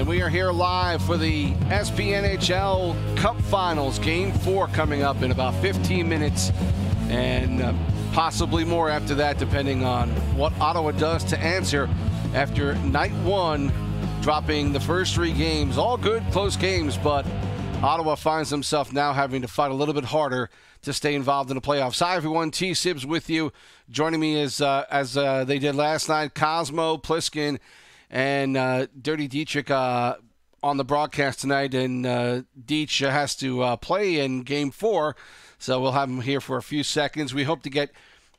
And we are here live for the SPNHL Cup Finals. Game 4 coming up in about 15 minutes. And possibly more after that, depending on what Ottawa does to answer after night 1, dropping the first 3 games. All good, close games, but Ottawa finds himself now having to fight a little bit harder to stay involved in the playoffs. Hi, everyone. T. Sibs with you. Joining me as they did last night, Cosmo, Pliskin, and Dirty Dietrich on the broadcast tonight. And Deitch has to play in Game 4, so we'll have him here for a few seconds. We hope to get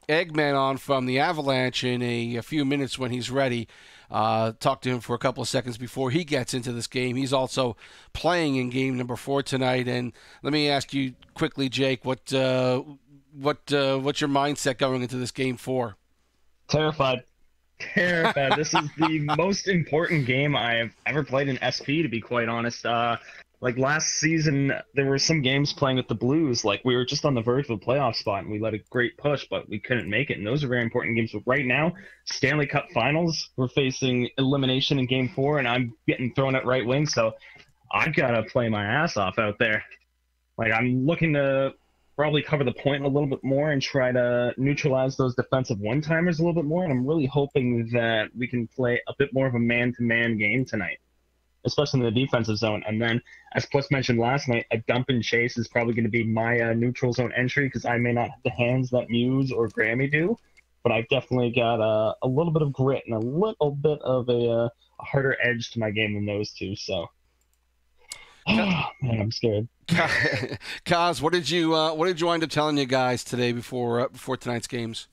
Eggman on from the Avalanche in a few minutes when he's ready. Talk to him for a couple of seconds before he gets into this game. He's also playing in game number 4 tonight. And let me ask you quickly, Jake, what's your mindset going into this game 4? Terrified. This is the most important game I've ever played in SP, to be quite honest. Like last season, there were some games playing with the Blues. Like we were just on the verge of a playoff spot, and we let a great push, but we couldn't make it. And those are very important games. But right now, Stanley Cup Finals, we're facing elimination in Game 4, and I'm getting thrown at right wing. So I've got to play my ass off out there. Like I'm looking to probably cover the point a little bit more and try to neutralize those defensive one-timers a little bit more. And I'm really hoping that we can play a bit more of a man-to-man game tonight, especially in the defensive zone. And then, as Plus mentioned last night, a dump and chase is probably going to be my neutral zone entry, because I may not have the hands that Muse or Grammy do, but I've definitely got a little bit of grit and a little bit of a harder edge to my game than those two. So, man, I'm scared. Koz, what did you wind up telling you guys today before tonight's games?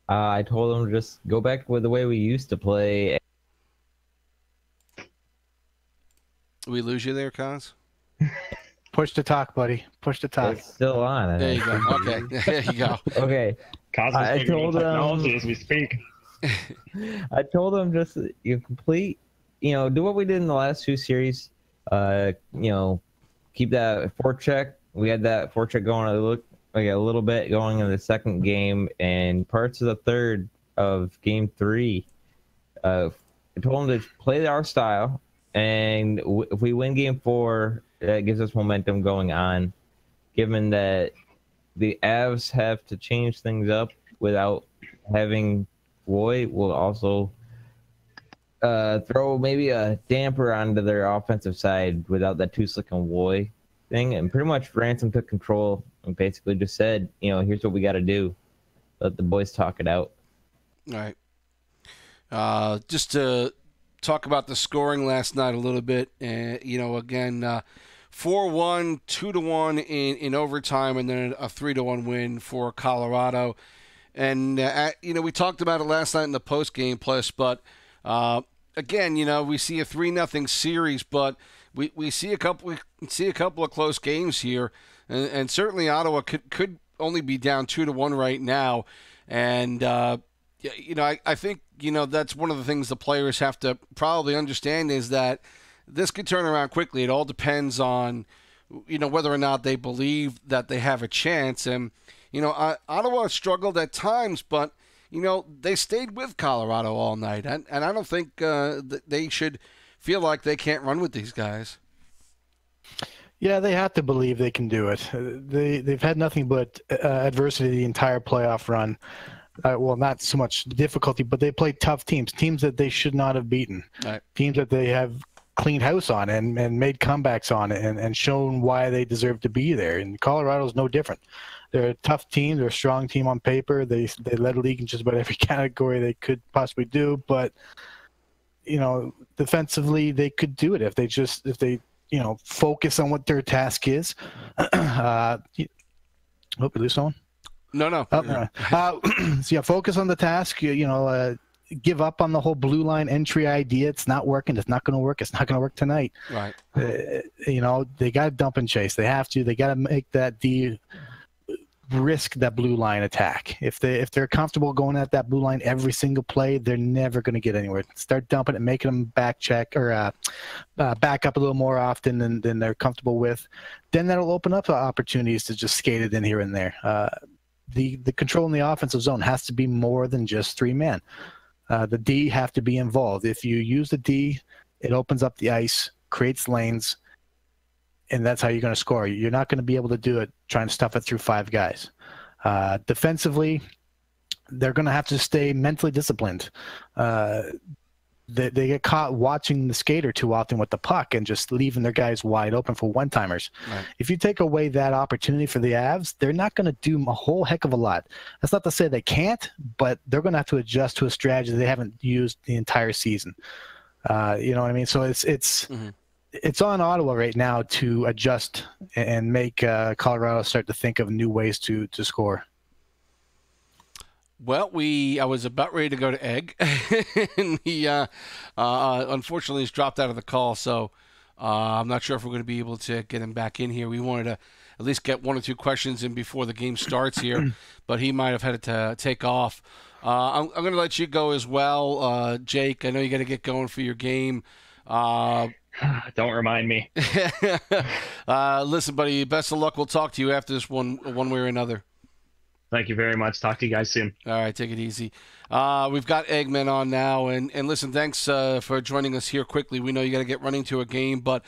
I told them just go back with the way we used to play. We lose you there, Koz? Push to talk, buddy. Push to talk. It's still on. There you go. Okay. There you go. Okay. I told technology as we speak. I told them just do what we did in the last 2 series. Keep that forecheck. We had that forecheck going a little bit going in the second game and parts of the third of Game 3. I told them to play our style. And if we win Game 4, that gives us momentum going on. Given that the Avs have to change things up without having Roy, will also throw maybe a damper onto their offensive side without that too slick and Roy thing. And pretty much Ransom took control and basically just said, here's what we got to do. Let the boys talk it out. All right. Just to talk about the scoring last night a little bit. Again, 4-1, 2-1 in overtime, and then a 3-1 win for Colorado. And, we talked about it last night in the post-game plus, but again, we see a 3-0 series, but we see a couple of close games here, and certainly Ottawa could only be down 2-1 right now. And, I think, that's one of the things the players have to probably understand is that this could turn around quickly. It all depends on, whether or not they believe that they have a chance. And, Ottawa struggled at times, but, they stayed with Colorado all night. And I don't think that they should feel like they can't run with these guys. Yeah, they have to believe they can do it. They've had nothing but adversity the entire playoff run. Well, not so much difficulty, but they played tough teams that they should not have beaten, right. Teams that they have cleaned house on and made comebacks on and shown why they deserve to be there. And Colorado's no different. They're a tough team. They're a strong team on paper. They led the league in just about every category they could possibly do. But, defensively, they could do it if they focus on what their task is. Hope you lose someone. No. So yeah, focus on the task. Give up on the whole blue line entry idea. It's not working. It's not going to work. It's not going to work tonight. Right. They got to dump and chase. They have to. They got to make that D risk that blue line attack. If they're comfortable going at that blue line every single play, they're never going to get anywhere. Start dumping it, making them back check or back up a little more often than they're comfortable with. Then that'll open up opportunities to just skate it in here and there. The control in the offensive zone has to be more than just 3-man. The D have to be involved. If you use the D it opens up the ice, creates lanes, and that's how you're going to score. You're not going to be able to do it trying to stuff it through 5 guys. Defensively, they're going to have to stay mentally disciplined. They get caught watching the skater too often with the puck and just leaving their guys wide open for one-timers. Right. If you take away that opportunity for the Avs, they're not going to do a whole heck of a lot. That's not to say they can't, but they're going to have to adjust to a strategy they haven't used the entire season. You know what I mean? So it's on Ottawa right now to adjust and make Colorado start to think of new ways to score. Well, I was about ready to go to Egg, and he unfortunately has dropped out of the call, so I'm not sure if we're going to be able to get him back in here. We wanted to at least get 1 or 2 questions in before the game starts here, but he might have had to take off. I'm going to let you go as well, Jake. I know you got to get going for your game. Don't remind me. Listen, buddy, best of luck. We'll talk to you after this one way or another. Thank you very much. Talk to you guys soon. All right, take it easy. We've got Eggman on now, and listen, thanks for joining us here quickly. We know you got to get running to a game, but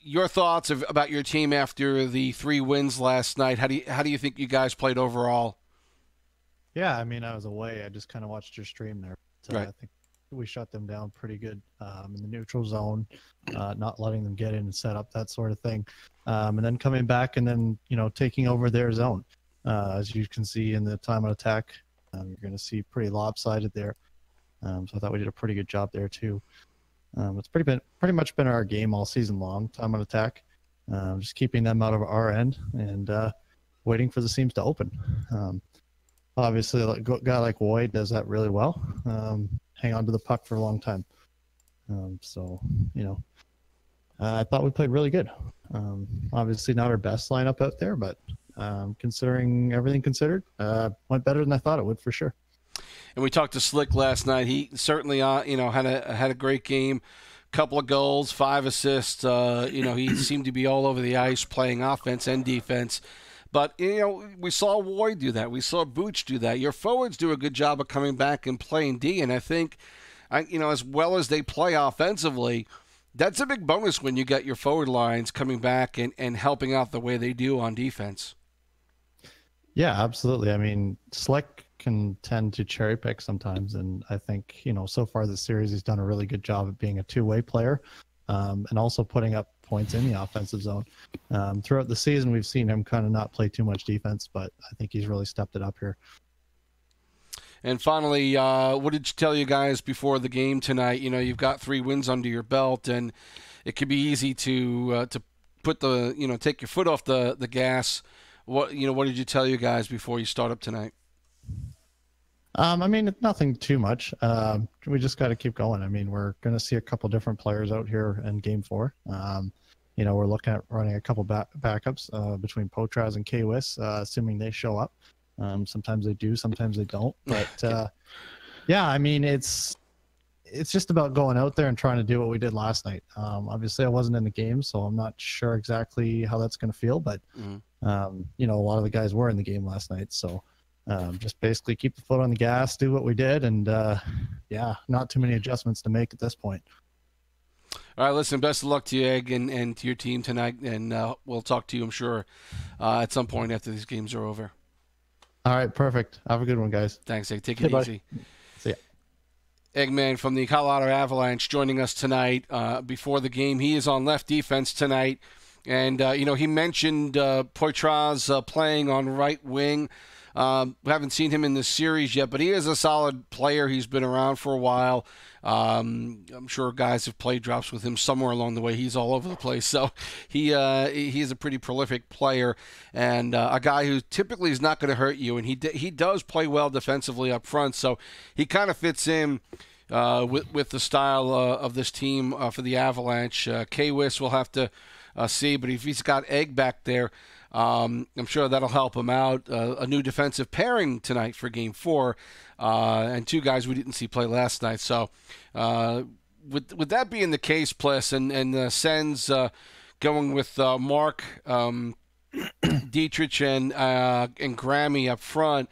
your thoughts about your team after the 3 wins last night. How do you think you guys played overall? Yeah, I mean, I was away. I just kind of watched your stream there. So right. I think we shut them down pretty good in the neutral zone, not letting them get in and set up, that sort of thing. And then coming back and then, taking over their zone. As you can see in the time on attack, you're going to see pretty lopsided there. So I thought we did a pretty good job there too. It's pretty much been our game all season long, time on attack. Just keeping them out of our end and waiting for the seams to open. Obviously, a guy like Woy does that really well. Hang on to the puck for a long time. I thought we played really good. Obviously not our best lineup out there, but considering everything considered, went better than I thought it would for sure. And we talked to Slick last night. He certainly, had a great game. Couple of goals, 5 assists. He seemed to be all over the ice, playing offense and defense. But we saw Woy do that. We saw Booch do that. Your forwards do a good job of coming back and playing D. And I think, as well as they play offensively, that's a big bonus when you get your forward lines coming back and helping out the way they do on defense. Yeah, absolutely. I mean, Slick can tend to cherry pick sometimes, and I think so far this series he's done a really good job of being a two-way player, and also putting up points in the offensive zone. Throughout the season, we've seen him kind of not play too much defense, but I think he's really stepped it up here. And finally, what did you tell you guys before the game tonight? You've got 3 wins under your belt, and it can be easy to put take your foot off the gas. What did you tell you guys before you start up tonight? I mean, nothing too much. We just got to keep going. I mean, we're going to see a couple different players out here in Game 4. We're looking at running a couple backups between Potraz and Kwis, assuming they show up. Sometimes they do, sometimes they don't. But yeah, I mean, it's just about going out there and trying to do what we did last night. Obviously, I wasn't in the game, so I'm not sure exactly how that's going to feel. But a lot of the guys were in the game last night, so just basically keep the foot on the gas, do what we did, and not too many adjustments to make at this point. All right, listen, best of luck to you, Egg, and to your team tonight, and we'll talk to you, I'm sure, at some point after these games are over. All right, perfect. Have a good one, guys. Thanks, Egg. Take it easy. See ya. Eggman from the Colorado Avalanche joining us tonight before the game. He is on left defense tonight, and, he mentioned Poitras playing on right wing. We haven't seen him in this series yet, but he is a solid player. He's been around for a while. I'm sure guys have played drops with him somewhere along the way. He's all over the place. So he is a pretty prolific player and a guy who typically is not going to hurt you. And he does play well defensively up front. So he kind of fits in with the style of this team for the Avalanche. Kwis will have to see, but if he's got Egg back there, I'm sure that'll help him out. A new defensive pairing tonight for Game 4, and 2 guys we didn't see play last night. So with that being the case, Pliss, and Sens going with Mark, Dietrich, and Grammy up front,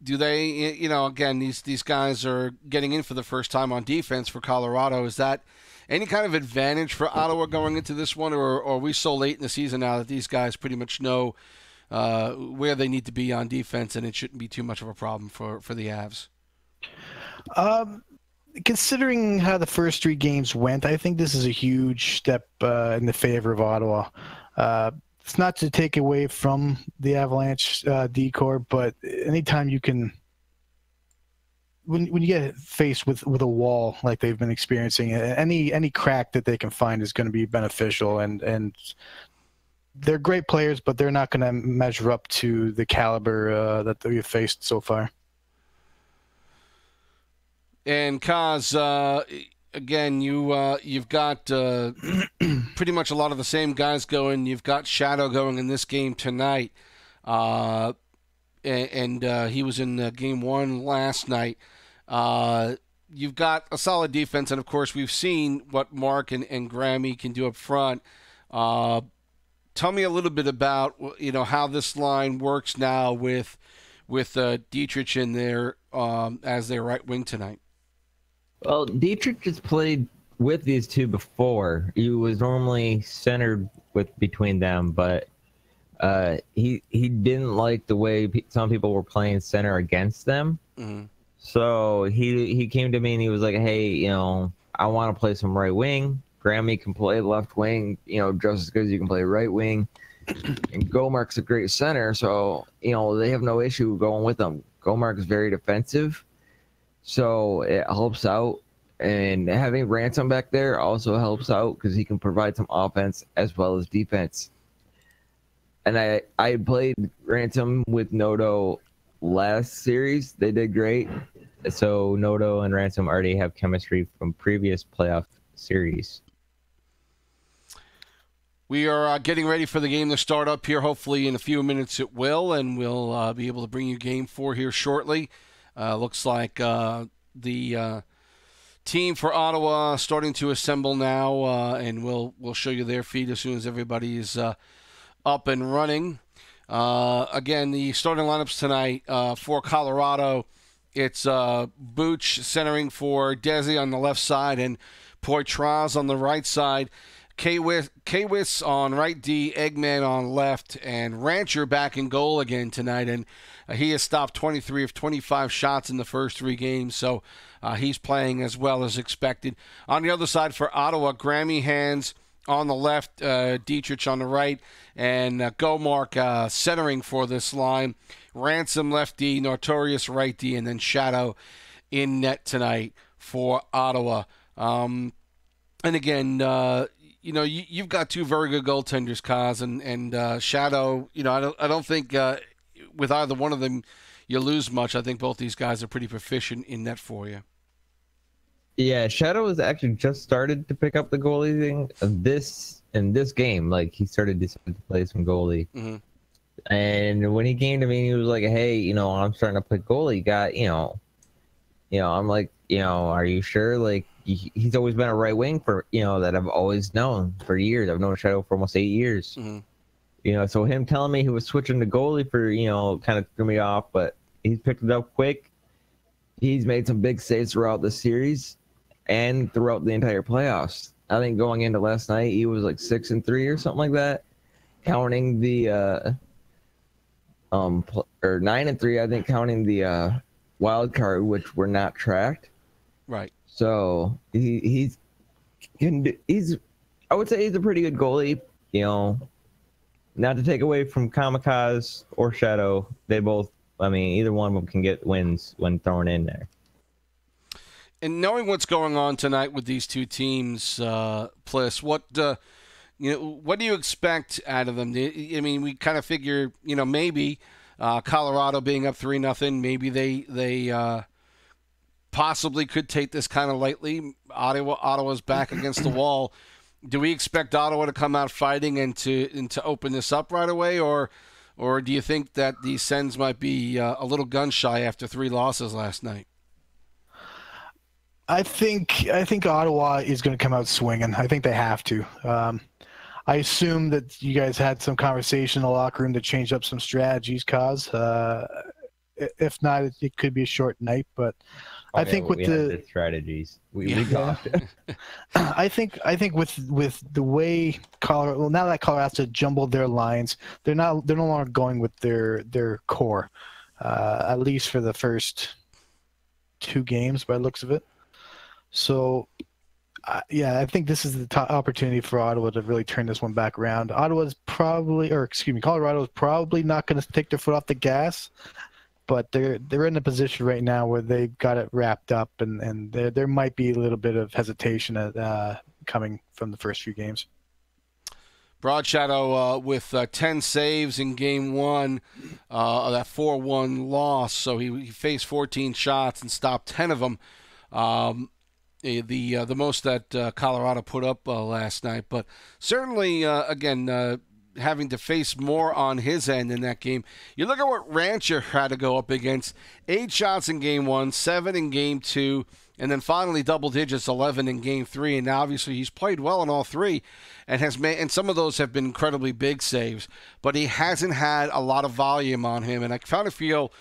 do they, you know, again, these guys are getting in for the first time on defense for Colorado. Is that any kind of advantage for Ottawa going into this one, or are we so late in the season now that these guys pretty much know where they need to be on defense, and it shouldn't be too much of a problem for the Avs? Considering how the first 3 games went, I think this is a huge step in the favor of Ottawa. It's not to take away from the Avalanche decor, but anytime you can, when you get faced with a wall like they've been experiencing, any crack that they can find is going to be beneficial. And they're great players, but they're not going to measure up to the caliber that we've faced so far. And Koz, again, you've got pretty much a lot of the same guys going. You've got Shadow going in this game tonight, and he was in game 1 last night. You've got a solid defense, and of course, we've seen what Mark and Grammy can do up front. Tell me a little bit about how this line works now with Dietrich in there as their right wing tonight. Well, Dietrich has played with these two before. He was normally centered between them, but he didn't like the way some people were playing center against them. Mm-hmm. So he came to me and he was like, "Hey, I want to play some right wing. Grammy can play left wing, just as good as you can play right wing. And Gomark's a great center, so they have no issue going with him. Gomark's very defensive." So it helps out, and having Ransom back there also helps out because he can provide some offense as well as defense. And I played Ransom with Noto last series. They did great. So Noto and Ransom already have chemistry from previous playoff series. We are getting ready for the game to start up here. Hopefully in a few minutes it will, and we'll be able to bring you game 4 here shortly. Looks like the team for Ottawa starting to assemble now, and we'll show you their feed as soon as everybody is up and running. Again, the starting lineups tonight for Colorado, it's Booch centering for Desi on the left side and Poitras on the right side. Kawis on right D, Eggman on left, and Rancher back in goal again tonight. And he has stopped 23 of 25 shots in the first 3 games, so he's playing as well as expected. On the other side for Ottawa, Grammy Hands on the left, Dietrich on the right, and Gomark centering for this line. Ransom left D, Notorious right D, and then Shadow in net tonight for Ottawa. And again, you've got 2 very good goaltenders, Koz, and Shadow. I don't think with either one of them you lose much. I think both these guys are pretty proficient in net for you. Yeah, Shadow has actually just started to pick up the goalie thing in this game. Like, he started to play some goalie. Mm-hmm. And when he came to me, he was like, "Hey, I'm starting to play goalie." I'm like, are you sure? Like, he's always been a right wing for, that I've always known for years. I've known Shadow for almost 8 years. Mm-hmm. So him telling me he was switching to goalie for, kind of threw me off, but he's picked it up quick. He's made some big saves throughout the series and throughout the entire playoffs. I think going into last night, he was like 6-3 or something like that, counting the or 9-3, I think, counting the wild card, which were not tracked. Right. So he's I would say he's a pretty good goalie. Not to take away from Kamikaze or Shadow, they both. I mean, either one of them can get wins when thrown in there. And knowing what's going on tonight with these two teams, Pliss, what do you expect out of them? I mean, we kind of figure, maybe Colorado being up 3-0, maybe they possibly could take this kind of lightly. Ottawa's back against the wall. Do we expect Ottawa to come out fighting and to open this up right away, or do you think that the Sens might be a little gun shy after 3 losses last night? I think Ottawa is going to come out swinging. I think they have to. I assume that you guys had some conversation in the locker room to change up some strategies, Koz. if not, it could be a short night. But I think with the strategies, I think with the way Colorado, well, now that Colorado has to jumble their lines, they're no longer going with their core, at least for the first 2 games by the looks of it. So, yeah, I think this is the opportunity for Ottawa to really turn this one back around. Colorado's probably not going to take their foot off the gas, but they're in a position right now where they've got it wrapped up, and there might be a little bit of hesitation coming from the first few games. Broadshadow with 10 saves in Game 1 of that 4-1 loss, so he faced 14 shots and stopped 10 of them. The most that Colorado put up last night, but certainly again having to face more on his end in that game. You look at what Rancher had to go up against: 8 shots in Game 1, 7 in Game 2, and then finally double digits, 11 in Game 3. And now obviously he's played well in all 3, and has made, and some of those have been incredibly big saves, but he hasn't had a lot of volume on him. And I kind of feel,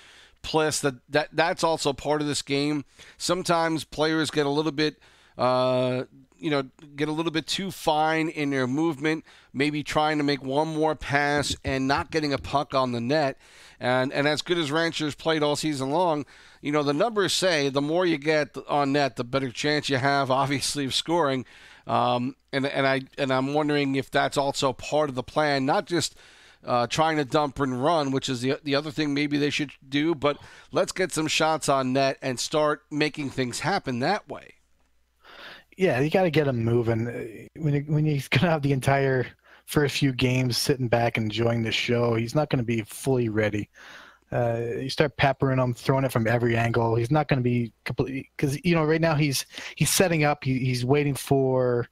Pliss, that's also part of this game. Sometimes players get a little bit, get a little bit too fine in their movement, maybe trying to make one more pass and not getting a puck on the net. And as good as Rancher's played all season long, the numbers say the more you get on net, the better chance you have, obviously, of scoring. And I'm wondering if that's also part of the plan, not just trying to dump and run, which is the other thing maybe they should do, but let's get some shots on net and start making things happen that way. Yeah, you got to get him moving. When he's going to have the entire first few games sitting back enjoying the show, he's not going to be fully ready. You start peppering him, throwing it from every angle. He's not going to be completely, because right now he's setting up. He's waiting for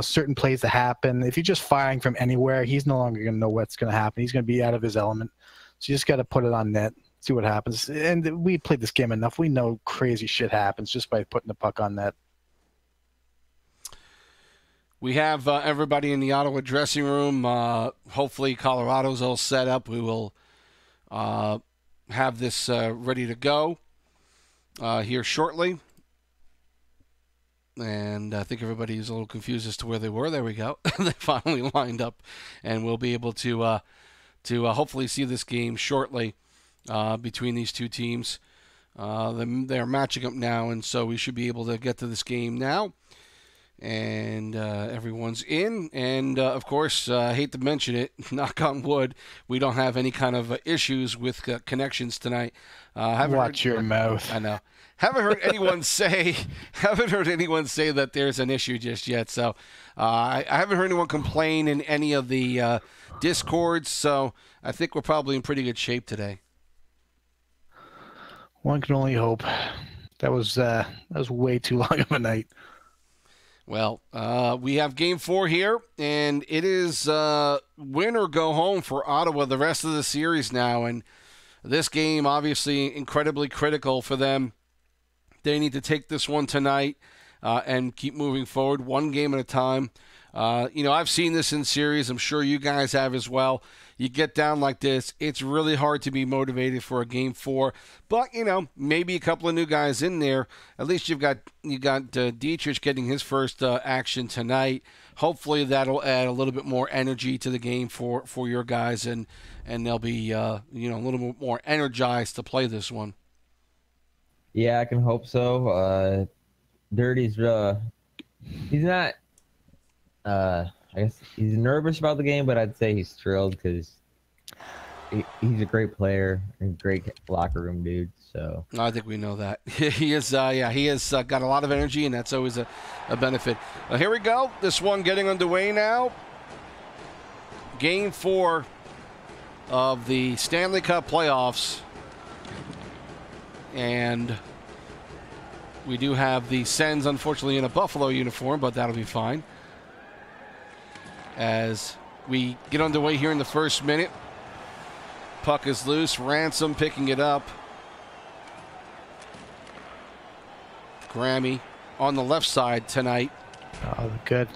certain plays to happen. If you're just firing from anywhere, he's no longer going to know what's going to happen. He's going to be out of his element. So you just got to put it on net, see what happens. And we played this game enough. We know crazy shit happens just by putting the puck on net. We have everybody in the Ottawa dressing room. Hopefully Colorado's all set up. We will have this ready to go here shortly. And I think everybody is a little confused as to where they were. There we go. They finally lined up, and we'll be able to hopefully see this game shortly between these two teams. They're matching up now, and so we should be able to get to this game now. And everyone's in. And, of course, I hate to mention it, knock on wood, we don't have any kind of issues with connections tonight. Watch your mouth. I know. Haven't heard anyone say that there's an issue just yet. So I haven't heard anyone complain in any of the Discords. So I think we're probably in pretty good shape today. One can only hope. That was way too long of a night. Well, we have Game 4 here, and it is win or go home for Ottawa the rest of the series now. And this game, obviously, incredibly critical for them. They need to take this one tonight and keep moving forward, one game at a time. I've seen this in series. I'm sure you guys have as well. You get down like this, it's really hard to be motivated for a Game 4. But, maybe a couple of new guys in there. At least you got Dietrich getting his first action tonight. Hopefully that'll add a little bit more energy to the game for your guys, and they'll be a little bit more energized to play this one. Yeah, I can hope so. Dirty's he's not. I guess he's nervous about the game, but I'd say he's thrilled because he's a great player and great locker room dude. So I think we know that. He is. He has got a lot of energy, and that's always a benefit. Here we go. This one getting underway now. Game 4 of the Stanley Cup playoffs. And we do have the Sens, unfortunately, in a Buffalo uniform, but that'll be fine. As we get underway here in the first minute. Puck is loose. Ransom picking it up. Grammy on the left side tonight. Oh, good.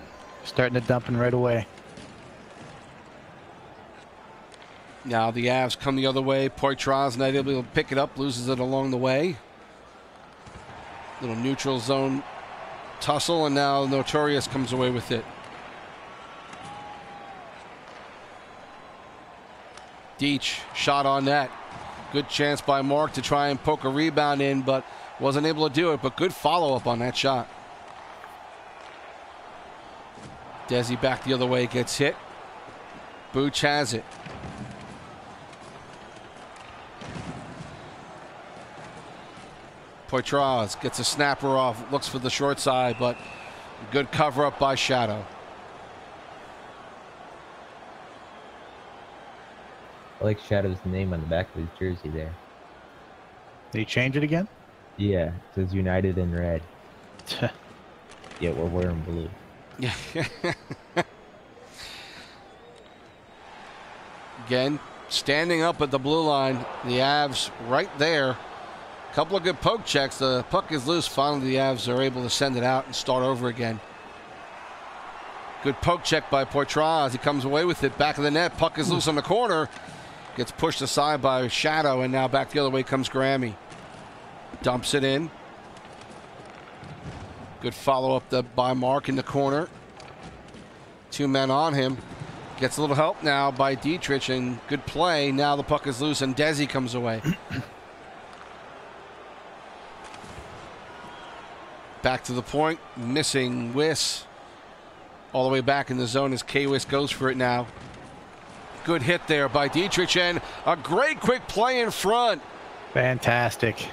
Starting to dumping right away. Now the Avs come the other way. Poitras not able to pick it up, loses it along the way. Little neutral zone tussle, and now Notorious comes away with it. Deach, shot on net. Good chance by Mark to try and poke a rebound in, but wasn't able to do it. But good follow-up on that shot. Desi back the other way, gets hit. Booch has it. Poitras gets a snapper off, looks for the short side, but good cover up by Shadow. I like Shadow's name on the back of his jersey there. Did he change it again? Yeah, it says United in red. Yeah, we're wearing blue. Yeah. Again, standing up at the blue line, the Avs right there. Couple of good poke checks. The puck is loose. Finally, the Avs are able to send it out and start over again. Good poke check by Poitras. He comes away with it. Back of the net. Puck is loose on the corner. Gets pushed aside by Shadow, and now back the other way comes Grammy. Dumps it in. Good follow-up by Mark in the corner. 2 men on him. Gets a little help now by Dietrich, and good play. Now the puck is loose, and Desi comes away. Back to the point, missing Wiss. All the way back in the zone as K-Wiss goes for it now. Good hit there by Dietrich, and a great quick play in front. Fantastic.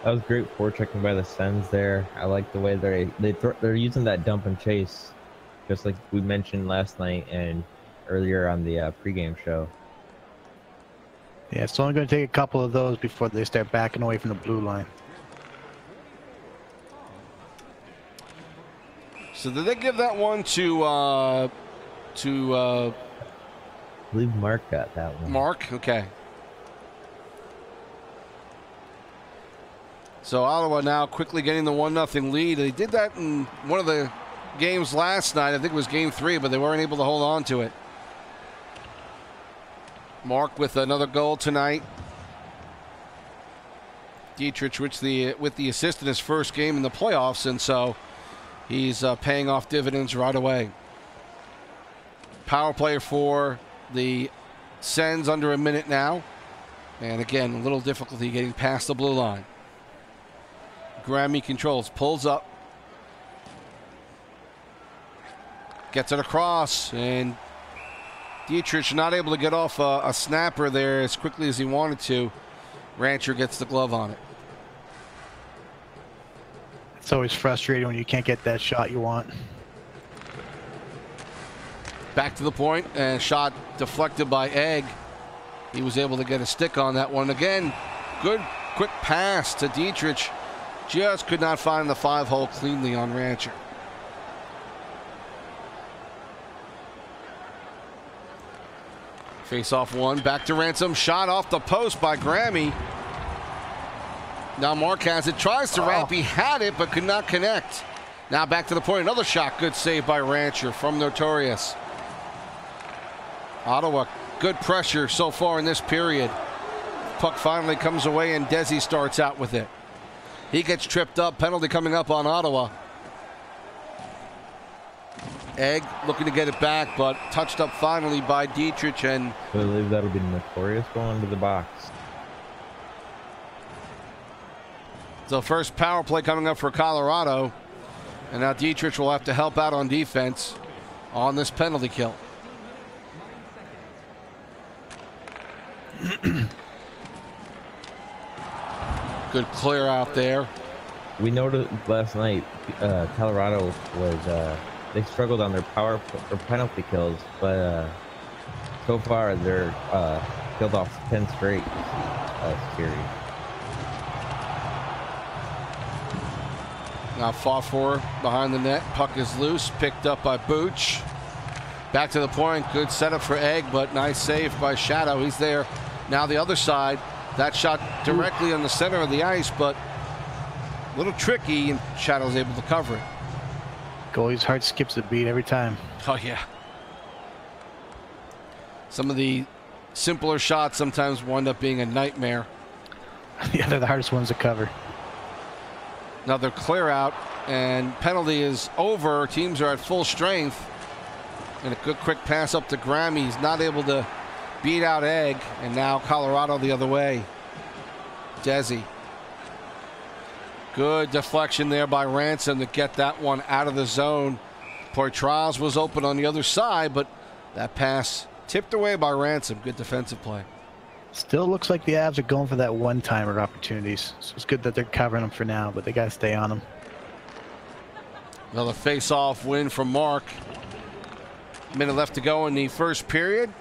That was great forechecking by the Sens there. I like the way they're using that dump and chase, just like we mentioned last night and earlier on the pregame show. Yeah, it's only going to take a couple of those before they start backing away from the blue line. So did they give that one to I believe Mark got that one. Mark? Okay. So Ottawa now quickly getting the 1-0 lead. They did that in one of the games last night. I think it was game 3, but they weren't able to hold on to it. Mark with another goal tonight. Dietrich with the assist in his first game in the playoffs, and so he's paying off dividends right away. Power play for the Sens under a minute now. And again, a little difficulty getting past the blue line. Grammy controls, pulls up. Gets it across, and Dietrich not able to get off a snapper there as quickly as he wanted to. Rancher gets the glove on it. It's always frustrating when you can't get that shot you want. Back to the point, and shot deflected by Egg. He was able to get a stick on that one. Again, good quick pass to Dietrich. Just could not find the 5-hole cleanly on Rancher. Face off one, back to Ransom. Shot off the post by Grammy. Now Mark has it, tries to wrap. He had it, but could not connect. Now back to the point, another shot. Good save by Rancher from Notorious. Ottawa, good pressure so far in this period. Puck finally comes away, and Desi starts out with it. He gets tripped up. Penalty coming up on Ottawa. Egg looking to get it back, but touched up finally by Dietrich, and I believe that'll be Notorious going to the box. So first power play coming up for Colorado, and now Dietrich will have to help out on defense on this penalty kill. Good clear out there. We noticed last night Colorado was they struggled on their power or penalty kills, but so far they're killed off 10 straight series. Now fought for behind the net. Puck is loose, picked up by Booch. Back to the point. Good setup for Egg, but nice save by Shadow. He's there. Now the other side. That shot directly on the center of the ice, but a little tricky, and Shadow's able to cover it. Goalie's heart skips a beat every time. Oh, yeah. Some of the simpler shots sometimes wind up being a nightmare. Yeah, they're the hardest ones to cover. Another clear out, and penalty is over. Teams are at full strength. And a good quick pass up to Graham. He's not able to beat out Egg, and now Colorado the other way. Desi. Good deflection there by Ransom to get that one out of the zone. Poitras was open on the other side, but that pass tipped away by Ransom. Good defensive play. Still looks like the Avs are going for that one-timer opportunities. So it's good that they're covering them for now, but they got to stay on them. Another face-off win from Mark. Minute left to go in the first period.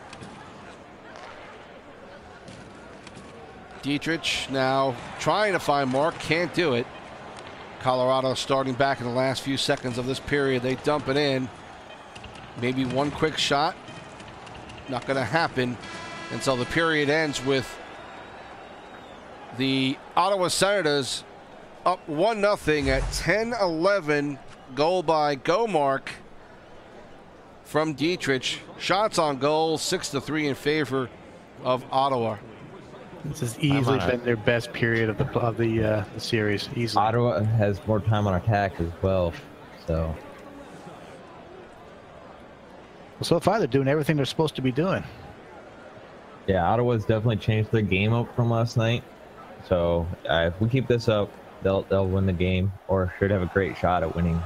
Dietrich now trying to find Mark, can't do it. Colorado starting back in the last few seconds of this period. They dump it in. Maybe one quick shot. Not going to happen. And so the period ends with the Ottawa Senators up 1-0 at 10-11. Goal by Gomark from Dietrich. Shots on goal, 6-3 in favor of Ottawa. This has easily been their best period of the series. Easily. Ottawa has more time on attack as well, so. So far, they're doing everything they're supposed to be doing. Yeah, Ottawa's definitely changed their game up from last night. So if we keep this up, they'll win the game, or should have a great shot at winning.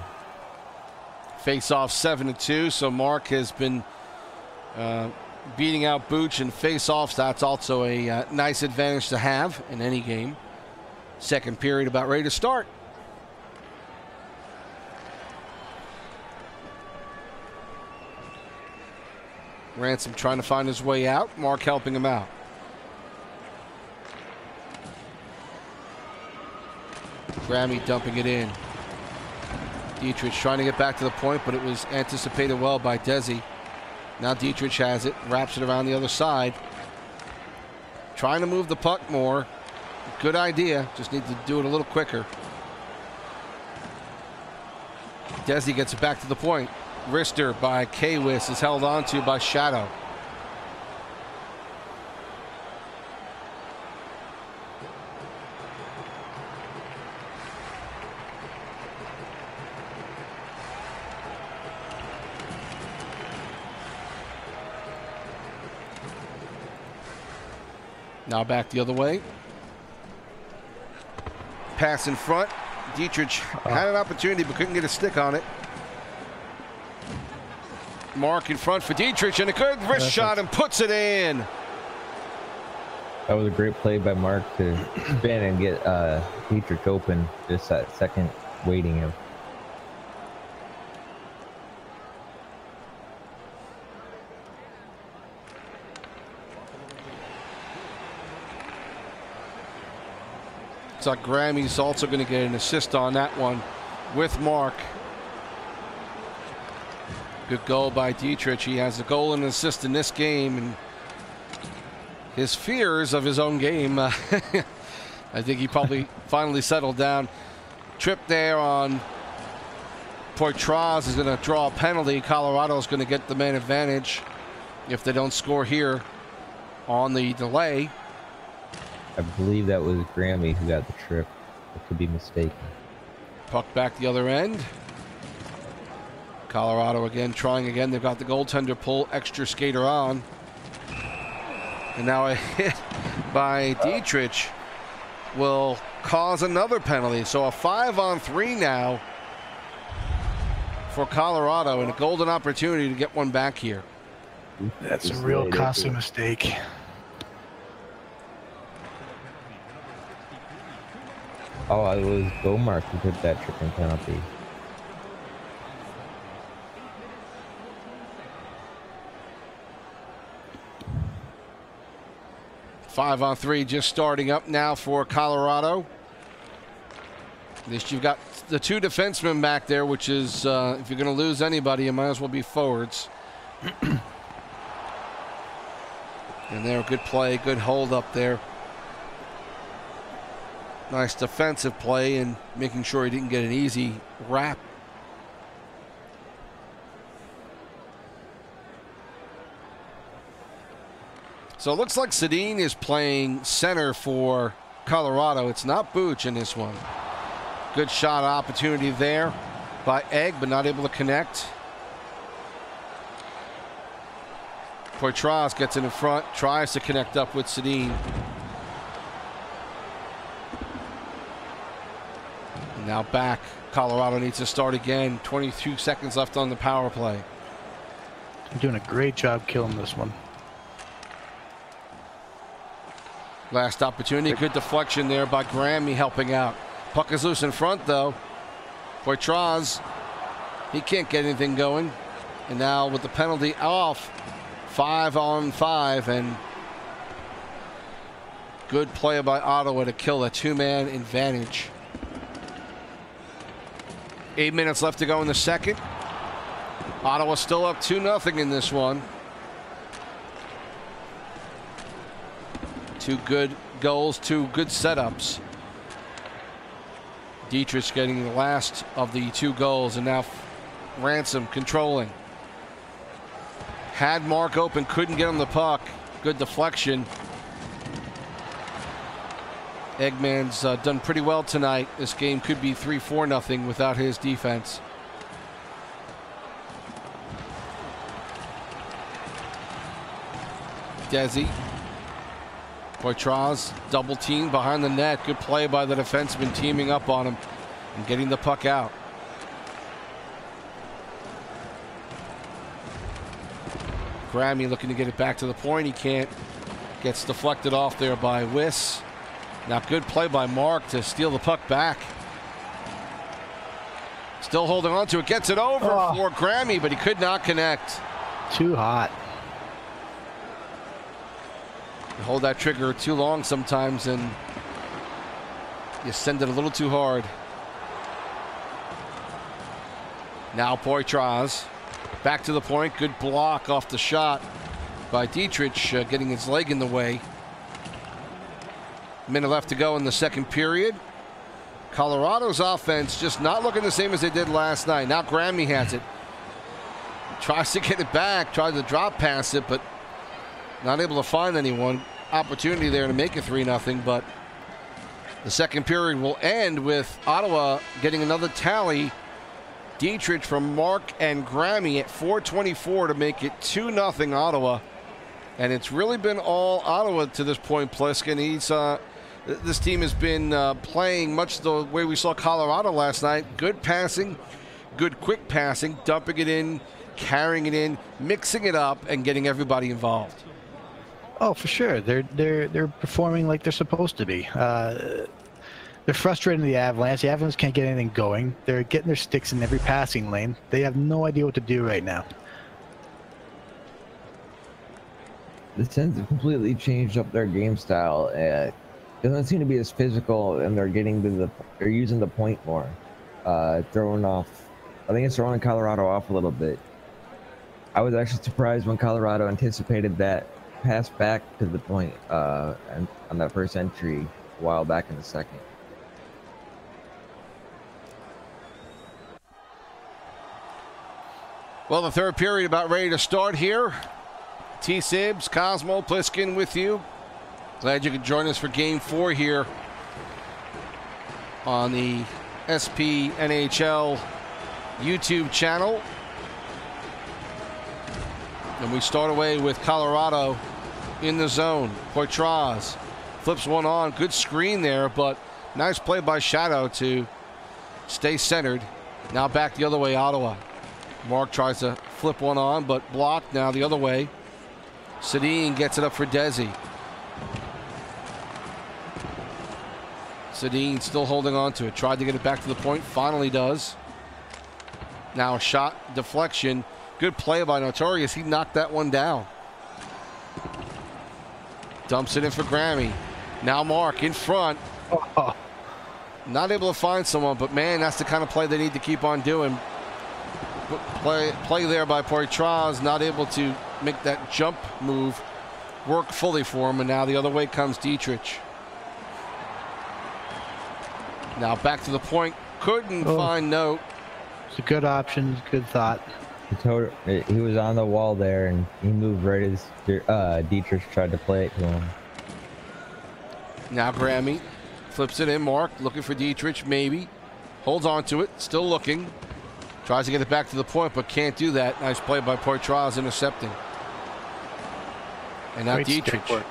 Face off 7-2. So Mark has been beating out Booch in face-offs. That's also a nice advantage to have in any game. Second period about ready to start. Ransom trying to find his way out. Mark helping him out. Grammy dumping it in. Dietrich trying to get back to the point, but it was anticipated well by Desi. Now Dietrich has it, wraps it around the other side. Trying to move the puck more. Good idea, just need to do it a little quicker. Desi gets it back to the point. Wrister by K-Wis is held on to by Shadow. Now back the other way. Pass in front. Dietrich had an opportunity but couldn't get a stick on it. Mark in front for Dietrich, and a good wrist shot and puts it in. That was a great play by Mark to spin and get Dietrich open. Just that second waiting of. So Grammy's also going to get an assist on that one with Mark. Good goal by Dietrich. He has a goal and an assist in this game, and his fears of his own game, I think he probably finally settled down. Trip there on Poitras is going to draw a penalty. Colorado is going to get the man advantage if they don't score here on the delay. I believe that was Grammy who got the trip. I could be mistaken. Puck back the other end. Colorado again trying again. They've got the goaltender pull extra skater on. And now a hit by Dietrich will cause another penalty. So a 5-on-3 now for Colorado, and a golden opportunity to get one back here. That's a real costly mistake. Oh, it was Gomark who took that tripping penalty. 5-on-3 just starting up now for Colorado. At least you've got the two defensemen back there, which is, if you're going to lose anybody, you might as well be forwards. And there, good play, good hold up there. Nice defensive play and making sure he didn't get an easy wrap. So it looks like Sedin is playing center for Colorado. It's not Booch in this one. Good shot opportunity there by Egg, but not able to connect. Poitras gets in front, tries to connect up with Sedin. Now back. Colorado needs to start again. 22 seconds left on the power play. They're doing a great job killing this one. Last opportunity. Good deflection there by Grammy helping out. Puck is loose in front though. Poitras, he can't get anything going. And now with the penalty off, 5-on-5, and good play by Ottawa to kill a two-man advantage. 8 minutes left to go in the second. Ottawa still up 2-0 in this one. Two good goals, two good setups. Dietrich getting the last of the two goals, and now Ransom controlling. Had Mark open, couldn't get him the puck. Good deflection. Eggman's done pretty well tonight. This game could be 3-4-0 without his defense. Desi. Poitras double team behind the net. Good play by the defenseman teaming up on him and getting the puck out. Grammy looking to get it back to the point. He can't. Gets deflected off there by Wiss. Now good play by Mark to steal the puck back. Still holding on to it. Gets it over for Grammy, but he could not connect. Too hot. You hold that trigger too long sometimes and you send it a little too hard. Now Poitras back to the point. Good block off the shot by Dietrich, getting his leg in the way. Minute left to go in the second period. Colorado's offense just not looking the same as they did last night. Now Grammy has it. Tries to get it back, tries to drop pass it, but not able to find anyone. Opportunity there to make it 3-0, but the second period will end with Ottawa getting another tally. Dietrich from Mark and Grammy at 4:24 to make it 2-0 Ottawa. And it's really been all Ottawa to this point, Pliskin. This team has been playing much the way we saw Colorado last night. Good passing, good quick passing, dumping it in, carrying it in, mixing it up, and getting everybody involved. Oh, for sure. They're performing like they're supposed to be. They're frustrating the Avalanche. The Avalanche can't get anything going. They're getting their sticks in every passing lane. They have no idea what to do right now. The Sens have completely changed up their game style. It doesn't seem to be as physical, and they're using the point more, throwing off. I think it's throwing Colorado off a little bit. I was actually surprised when Colorado anticipated that pass back to the point and on that first entry a while back in the second. Well, the third period about ready to start here. Sibs, Cosmo, Pliskin with you. Glad you could join us for Game 4 here on the SPNHL YouTube channel. And we start away with Colorado in the zone. Poitras flips one on. Good screen there, but nice play by Shadow to stay centered. Now back the other way, Ottawa. Mark tries to flip one on, but blocked now the other way. Sedin gets it up for Desi. Sedin still holding on to it. Tried to get it back to the point. Finally does. Now a shot deflection. Good play by Notorious. He knocked that one down. Dumps it in for Grammy. Now Mark in front. Not able to find someone, but man, that's the kind of play they need to keep on doing. Play there by Poitras, not able to make that jump move work fully for him, and now the other way comes Dietrich. Now back to the point, couldn't find Note. It's a good option, good thought. He was on the wall there, and he moved right as Dietrich tried to play it to him. Now Grammy flips it in. Mark looking for Dietrich, maybe. Holds on to it, still looking. Tries to get it back to the point, but can't do that. Nice play by Poitras intercepting. And now Great Dietrich. stick work.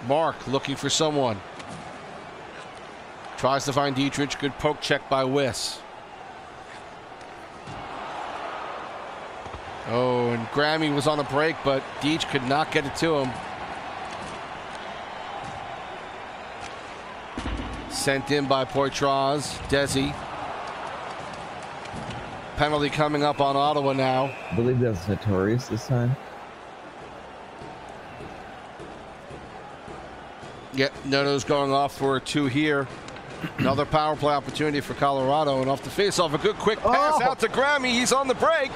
Mark looking for someone. Tries to find Dietrich. Good poke check by Wiss. Oh, and Grammy was on a break, but Deitch could not get it to him. Sent in by Poitras. Desi. Penalty coming up on Ottawa now. I believe that's Notorious this time. Yep, Noto's going off for a 2 here. Another power play opportunity for Colorado, and off the faceoff, a good quick pass out to Grammy. He's on the break.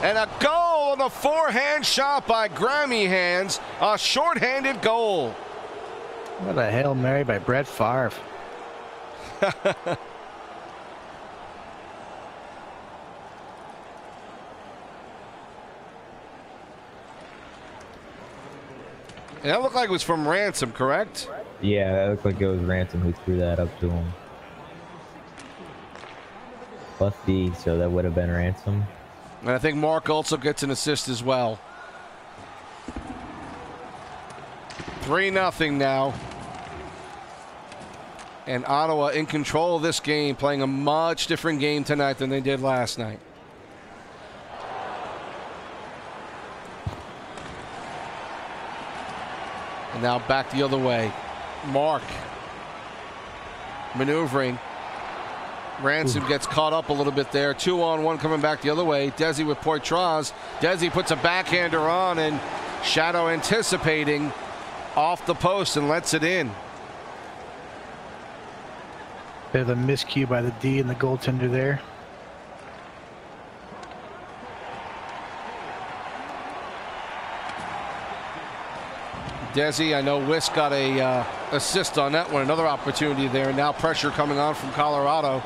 And a goal on a forehand shot by Grammy hands. A shorthanded goal. What a Hail Mary by Brett Favre. And that looked like it was from Ransom, correct? Yeah, it looked like it was Ransom who threw that up to him. Plus D, so that would have been Ransom. And I think Mark also gets an assist as well. 3-0 now. And Ottawa in control of this game, playing a much different game tonight than they did last night. And now back the other way. Mark maneuvering. Ransom gets caught up a little bit there. 2-on-1 coming back the other way. Desi with Poitras. Desi puts a backhander on, and Shadow anticipating off the post and lets it in. Bit of a miscue by the D and the goaltender there. Desi, I know Wiss got a assist on that one. Another opportunity there. Now pressure coming on from Colorado.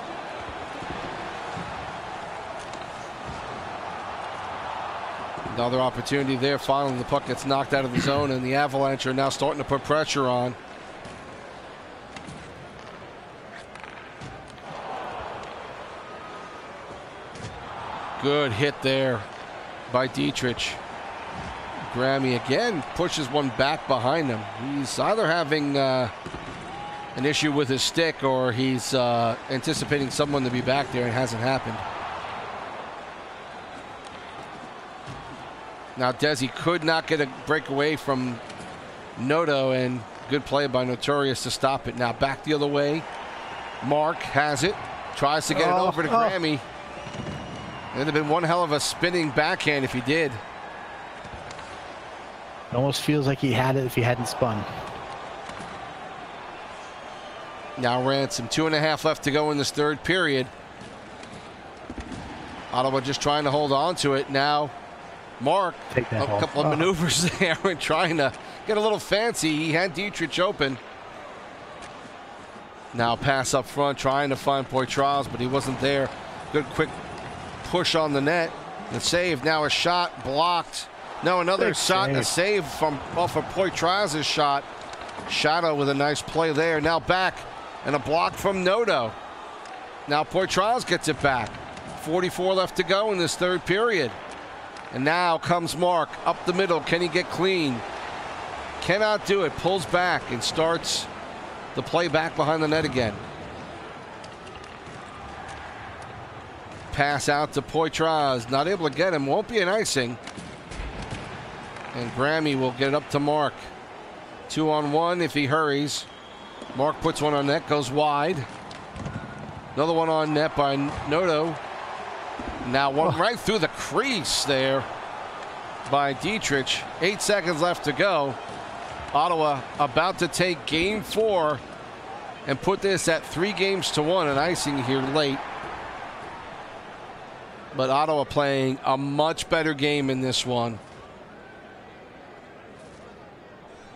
Another opportunity there. Finally, the puck gets knocked out of the zone, and the Avalanche are now starting to put pressure on. Good hit there by Dietrich. Grammy again pushes one back behind him. He's either having an issue with his stick, or he's anticipating someone to be back there, and it hasn't happened. Now Desi could not get a breakaway from Noto, and good play by Notorious to stop it. Now back the other way. Mark has it. Tries to get it over to Grammy. It would have been one hell of a spinning backhand if he did. It almost feels like he had it if he hadn't spun. Now Ransom, 2.5 left to go in this third period. Ottawa just trying to hold on to it. Now Mark, a couple of maneuvers there and trying to get a little fancy. He had Dietrich open. Now pass up front, trying to find Poitras, but he wasn't there. Good quick push on the net. The save, now a shot blocked. No, another shot and a save from off of Poitras' shot. Shadow with a nice play there. Now back, and a block from Noto. Now Poitras gets it back. 44 left to go in this third period. And now comes Mark up the middle. Can he get clean? Cannot do it. Pulls back and starts the play back behind the net again. Pass out to Poitras. Not able to get him. Won't be an icing. And Grammy will get it up to Mark. 2-on-1 if he hurries. Mark puts one on net, goes wide. Another one on net by Noto. Now one right through the crease there by Dietrich. 8 seconds left to go. Ottawa about to take game 4 and put this at 3-1. An icing here late. But Ottawa playing a much better game in this one.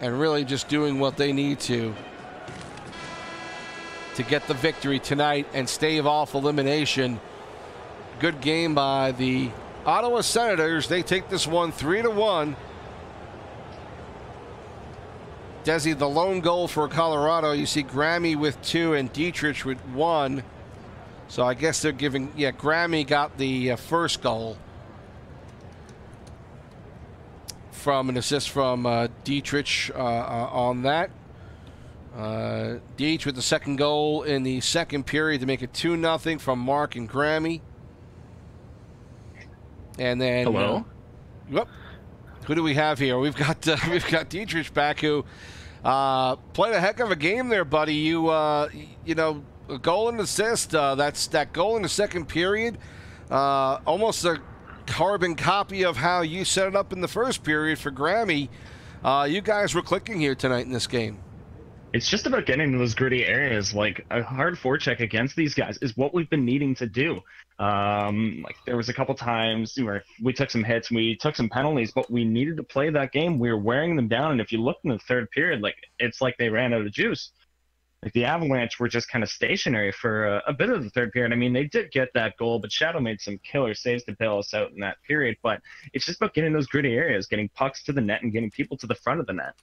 And really just doing what they need to get the victory tonight and stave off elimination. good game by the Ottawa Senators. They take this one 3-1. Desi, the lone goal for Colorado. You see Grammy with 2 and Dietrich with 1. So I guess they're giving, yeah, Grammy got the first goal from an assist from Dietrich on that. Deitch with the second goal in the second period to make it 2-0 from Mark and Grammy. And then, hello. Who do we have here? We've got Dietrich back, who played a heck of a game there, buddy. You know, a goal and assist. That's that goal in the second period. Almost a carbon copy of how you set it up in the first period for Grammy. You guys were clicking here tonight in this game. It's just about getting into those gritty areas. Like, a hard forecheck against these guys is what we've been needing to do. Like, there was a couple times where we took some hits, we took some penalties, but we needed to play that game. We were wearing them down, and if you look in the third period, like, it's like they ran out of juice. Like, the Avalanche were just kind of stationary for a bit of the third period. I mean, they did get that goal, but Shadow made some killer saves to bail us out in that period. But it's just about getting those gritty areas, getting pucks to the net and getting people to the front of the net.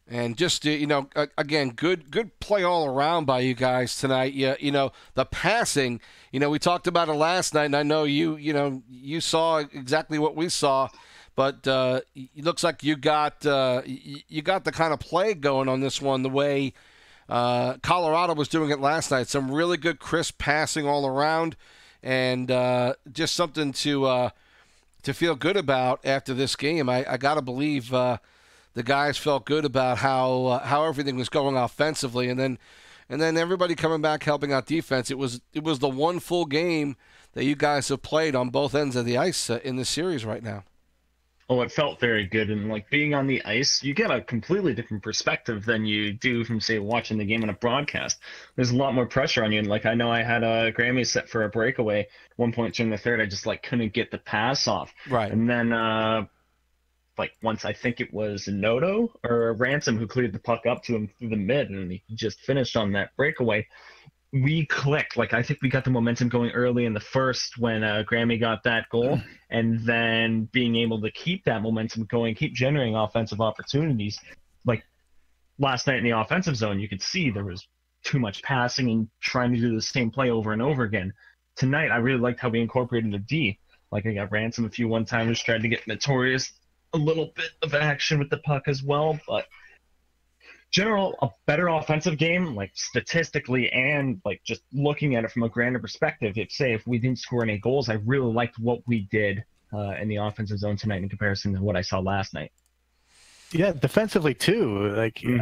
And just, you know, again, good play all around by you guys tonight. You know, the passing, you know, we talked about it last night, and I know you saw exactly what we saw, but it looks like you got the kind of play going on this one the way Colorado was doing it last night. Some really good crisp passing all around, and just something to feel good about after this game. I got to believe the guys felt good about how everything was going offensively, and then everybody coming back helping out defense. It was the one full game that you guys have played on both ends of the ice in the series right now. Oh, it felt very good, and like being on the ice, you get a completely different perspective than you do from, say, watching the game on a broadcast. There's a lot more pressure on you, and like I know I had a Grammy set for a breakaway. One point during the third, I just like couldn't get the pass off. Right, and then. Like once I think it was Noto or Ransom who cleared the puck up to him through the mid, and he just finished on that breakaway. We clicked. Like, I think we got the momentum going early in the first when Grammy got that goal, and then being able to keep that momentum going, keep generating offensive opportunities. Like last night in the offensive zone, you could see there was too much passing and trying to do the same play over and over again. Tonight, I really liked how we incorporated a D. Like, I got Ransom a few one-timers, tried to get Notorious a little bit of action with the puck as well, but general, a better offensive game, like statistically and like just looking at it from a grander perspective. If we didn't score any goals, I really liked what we did in the offensive zone tonight in comparison to what I saw last night. Yeah, defensively too. Like you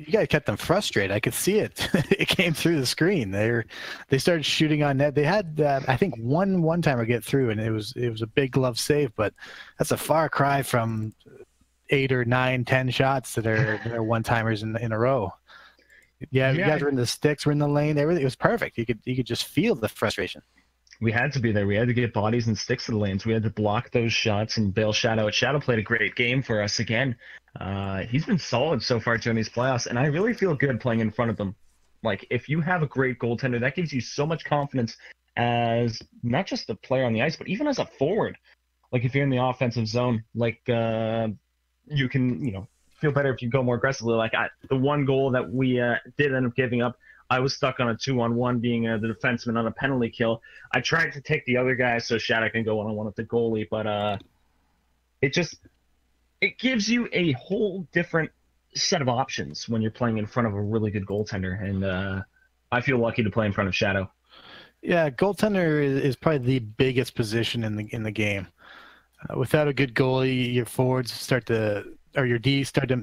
guys kept them frustrated. I could see it. It came through the screen. They started shooting on net. They had I think one timer get through, and it was a big glove save. But that's a far cry from 8 or 9, 10 shots that are one timers in a row. Yeah, you guys were in the sticks, were in the lane. Everything, it was perfect. You could just feel the frustration. We had to be there. We had to get bodies and sticks to the lanes. We had to block those shots and bail Shadow out. Shadow played a great game for us again. He's been solid so far during these playoffs, and I really feel good playing in front of them. Like, if you have a great goaltender, that gives you so much confidence as not just a player on the ice, but even as a forward. Like, if you're in the offensive zone, like, you can, feel better if you go more aggressively. Like, the one goal that we did end up giving up, I was stuck on a 2-on-1 being the defenseman on a penalty kill. I tried to take the other guy so Shadow can go 1-on-1 with the goalie, but it gives you a whole different set of options when you're playing in front of a really good goaltender, and I feel lucky to play in front of Shadow. Yeah, goaltender is probably the biggest position in the game. Without a good goalie, your forwards or your D start to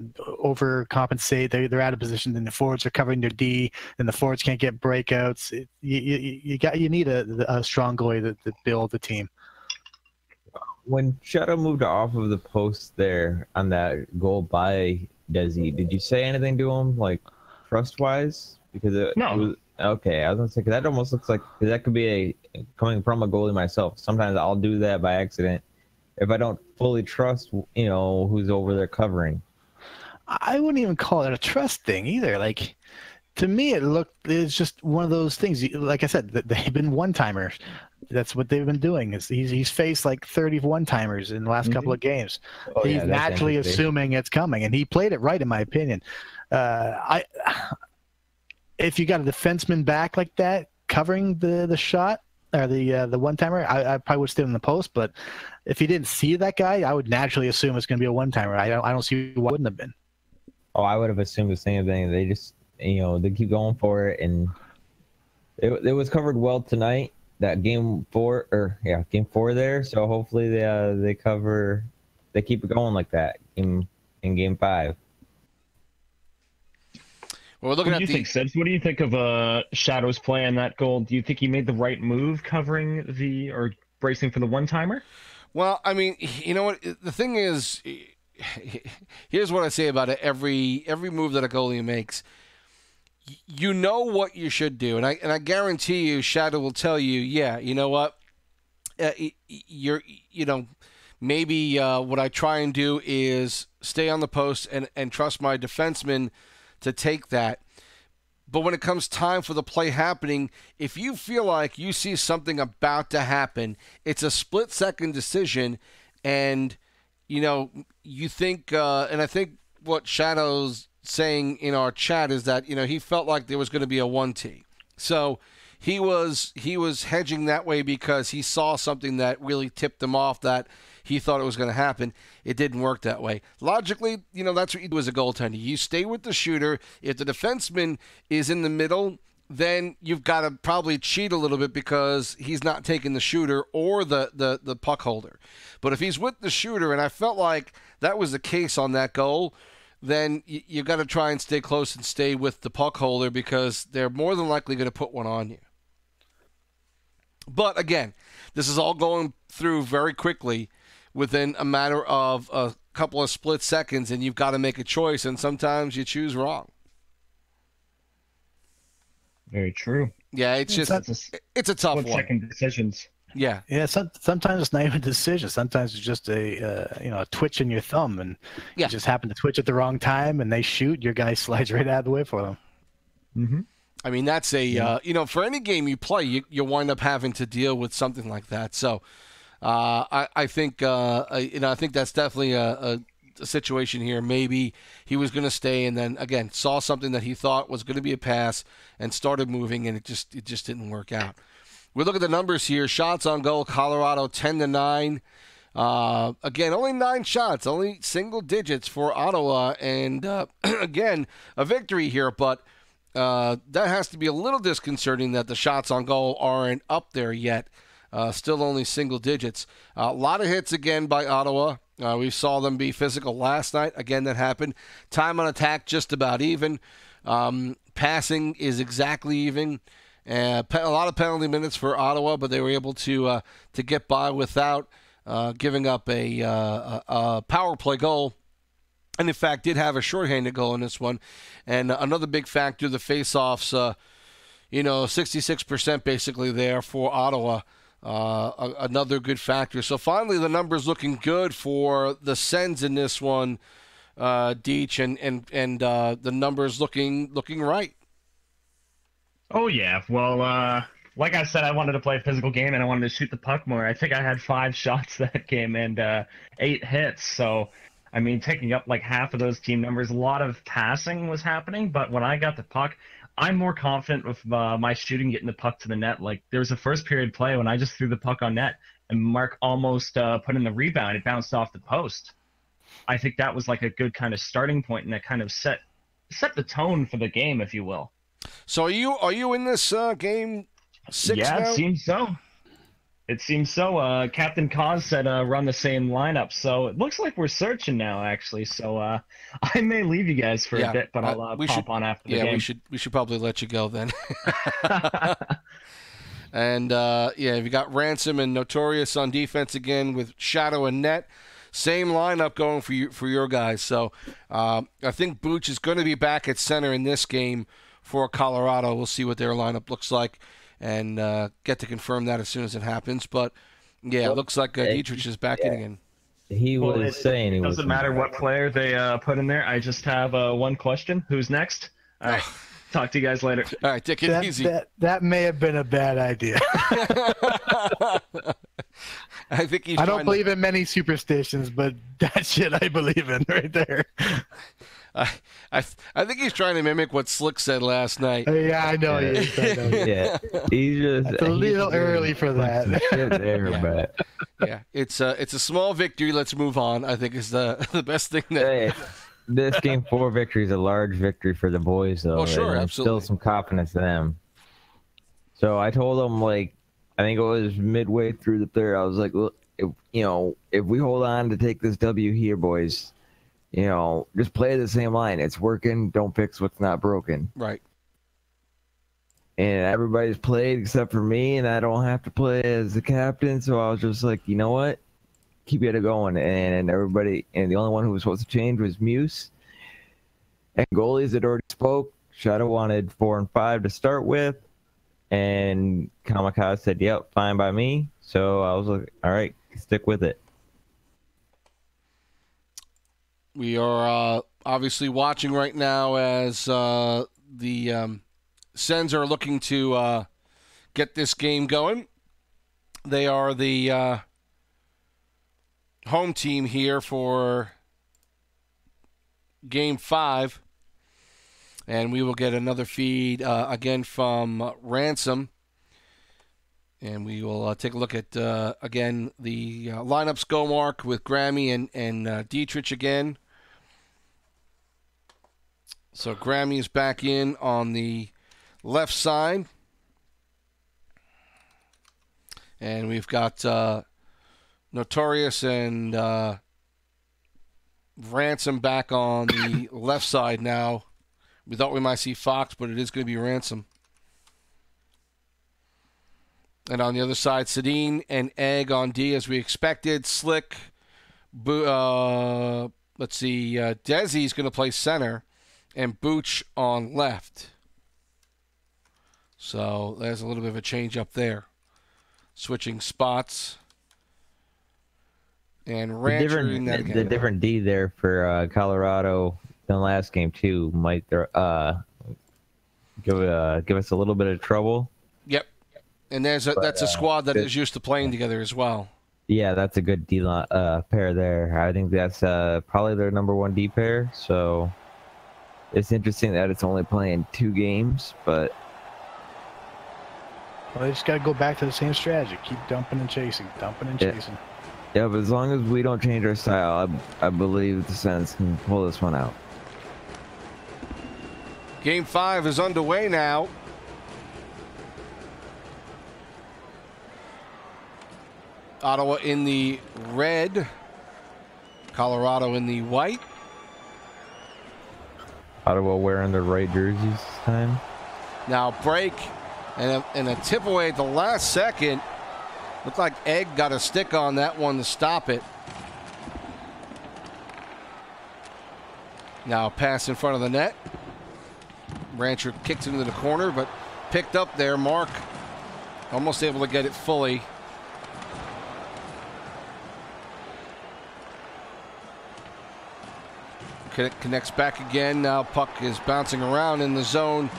overcompensate. They're out of position, and the forwards are covering their D, and the forwards can't get breakouts. You need a strong goalie to build the team. When Shadow moved off of the post there on that goal by Desi, did you say anything to him, like trust-wise? Because no. It was, okay, I was gonna say, 'cause that almost looks like that could be coming from a goalie myself. Sometimes I'll do that by accident if I don't fully trust, who's over there covering. I wouldn't even call it a trust thing either. Like, To me, it's just one of those things. Like I said, they've been one-timers. That's what they've been doing. Is he's faced like 30 one-timers in the last couple of games. Oh, He's yeah, that's naturally interesting. assuming it's coming, and he played it right, in my opinion. If you got a defenseman back like that covering the shot or the one-timer, I probably would stay in the post. But if he didn't see that guy, I would naturally assume it's going to be a one-timer. I don't see why it wouldn't have been. Oh, I would have assumed the same thing. They just, they keep going for it, and it was covered well tonight. That game 4 there. So hopefully they keep it going like that in game 5. Well, we're looking What do at you think, Sibs? What do you think of Shadow's play on that goal? Do you think he made the right move covering or bracing for the one-timer? Well, I mean, you know what? The thing is, here's what I say about it. Every move that a goalie makes, you know what you should do, and I guarantee you, Shadow will tell you, yeah, you know what, maybe what I try and do is stay on the post and trust my defenseman to take that. But when it comes time for the play happening, if you feel like you see something about to happen, it's a split-second decision, and you think, and I think what Shadow's saying in our chat is that he felt like there was going to be a 1T, so he was hedging that way because he saw something that really tipped him off that he thought it was going to happen. It didn't work that way. Logically, that's what you do as a goaltender. You stay with the shooter. If the defenseman is in the middle, then you've got to probably cheat a little bit because he's not taking the shooter or the puck holder. But if he's with the shooter, and I felt like that was the case on that goal, then you've got to try and stay close and stay with the puck holder because they're more than likely going to put one on you. But again, this is all going through very quickly within a matter of a couple of split seconds, and you've got to make a choice, and sometimes you choose wrong. Very true. Yeah, it's a tough one. Split-second decisions. Yeah. Yeah, sometimes it's not even a decision. Sometimes it's just a twitch in your thumb, and you just happen to twitch at the wrong time, and they shoot. Your guy slides right out of the way for them. Mm-hmm. I mean, that's for any game you play, you wind up having to deal with something like that. So, I think that's definitely a situation here. Maybe he was going to stay, and then again saw something that he thought was going to be a pass and started moving, and it just didn't work out. We look at the numbers here. Shots on goal, Colorado 10-9. Again, only 9 shots, only single digits for Ottawa, and again a victory here. But that has to be a little disconcerting that the shots on goal aren't up there yet. Still only single digits. A lot of hits again by Ottawa. We saw them be physical last night. Again, that happened. Time on attack just about even. Passing is exactly even. A lot of penalty minutes for Ottawa, but they were able to get by without giving up a power play goal. And, in fact, did have a shorthanded goal in this one. And another big factor, the face-offs, 66% basically there for Ottawa. Another good factor. So, finally, the numbers looking good for the Sens in this one, Deech, and the numbers looking right. Oh, yeah. Well, like I said, I wanted to play a physical game, and I wanted to shoot the puck more. I think I had 5 shots that game and 8 hits. So, I mean, taking up like half of those team numbers, a lot of passing was happening. But when I got the puck, I'm more confident with my shooting getting the puck to the net. Like, there was a first period play when I just threw the puck on net, and Mark almost put in the rebound. It bounced off the post. I think that was like a good kind of starting point, and that kind of set the tone for the game, if you will. So are you in this game 6 now? Yeah, it seems so. It seems so. Captain Koz said run the same lineup, so it looks like we're searching now, actually. So I may leave you guys for a bit, but I'll pop on after the game. We should probably let you go then. And you got Ransom and Notorious on defense again with Shadow and Net. Same lineup going for your guys. So I think Booch is going to be back at center in this game for Colorado. We'll see what their lineup looks like and get to confirm that as soon as it happens. But, yeah, it looks like Dietrich is back in again. He was saying... It doesn't matter what player they put in there. I just have one question. Who's next? All right. Talk to you guys later. All right, take it easy. That may have been a bad idea. I think he's I don't believe in many superstitions, but that shit I believe in right there. I think he's trying to mimic what Slick said last night. Yeah, I know. He is. I know. Yeah, he's just It's a little early for that. But Yeah, it's a small victory. Let's move on. I think is the best thing that. hey, this game 4 victory is a large victory for the boys, though. Oh, sure, and absolutely. Still some confidence in them. So I told them, like, I think it was midway through the third. I was like, look, if we hold on to take this W here, boys, just play the same line. It's working. Don't fix what's not broken. Right. And everybody's played except for me, and I don't have to play as the captain. So I was just like, you know what? Keep it going. And everybody, and the only one who was supposed to change was Muse. And goalies had already spoke. Shadow wanted 4 and 5 to start with. And Kamikaze said, yep, fine by me. So I was like, all right, stick with it. We are obviously watching right now as the Sens are looking to get this game going. They are the home team here for Game 5. And we will get another feed again from Ransom. And we will take a look at, again, the lineups go, Mark, with Grammy and Dietrich again. So Grammy is back in on the left side. And we've got Notorious and Ransom back on the left side now. We thought we might see Fox, but it is going to be Ransom. And on the other side, Sedin and Egg on D as we expected. Slick, let's see, Desi's going to play center, and Booch on left. So there's a little bit of a change up there. Switching spots. And Rancher doing that again. The different D there for Colorado in the last game, too, might give us a little bit of trouble. Yep. And that's a squad that is used to playing together as well. Yeah, that's a good D pair there. I think that's probably their number 1 D pair. So it's interesting that it's only playing 2 games, but well, they just got to go back to the same strategy. Keep dumping and chasing, dumping and chasing. Yeah, but as long as we don't change our style, I believe the Sens can pull this one out. Game 5 is underway now. Ottawa in the red, Colorado in the white. Ottawa wearing their right jerseys this time. Now break and a tip away at the last second. Looked like Egg got a stick on that one to stop it. Now pass in front of the net. Rancher kicks into the corner, but picked up there. Mark almost able to get it fully. Connects back again. Now puck is bouncing around in the zone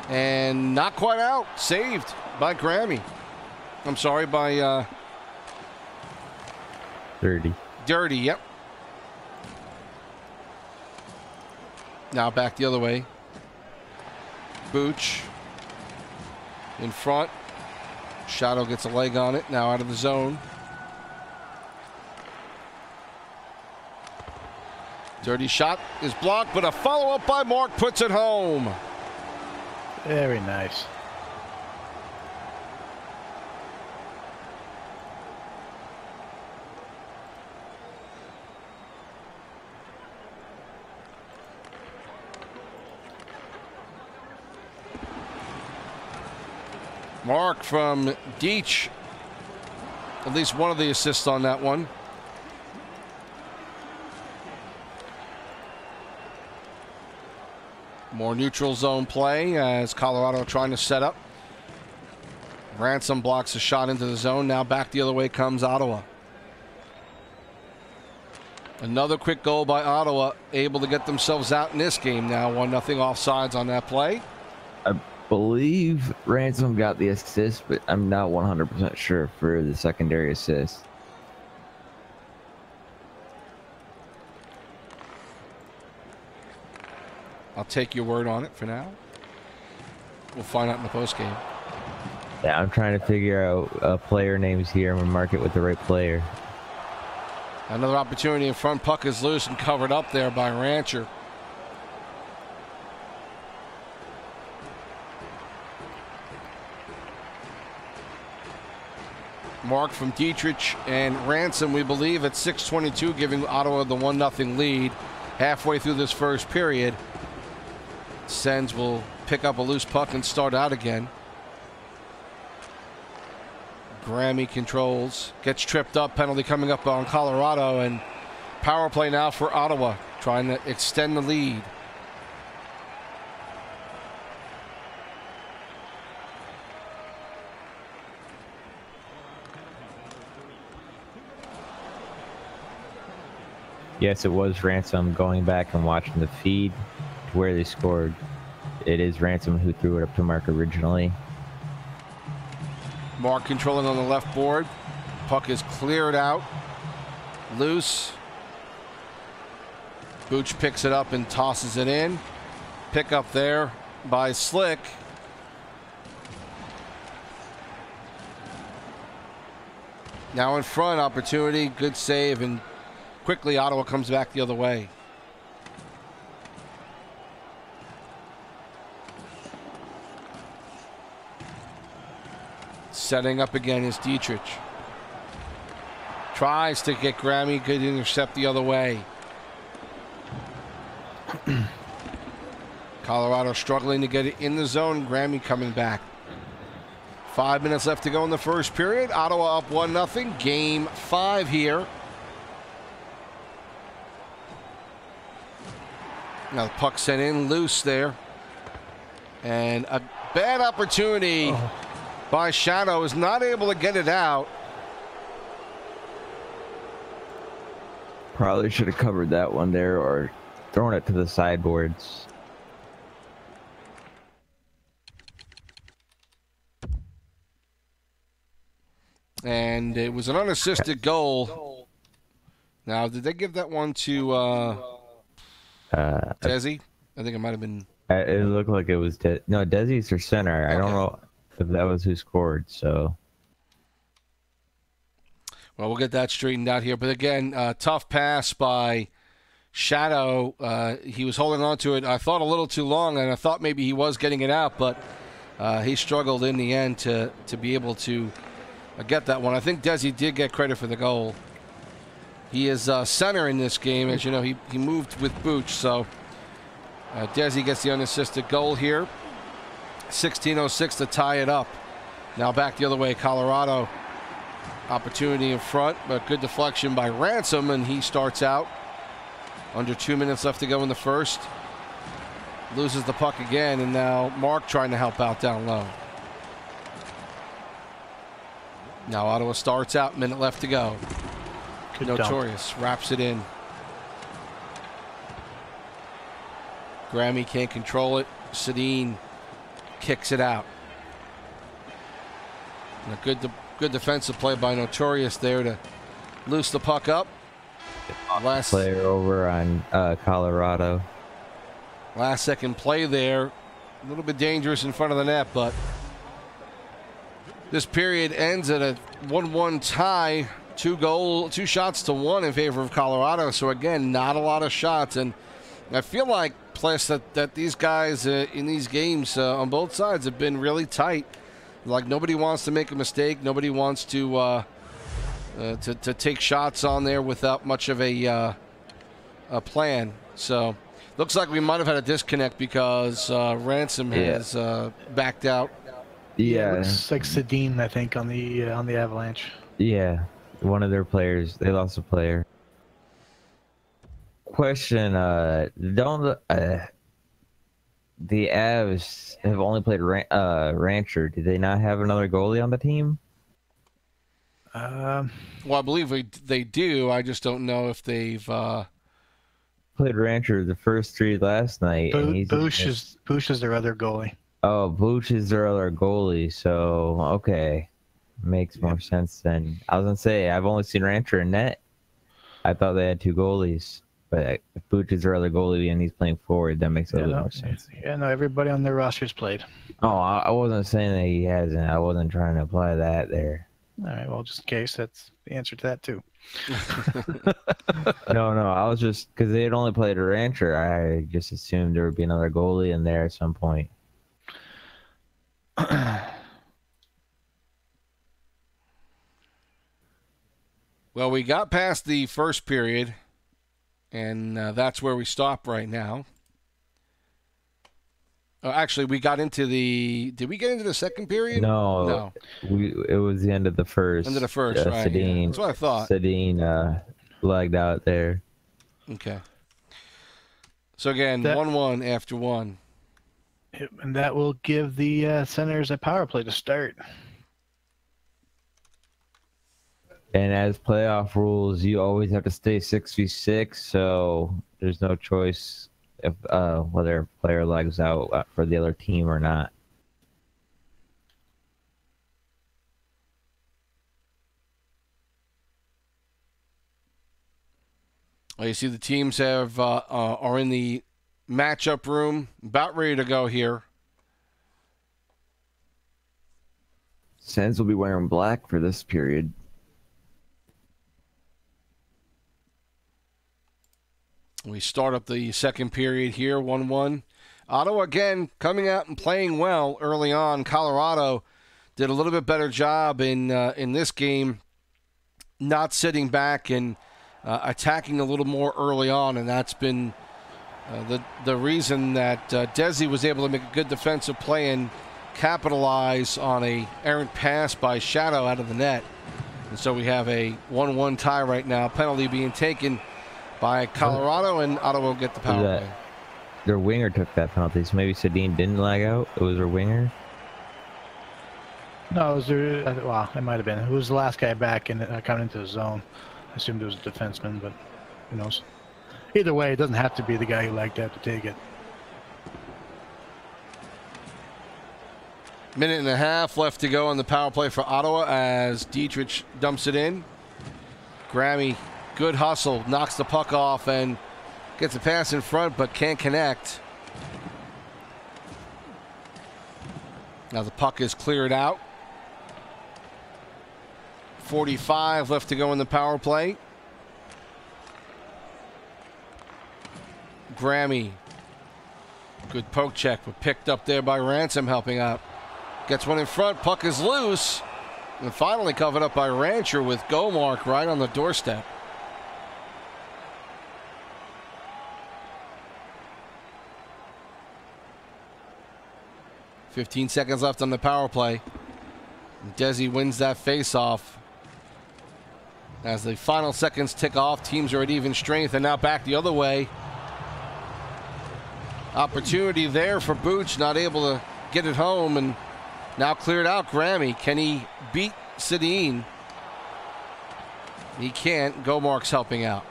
and not quite out. Saved by Grammy. I'm sorry, by Dirty. Dirty, yep. Now back the other way. Booch in front. Shadow gets a leg on it. Now out of the zone. Dirty shot is blocked, but a follow-up by Mark puts it home. Very nice. Mark from Deitch. At least one of the assists on that one. More neutral zone play as Colorado trying to set up. Ransom blocks a shot into the zone. Now back the other way comes Ottawa. Another quick goal by Ottawa, able to get themselves out in this game now. 1-0 offsides on that play. believe Ransom got the assist, but I'm not 100% sure for the secondary assist. I'll take your word on it for now. We'll find out in the postgame. Yeah, I'm trying to figure out player names here. I'm gonna mark it with the right player. Another opportunity in front. Puck is loose and covered up there by Rancher. Mark from Dietrich and Ransom, we believe, at 6:22, giving Ottawa the 1-0 lead halfway through this first period. Sens will pick up a loose puck and start out again. Grammy controls, gets tripped up, penalty coming up on Colorado, and power play now for Ottawa, trying to extend the lead. Yes, it was Ransom. Going back and watching the feed to where they scored. It is Ransom who threw it up to Mark originally. Mark controlling on the left board. Puck is cleared out. Loose. Booch picks it up and tosses it in. Pick up there by Slick. Now in front, opportunity, good save, and quickly Ottawa comes back the other way. Setting up again is Dietrich. Tries to get Grammy, good intercept the other way. Colorado struggling to get it in the zone. Grammy coming back. 5 minutes left to go in the first period. Ottawa up 1-0. Game 5 here. Now the puck sent in loose there. And a bad opportunity by Shadow, is not able to get it out. Probably should have covered that one there or thrown it to the sideboards. And it was an unassisted goal. Now, did they give that one to Desi? I think it might have been. It looked like it was no, Desi's their center. Okay. I don't know if that was who scored. So, well, we'll get that straightened out here. But again, tough pass by Shadow. He was holding on to it, I thought, a little too long, and I thought maybe he was getting it out, but he struggled in the end to be able to get that one. I think Desi did get credit for the goal. He is center in this game. As you know, he moved with Booch, so Desi gets the unassisted goal here. 16:06 to tie it up. Now back the other way, Colorado. Opportunity in front, but good deflection by Ransom, and he starts out. Under 2 minutes left to go in the first. Loses the puck again, and now Mark trying to help out down low. Now Ottawa starts out, minute left to go. Good Notorious dump. wraps it in. Grammy can't control it. Sedin kicks it out. And a good defensive play by Notorious there to loose the puck up. Last player over on Colorado. Last second play there. A little bit dangerous in front of the net, but this period ends at a 1-1 tie. 2 shots to 1 in favor of Colorado. So again, not a lot of shots, and I feel like, Plis, that these guys in these games on both sides have been really tight. Like, nobody wants to make a mistake. Nobody wants to take shots on there without much of a plan. So looks like we might have had a disconnect because Ransom has backed out. Yeah, it looks like Sedin, I think, on the Avalanche. Yeah, one of their players. They lost a player. Question: don't the Avs have only played Rancher? Do they not have another goalie on the team? Well, I believe they do. I just don't know if they've played Rancher the first 3 last night. Bush is their other goalie. Oh, Booch is their other goalie, so okay. Makes more sense then. I was gonna say, I've only seen Rancher and Net. I thought they had two goalies, but if Booch is their other goalie and he's playing forward, that makes a little bit more sense. Yeah, no, everybody on their roster's played. Oh, I wasn't saying that he hasn't. I wasn't trying to apply that there. All right, well, just in case, that's the answer to that, too. No, I was just, because they had only played a Rancher, I just assumed there would be another goalie in there at some point. Well, we got past the first period, and that's where we stop right now. Actually, we got into the... Did we get into the second period? No. It was the end of the first. End of the first, right. Sedin, Yeah. That's what I thought. Sedin lagged out there. Okay. So, again, 1-1 after one. And that will give the Senators a power play to start. And as playoff rules, you always have to stay 6v6, so there's no choice if whether a player lags out for the other team or not. Well, you see the teams have are in the matchup room, about ready to go here. Sens will be wearing black for this period. We start up the second period here, 1-1. Ottawa, again, coming out and playing well early on. Colorado did a little bit better job in this game, not sitting back and attacking a little more early on, and that's been the reason that Desi was able to make a good defensive play and capitalize on a errant pass by Shadow out of the net. And so we have a 1-1 tie right now, penalty being taken by Colorado, and Ottawa will get the power play. Their winger took that penalty, so maybe Sedin didn't lag out. It was their winger. No, it was well, it might have been. Who was the last guy back in coming into the zone? I assumed it was a defenseman, but who knows? Either way, it doesn't have to be the guy who lagged out to take it. Minute and a half left to go on the power play for Ottawa as Dietrich dumps it in. Grammy, good hustle, knocks the puck off and gets a pass in front but can't connect. Now the puck is cleared out. 45 left to go in the power play. Grammy, good poke check, but picked up there by Ransom helping out. Gets one in front, puck is loose, and finally covered up by Rancher with goal mark right on the doorstep. .15 seconds left on the power play. Desi wins that face-off. As the final seconds tick off, teams are at even strength, and now back the other way. Opportunity there for Booch, not able to get it home, and now cleared out. Grammy, can he beat Sedin? He can't. Gomark's helping out.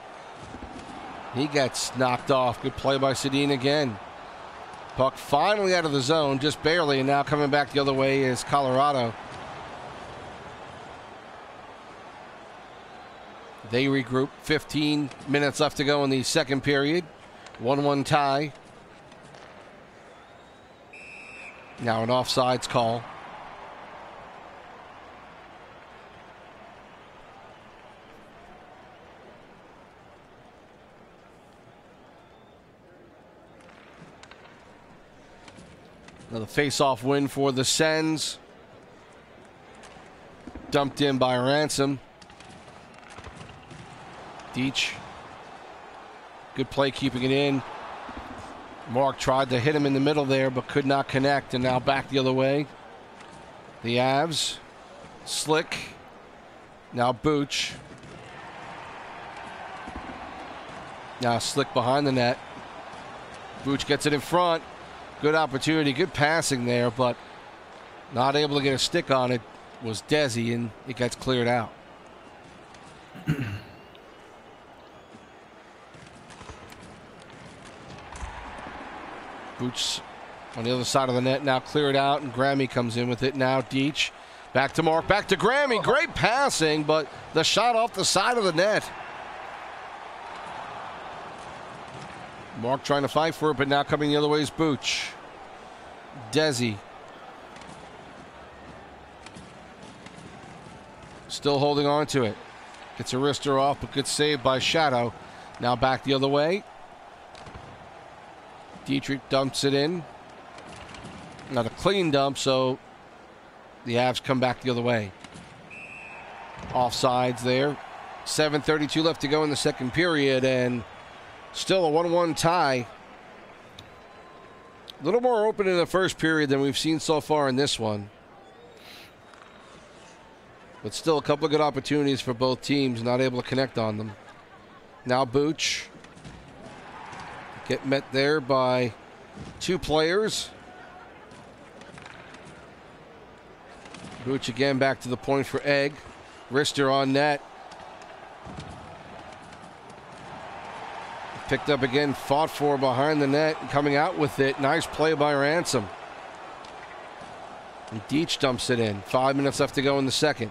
He gets knocked off. Good play by Sedin again. Puck finally out of the zone, just barely, and now coming back the other way is Colorado. They regroup. 15 minutes left to go in the second period. 1-1 tie. Now an offsides call. Another face-off win for the Sens. Dumped in by Ransom. Deitch. Good play keeping it in. Mark tried to hit him in the middle there, but could not connect, and now back the other way. The Avs. Slick. Now Booch. Now Slick behind the net. Booch gets it in front. Good opportunity, good passing there, but not able to get a stick on it was Desi, and it gets cleared out. Booch On the other side of the net, now cleared out, and Grammy comes in with it. Now Deach, back to Mark, back to Grammy. Great passing, but the shot off the side of the net. Mark trying to fight for it, but now coming the other way is Booch. Desi. Still holding on to it. Gets a wrister off, but good save by Shadow. Now back the other way. Dietrich dumps it in. Not a clean dump, so the Avs come back the other way. Offsides there. 7:32 left to go in the second period, and still a 1-1 tie. A little more open in the first period than we've seen so far in this one. But still a couple of good opportunities for both teams, not able to connect on them. Now Booch. Get met there by two players. Booch again back to the point for Egg. Wrister on net. Picked up again, fought for behind the net, and coming out with it. Nice play by Ransom. And Deach dumps it in. 5 minutes left to go in the second.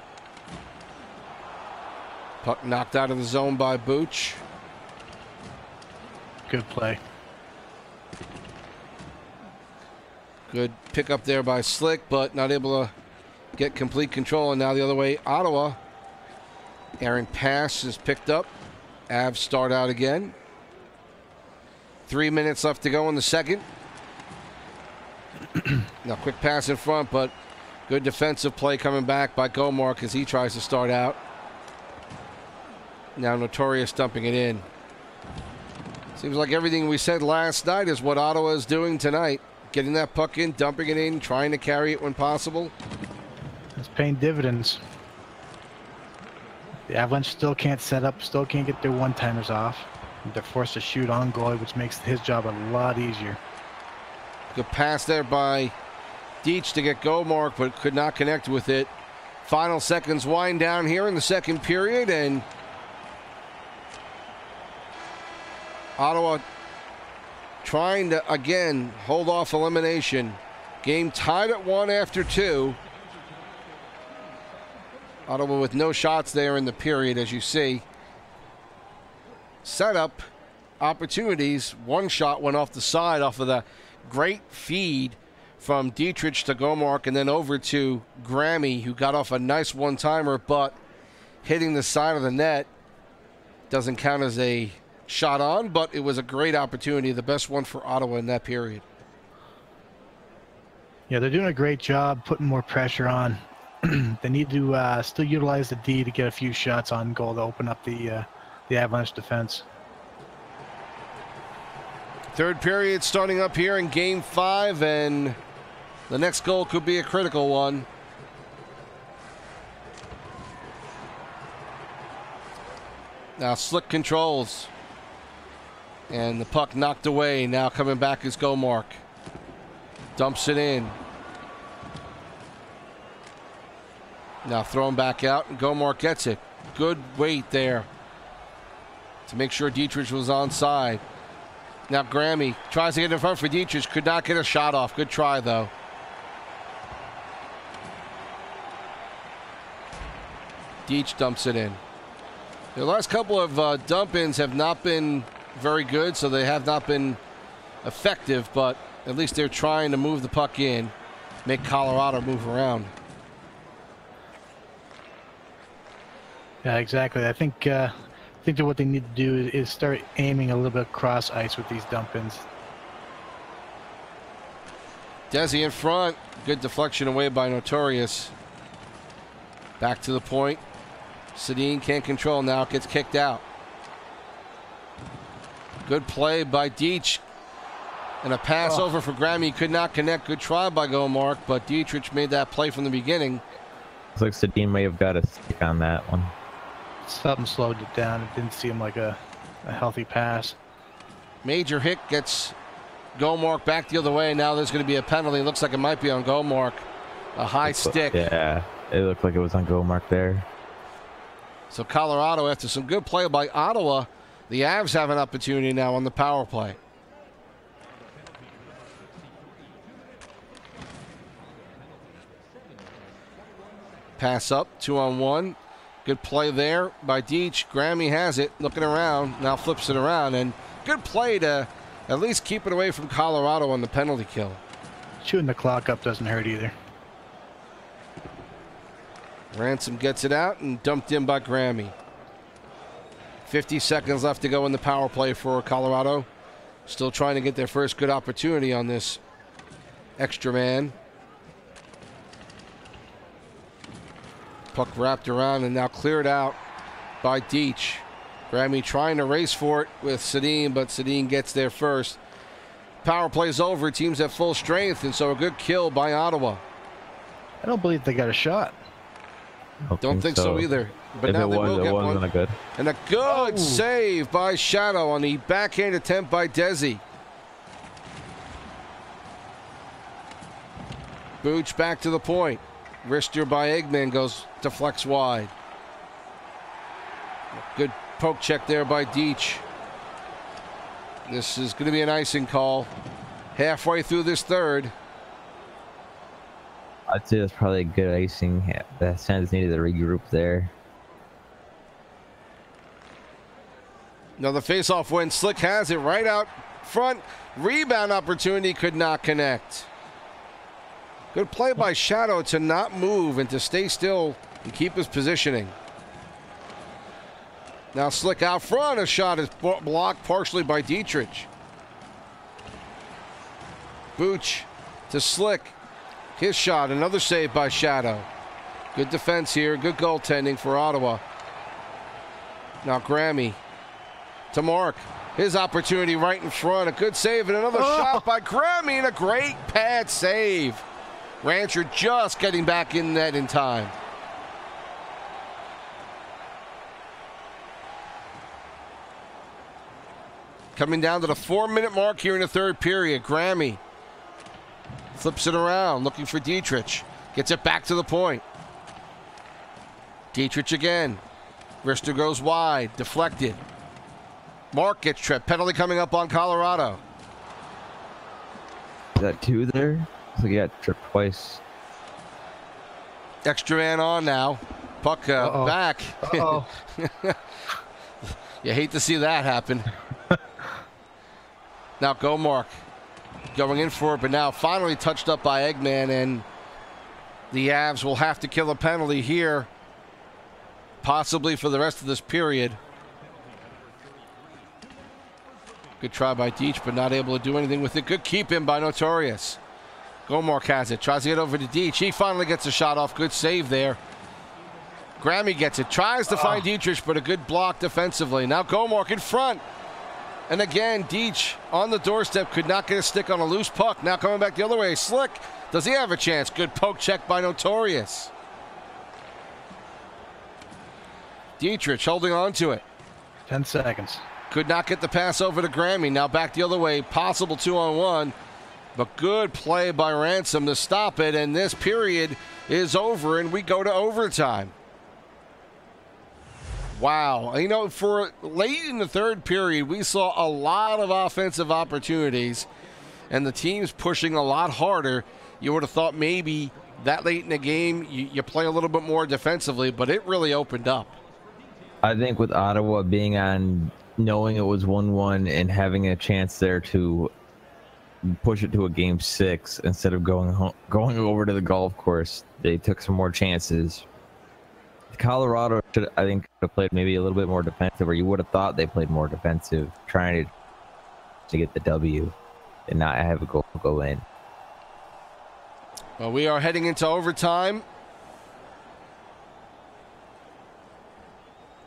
Puck knocked out of the zone by Booch. Good play. Good pickup there by Slick, but not able to get complete control. And now the other way, Ottawa. Aaron pass is picked up. Avs start out again. 3 minutes left to go in the second. Now quick pass in front, but good defensive play coming back by Gomark as he tries to start out. Now Notorious dumping it in. Seems like everything we said last night is what Ottawa is doing tonight. Getting that puck in, dumping it in, trying to carry it when possible. It's paying dividends. The Avalanche still can't set up, still can't get their one-timers off. They're forced to shoot on goal, which makes his job a lot easier. Good pass there by Deach to get Gomark, but could not connect with it. Final seconds wind down here in the second period, and Ottawa trying to, again, hold off elimination. Game tied at 1 after 2. Ottawa with no shots there in the period, as you see. Setup, opportunities. One shot went off the side off of the great feed from Dietrich to Gomark and then over to Grammy, who got off a nice one-timer, but hitting the side of the net doesn't count as a shot on, but it was a great opportunity, the best one for Ottawa in that period. Yeah, they're doing a great job putting more pressure on. They need to still utilize the D to get a few shots on goal to open up the Avalanche defense. Third period starting up here in Game 5, and the next goal could be a critical one. Now Slick controls. And the puck knocked away. Now coming back is Gomark. Dumps it in. Now thrown back out, and Gomark gets it. Good weight there to make sure Dietrich was onside. Now Grammy tries to get in front for Dietrich. Could not get a shot off. Good try, though. Deach dumps it in. The last couple of dump-ins have not been very good, so they have not been effective, but at least they're trying to move the puck in, make Colorado move around. Yeah, exactly. I think that what they need to do is start aiming a little bit cross ice with these dump-ins. Desi in front. Good deflection away by Notorious. Back to the point. Sedin can't control now. Gets kicked out. Good play by Deach. And a pass over for Grammy. Could not connect. Good try by Gomark, but Dietrich made that play from the beginning. Looks like Sedin may have got a stick on that one. Something slowed it down. It didn't seem like a healthy pass. Major hit gets Gomark back the other way. Now there's going to be a penalty. Looks like it might be on Gomark. A high stick. Yeah, it looked like it was on Gomark there. So Colorado, after some good play by Ottawa, the Avs have an opportunity now on the power play. Pass up, 2-on-1. Good play there by Deach. Grammy has it, looking around, now flips it around, and good play to at least keep it away from Colorado on the penalty kill. Shooting the clock up doesn't hurt either. Ransom gets it out and dumped in by Grammy. 50 seconds left to go in the power play for Colorado. Still trying to get their first good opportunity on this extra man. Puck wrapped around and now cleared out by Deach. Grammy trying to race for it with Sedin, but Sedin gets there first. Power play's over. Team's at full strength, and so a good kill by Ottawa. I don't believe they got a shot. Don't think so either. But if now it they was, will it get wasn't one. a good. And a good save by Shadow on the backhand attempt by Desi. Booch back to the point. Wrister by Eggman goes deflects wide. Good poke check there by Deach. This is going to be an icing call halfway through this third. I'd say that's probably a good icing. The Sens needed to regroup there. Now the faceoff win. Slick has it right out front. Rebound opportunity, could not connect. Good play by Shadow to not move and to stay still and keep his positioning. Now Slick out front. A shot is blocked partially by Dietrich. Booch to Slick. His shot, another save by Shadow. Good defense here, good goaltending for Ottawa. Now Grammy to Mark. His opportunity right in front. A good save and another shot by Grammy and a great pad save. Rancher just getting back in net in time. Coming down to the 4-minute mark here in the third period. Grammy flips it around, looking for Dietrich. Gets it back to the point. Dietrich again. Wrister goes wide, deflected. Mark gets tripped. Penalty coming up on Colorado. Is that two there? So he got tripped twice. Extra man on now. Puck back. Uh-oh. You hate to see that happen. Now go Mark. Going in for it, but now finally touched up by Eggman, and the Avs will have to kill a penalty here, possibly for the rest of this period. Good try by Deach, but not able to do anything with it. Good keep in by Notorious. Gomark has it, tries to get over to Deach. He finally gets a shot off. Good save there. Grammy gets it, tries to find Dietrich, but a good block defensively. Now Gomark in front. And again, Deach on the doorstep, could not get a stick on a loose puck. Now coming back the other way. Slick, does he have a chance? Good poke check by Notorious. Dietrich holding on to it. 10 seconds. Could not get the pass over to Grammy. Now back the other way. Possible 2-on-1. But good play by Ransom to stop it. And this period is over, and we go to overtime. Wow. You know, for late in the third period, we saw a lot of offensive opportunities, and the team's pushing a lot harder. You would have thought maybe that late in the game, you play a little bit more defensively, but it really opened up. I think with Ottawa being on, knowing it was 1-1 and having a chance there to push it to a game 6 instead of going over to the golf course, they took some more chances. Colorado should, I think, have played maybe a little bit more defensive, or you would have thought they played more defensive, trying to get the W and not have a goal go in. Well, we are heading into overtime.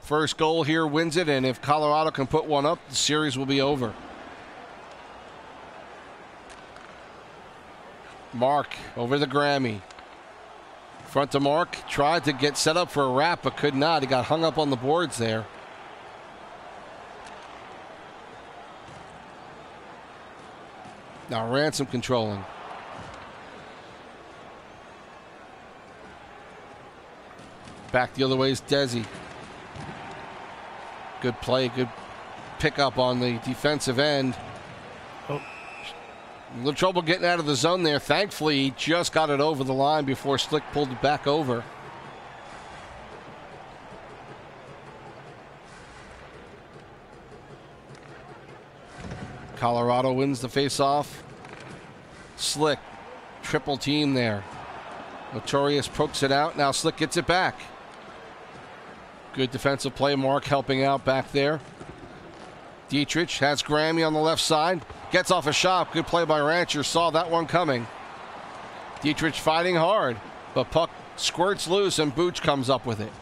First goal here wins it, and if Colorado can put one up, the series will be over. Mark over the Grammy. Front to Mark, tried to get set up for a wrap, but could not. He got hung up on the boards there. Now Ransom controlling. Back the other way is Desi. Good play, good pickup on the defensive end. A little trouble getting out of the zone there. Thankfully, he just got it over the line before Slick pulled it back over. Colorado wins the face-off. Slick, triple team there. Notorious pokes it out. Now Slick gets it back. Good defensive play. Mark helping out back there. Dietrich has Grammy on the left side. Gets off a shot. Good play by Rancher. Saw that one coming. Dietrich fighting hard, but puck squirts loose and Booch comes up with it.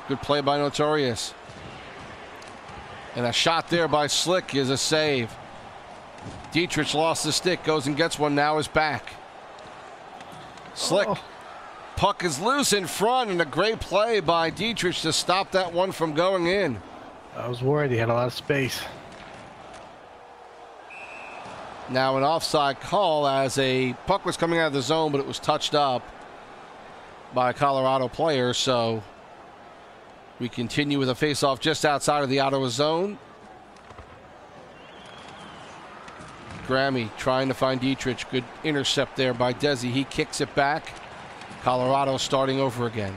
Good play by Notorious. And a shot there by Slick is a save. Dietrich lost the stick, goes and gets one, now is back. Slick. Oh. Puck is loose in front, and a great play by Dietrich to stop that one from going in. I was worried he had a lot of space. Now an offside call as a puck was coming out of the zone, but it was touched up by a Colorado player, so we continue with a face-off just outside of the Ottawa zone. Grammy trying to find Dietrich. Good intercept there by Desi. He kicks it back. Colorado starting over again.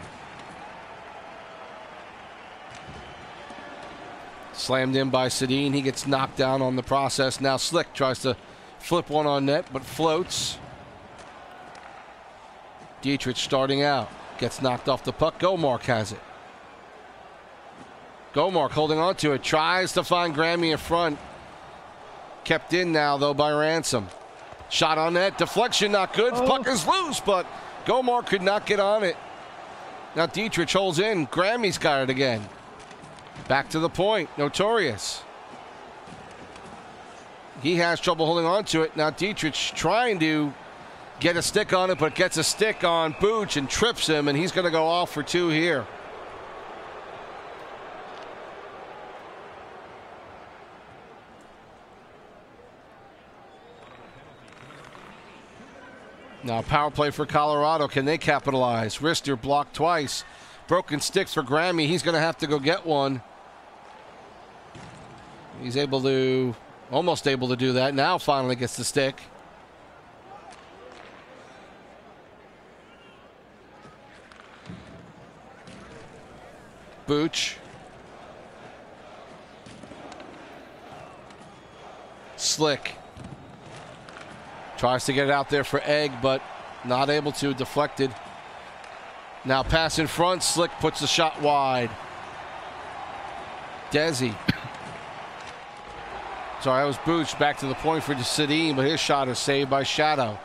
Slammed in by Sedin. He gets knocked down on the process. Now Slick tries to flip one on net, but floats. Dietrich starting out. Gets knocked off the puck. Gomark has it. Gomark holding on to it. Tries to find Grammy in front. Kept in now, though, by Ransom. Shot on net. Deflection not good. Oh. Puck is loose, but Gomark could not get on it. Now Dietrich holds in. Grammy's got it again. Back to the point. Notorious. He has trouble holding on to it. Now Dietrich trying to get a stick on it, but gets a stick on Booch and trips him, and he's going to go off for 2 here. Now power play for Colorado. Can they capitalize? Rister blocked twice. Broken sticks for Grammy. He's going to have to go get one. He's almost able to do that. Now finally gets the stick. Booch. Slick. Tries to get it out there for Egg, but not able to. Deflected. Now pass in front. Slick puts the shot wide. Desi. Sorry, that was Booch. Back to the point for Sedin, but his shot is saved by Shadow.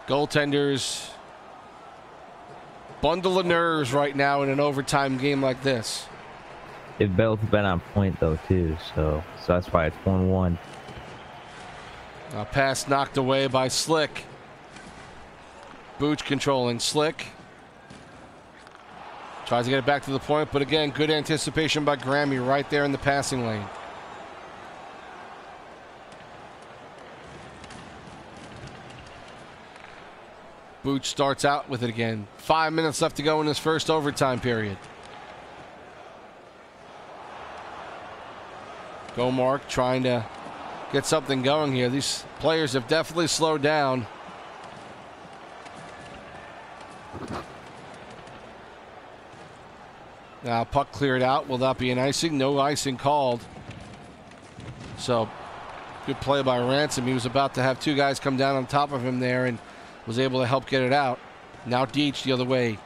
Goaltenders. Bundle of nerves right now in an overtime game like this. They've both been on point, though, too, so that's why it's 1-1. A pass knocked away by Slick. Booch controlling. Slick tries to get it back to the point, but again, good anticipation by Grammy right there in the passing lane. Booch starts out with it again. 5 minutes left to go in this first overtime period. Gomark trying to get something going here. These players have definitely slowed down. Now puck cleared out. Will that be an icing? No icing called. So good play by Ransom. He was about to have 2 guys come down on top of him there and was able to help get it out. Now Deitch the other way.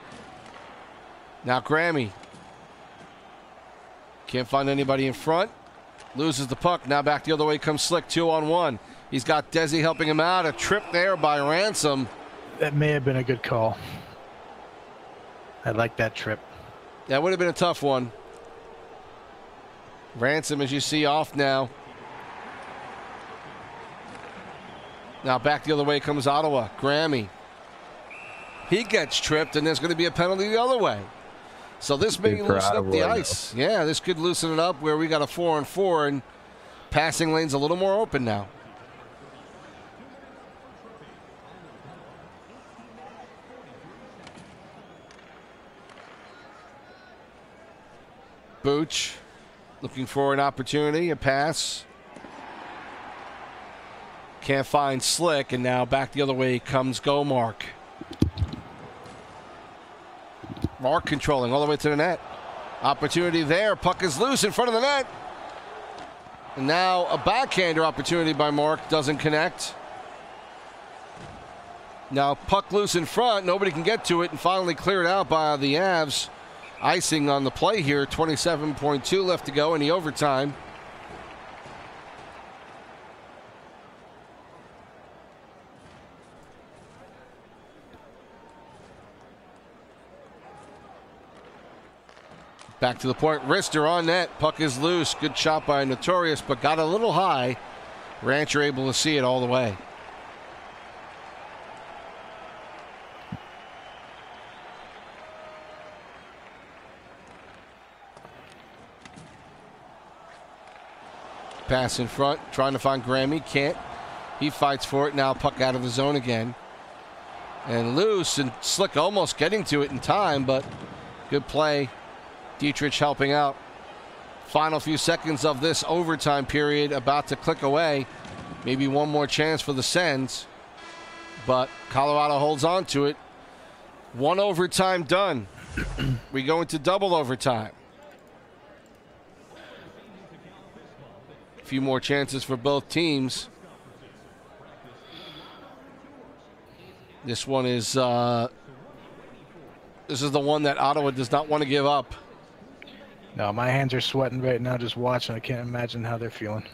Now Grammy. Can't find anybody in front. Loses the puck. Now back the other way comes Slick. 2-on-1. He's got Desi helping him out. A trip there by Ransom. That may have been a good call. I like that trip. That would have been a tough one. Ransom, as you see, off now. Now back the other way comes Ottawa. Grammy. He gets tripped, and there's going to be a penalty the other way. So this may loosen up the ice. Yeah, this could loosen it up where we got a 4-on-4, and passing lane's a little more open now. Booch looking for an opportunity, a pass. Can't find Slick, and now back the other way comes Gomark. Mark controlling all the way to the net. Opportunity there. Puck is loose in front of the net. And now a backhander opportunity by Mark. Doesn't connect. Now puck loose in front. Nobody can get to it, and finally cleared out by the Avs. Icing on the play here. 27.2 left to go in the overtime. Back to the point. Rister on net. Puck is loose. Good shot by Notorious, but got a little high. Rancher able to see it all the way. Pass in front. Trying to find Grammy. Can't. He fights for it. Now puck out of the zone again. And loose, and Slick almost getting to it in time, but good play. Dietrich helping out. Final few seconds of this overtime period about to click away. Maybe one more chance for the Sens, but Colorado holds on to it. One overtime done. We go into double overtime. A few more chances for both teams. This one is this is the one that Ottawa does not want to give up. No, my hands are sweating right now just watching. I can't imagine how they're feeling.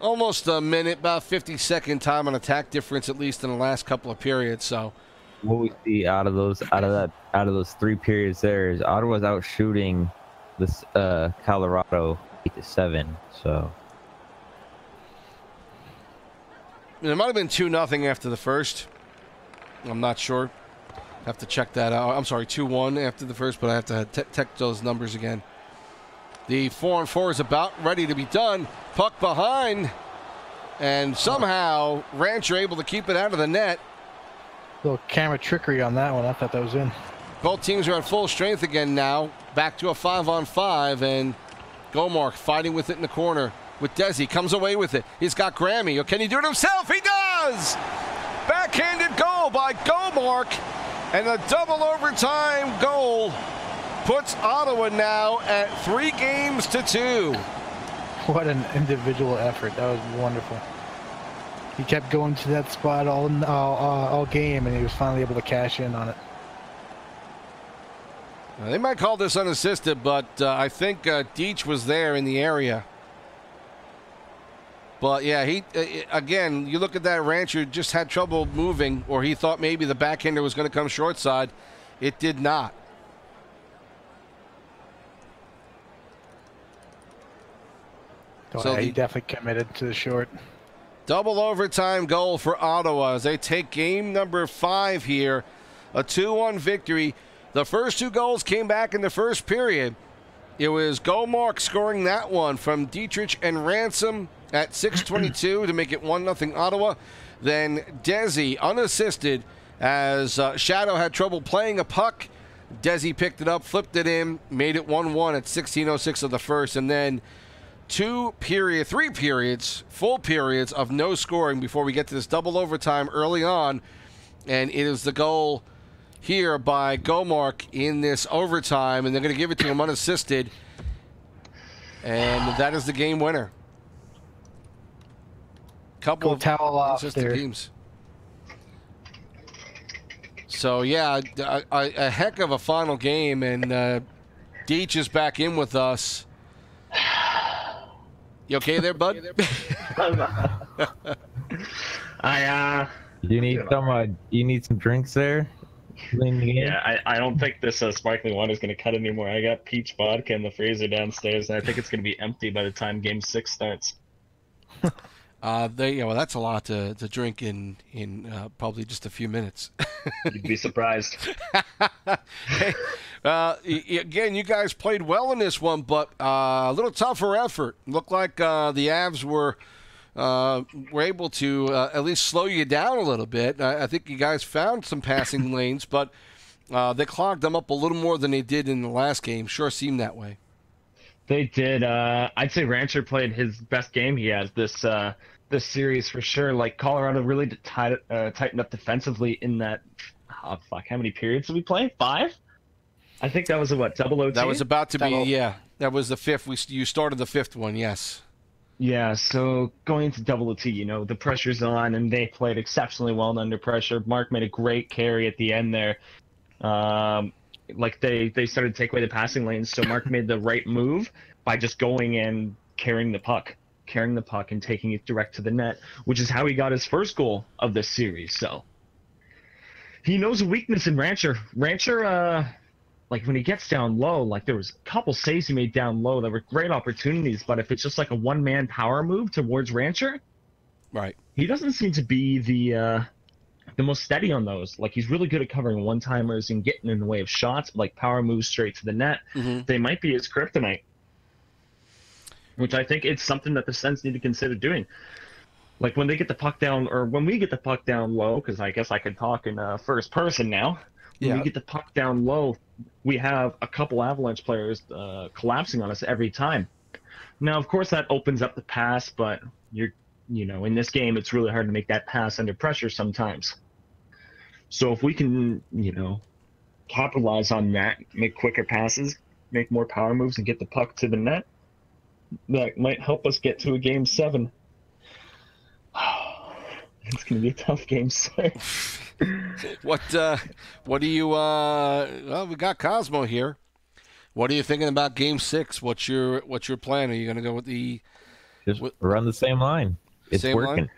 Almost a minute, about 50-second time on attack difference, at least in the last couple of periods. So, what we see out of those 3 periods there is Ottawa's out shooting this Colorado 8-7. So it might have been 2-0 after the first. I'm not sure. Have to check that out. I'm sorry, 2-1 after the first, but I have to check those numbers again. The 4-on-4 is about ready to be done. Puck behind, and somehow Rancher able to keep it out of the net. Little camera trickery on that one. I thought that was in. Both teams are at full strength again now. Back to a 5-on-5, and Gomark fighting with it in the corner with Desi. Comes away with it. He's got Grammy. Or can he do it himself? He does! Backhanded goal by Gomark. And a double overtime goal puts Ottawa now at 3-2. What an individual effort. That was wonderful. He kept going to that spot all game, and he was finally able to cash in on it. They might call this unassisted, but I think Deitch was there in the area. But yeah, he again, you look at that, Rancher just had trouble moving, or he thought maybe the backhander was going to come short side. It did not. So he definitely committed to the short. Double overtime goal for Ottawa as they take game number 5 here. A 2-1 victory. The first 2 goals came back in the first period. It was Gomark scoring that one from Dietrich and Ransom at 6:22 to make it 1-0 Ottawa. Then Desi unassisted as Shadow had trouble playing a puck. Desi picked it up, flipped it in, made it 1-1 at 16:06 of the first, and then 3 periods, full periods of no scoring before we get to this double overtime early on, and it is the goal here by Gomark in this overtime, and they're going to give it to him unassisted, and that is the game winner. Couple of towel off there. Teams. So yeah, a heck of a final game, and Deitch is back in with us. You okay there, bud? You need some drinks there. Yeah, I don't think this sparkling water is going to cut anymore. I got peach vodka in the freezer downstairs, and I think it's going to be empty by the time Game 6 starts. Well, that's a lot to drink in probably just a few minutes. You'd be surprised. Hey, again, you guys played well in this one, but a little tougher effort. Looked like the Avs were able to at least slow you down a little bit. I think you guys found some passing lanes, but they clogged them up a little more than they did in the last game. Sure seemed that way. They did. I'd say Rancher played his best game he has this series for sure. Like, Colorado really tightened up defensively in that. Oh, fuck! How many periods did we play? 5? I think that was a what, double OT? That was about to Double. be, yeah. That was the fifth. You started the fifth one, yes. Yeah, so going into double OT, you know, the pressure's on, and they played exceptionally well under pressure. Mark made a great carry at the end there. Like they started to take away the passing lanes, so Mark made the right move by just going and carrying the puck and taking it direct to the net, which is how he got his first goal of this series. So he knows a weakness in Rancher. Like when he gets down low, like there was a couple saves he made down low that were great opportunities, but if it's just like a one-man power move towards Rancher, Right. he doesn't seem to be the most steady on those. Like he's really good at covering one-timers and getting in the way of shots, but like power moves straight to the net. Mm-hmm. They might be his kryptonite, which I think it's something that the Sens need to consider doing. Like when they get the puck down, or when we get the puck down low, because I guess I could talk in first person now. When we get the puck down low, we have a couple Avalanche players collapsing on us every time. Now, of course, that opens up the pass, but you know, in this game, it's really hard to make that pass under pressure sometimes. So if we can, you know, capitalize on that, make quicker passes, make more power moves, and get the puck to the net, that might help us get to a game 7. It's going to be a tough game 6. What do you well, we got Cosmo here. What are you thinking about game 6? What's your plan? Are you going to go with the Just run the same line. It's same working. line?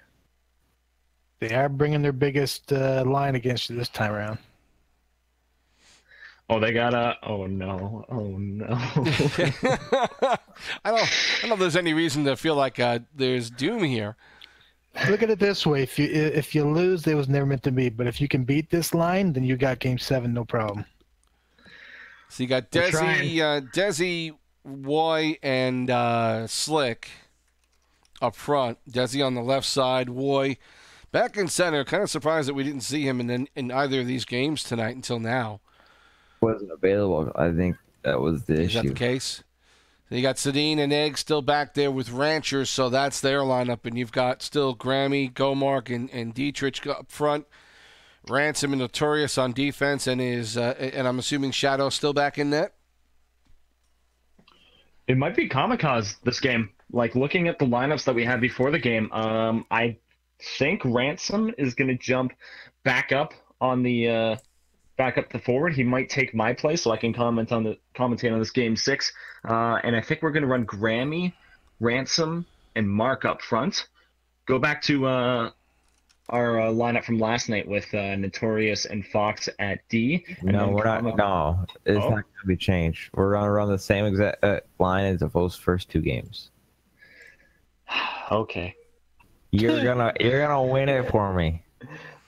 They are bringing their biggest line against you this time around. Oh, they got a. Oh no! I don't know if there's any reason to feel like there's doom here. Look at it this way: if you lose, it was never meant to be. But if you can beat this line, then you got game 7, no problem. So you got Desi, Roy, and Slick up front. Desi on the left side, Roy back in center. Kind of surprised that we didn't see him in either of these games tonight until now. Wasn't available. I think that was the issue. Is that the case? So you got Sedin and Egg still back there with Ranchers, so that's their lineup. And you've got still Grammy, Gomark, and Dietrich up front. Ransom and Notorious on defense, and and I'm assuming Shadow still back in net? It might be kamikaze this game. Like looking at the lineups that we had before the game, I think Ransom is going to jump back up on the back up the forward. He might take my place, so I can commentate on this game 6. And I think we're going to run Grammy, Ransom, and Mark up front. Go back to our lineup from last night with Notorious and Fox at D. No, we're not. No, it's not going to be changed. We're going to run the same exact line as those first 2 games. Okay. You're gonna win it for me.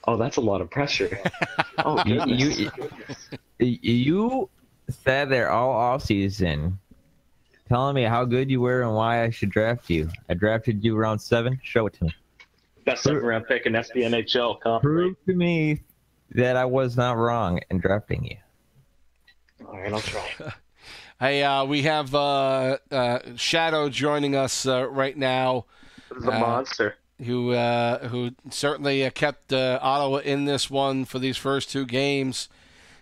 Oh, that's a lot of pressure. Oh, you sat there all off season telling me how good you were and why I should draft you. I drafted you round 7. Show it to me. Best 7th-round pick in SPNHL. Prove to me that I was not wrong in drafting you. All right, I'll try. Hey, we have Shadow joining us right now. This is a monster. Who certainly kept Ottawa in this one for these first 2 games,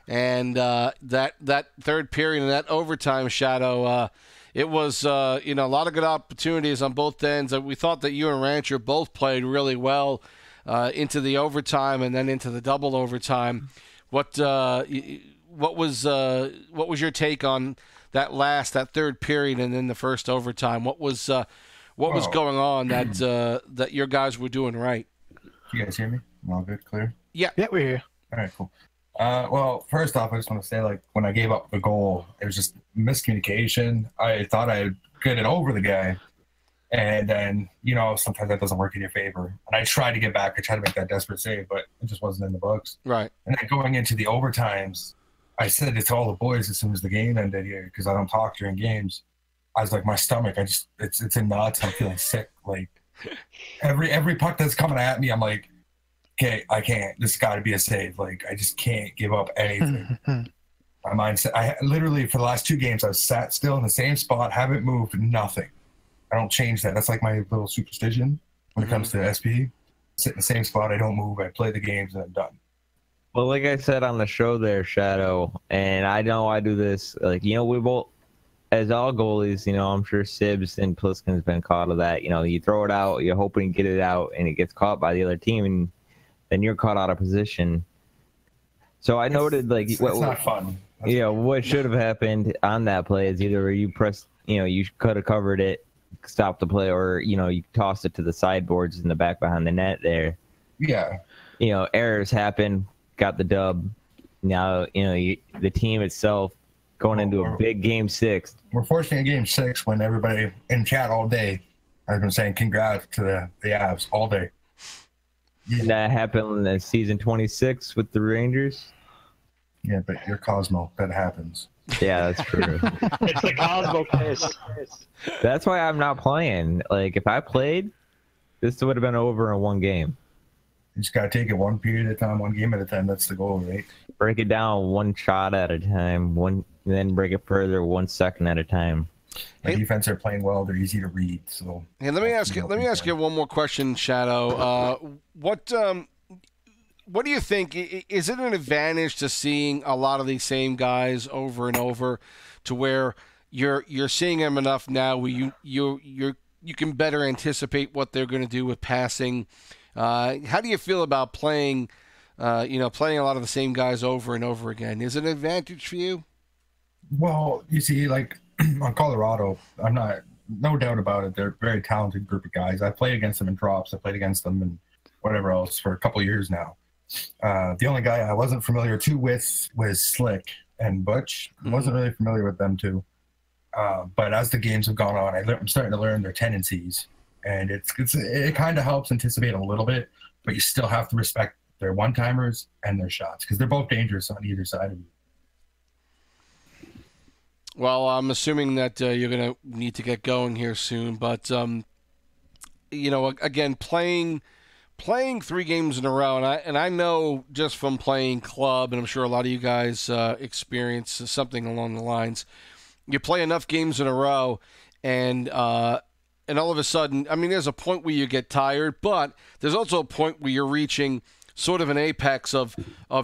and that third period and that overtime, Shadow, it was a lot of good opportunities on both ends. We thought that you and Rancher both played really well into the overtime and then into the double overtime. What was your take on that third period and then the first overtime? What was going on that your guys were doing right? You guys hear me? All good, clear? Yeah, we're here. All right, cool. Well, first off, I just want to say, like, when I gave up the goal, it was just miscommunication. I thought I'd get it over the guy, and then, sometimes that doesn't work in your favor. And I tried to get back. I tried to make that desperate save, but it just wasn't in the books. Right. And then going into the overtimes, I said it to all the boys as soon as the game ended here, because I don't talk during games. I was like, my stomach, it's in knots. I'm feeling sick. Like every puck that's coming at me, I'm like, okay, I can't. This got to be a save. Like I just can't give up anything. My mindset. I literally for the last 2 games, I've sat still in the same spot, haven't moved, nothing. I don't change that. That's like my little superstition when it comes to SP. Sit in the same spot. I don't move. I play the games and I'm done. Well, like I said on the show there, Shadow, and I know I do this, like, we both, as all goalies, I'm sure Sibs and Pliskin's been caught of that. You throw it out, you're hoping to get it out, and it gets caught by the other team, and then you're caught out of position. So I noted, like, it's not fun. What should have happened on that play is either you pressed, you could have covered it, stopped the play, or, you tossed it to the sideboards in the back behind the net there. Yeah. Errors happen, got the dub. Now, the team itself going into a big game 6. We're fortunate in game 6 when everybody in chat all day has been saying congrats to the Avs all day. Yeah. That happened in season 26 with the Rangers. Yeah, but you're Cosmo. That happens. Yeah, that's true. It's the Cosmo kiss. That's why I'm not playing. Like, if I played, this would have been over in one game. You just got to take it one period at a time, one game at a time. That's the goal, right? Break it down one shot at a time, then break it further 1 second at a time. The defense are playing well. They're easy to read. So. Hey, let me ask you one more question, Shadow. What do you think? Is it an advantage to seeing a lot of these same guys over and over, to where you're seeing them enough now where you can better anticipate what they're going to do with passing? How do you feel about playing a lot of the same guys over and over again? Is it an advantage for you? Well, you see, like on Colorado, no doubt about it. They're a very talented group of guys. I played against them in drops. I played against them and whatever else for a couple of years now. The only guy I wasn't familiar too with was Slick and Butch. I wasn't really familiar with them too. But as the games have gone on, I'm starting to learn their tendencies. And it kind of helps anticipate a little bit, but you still have to respect their one-timers and their shots because they're both dangerous on either side of you. Well, I'm assuming that you're going to need to get going here soon, but again, playing 3 games in a row, and I know just from playing club, and I'm sure a lot of you guys experience something along the lines. You play enough games in a row, and all of a sudden, I mean, there's a point where you get tired, but there's also a point where you're reaching sort of an apex of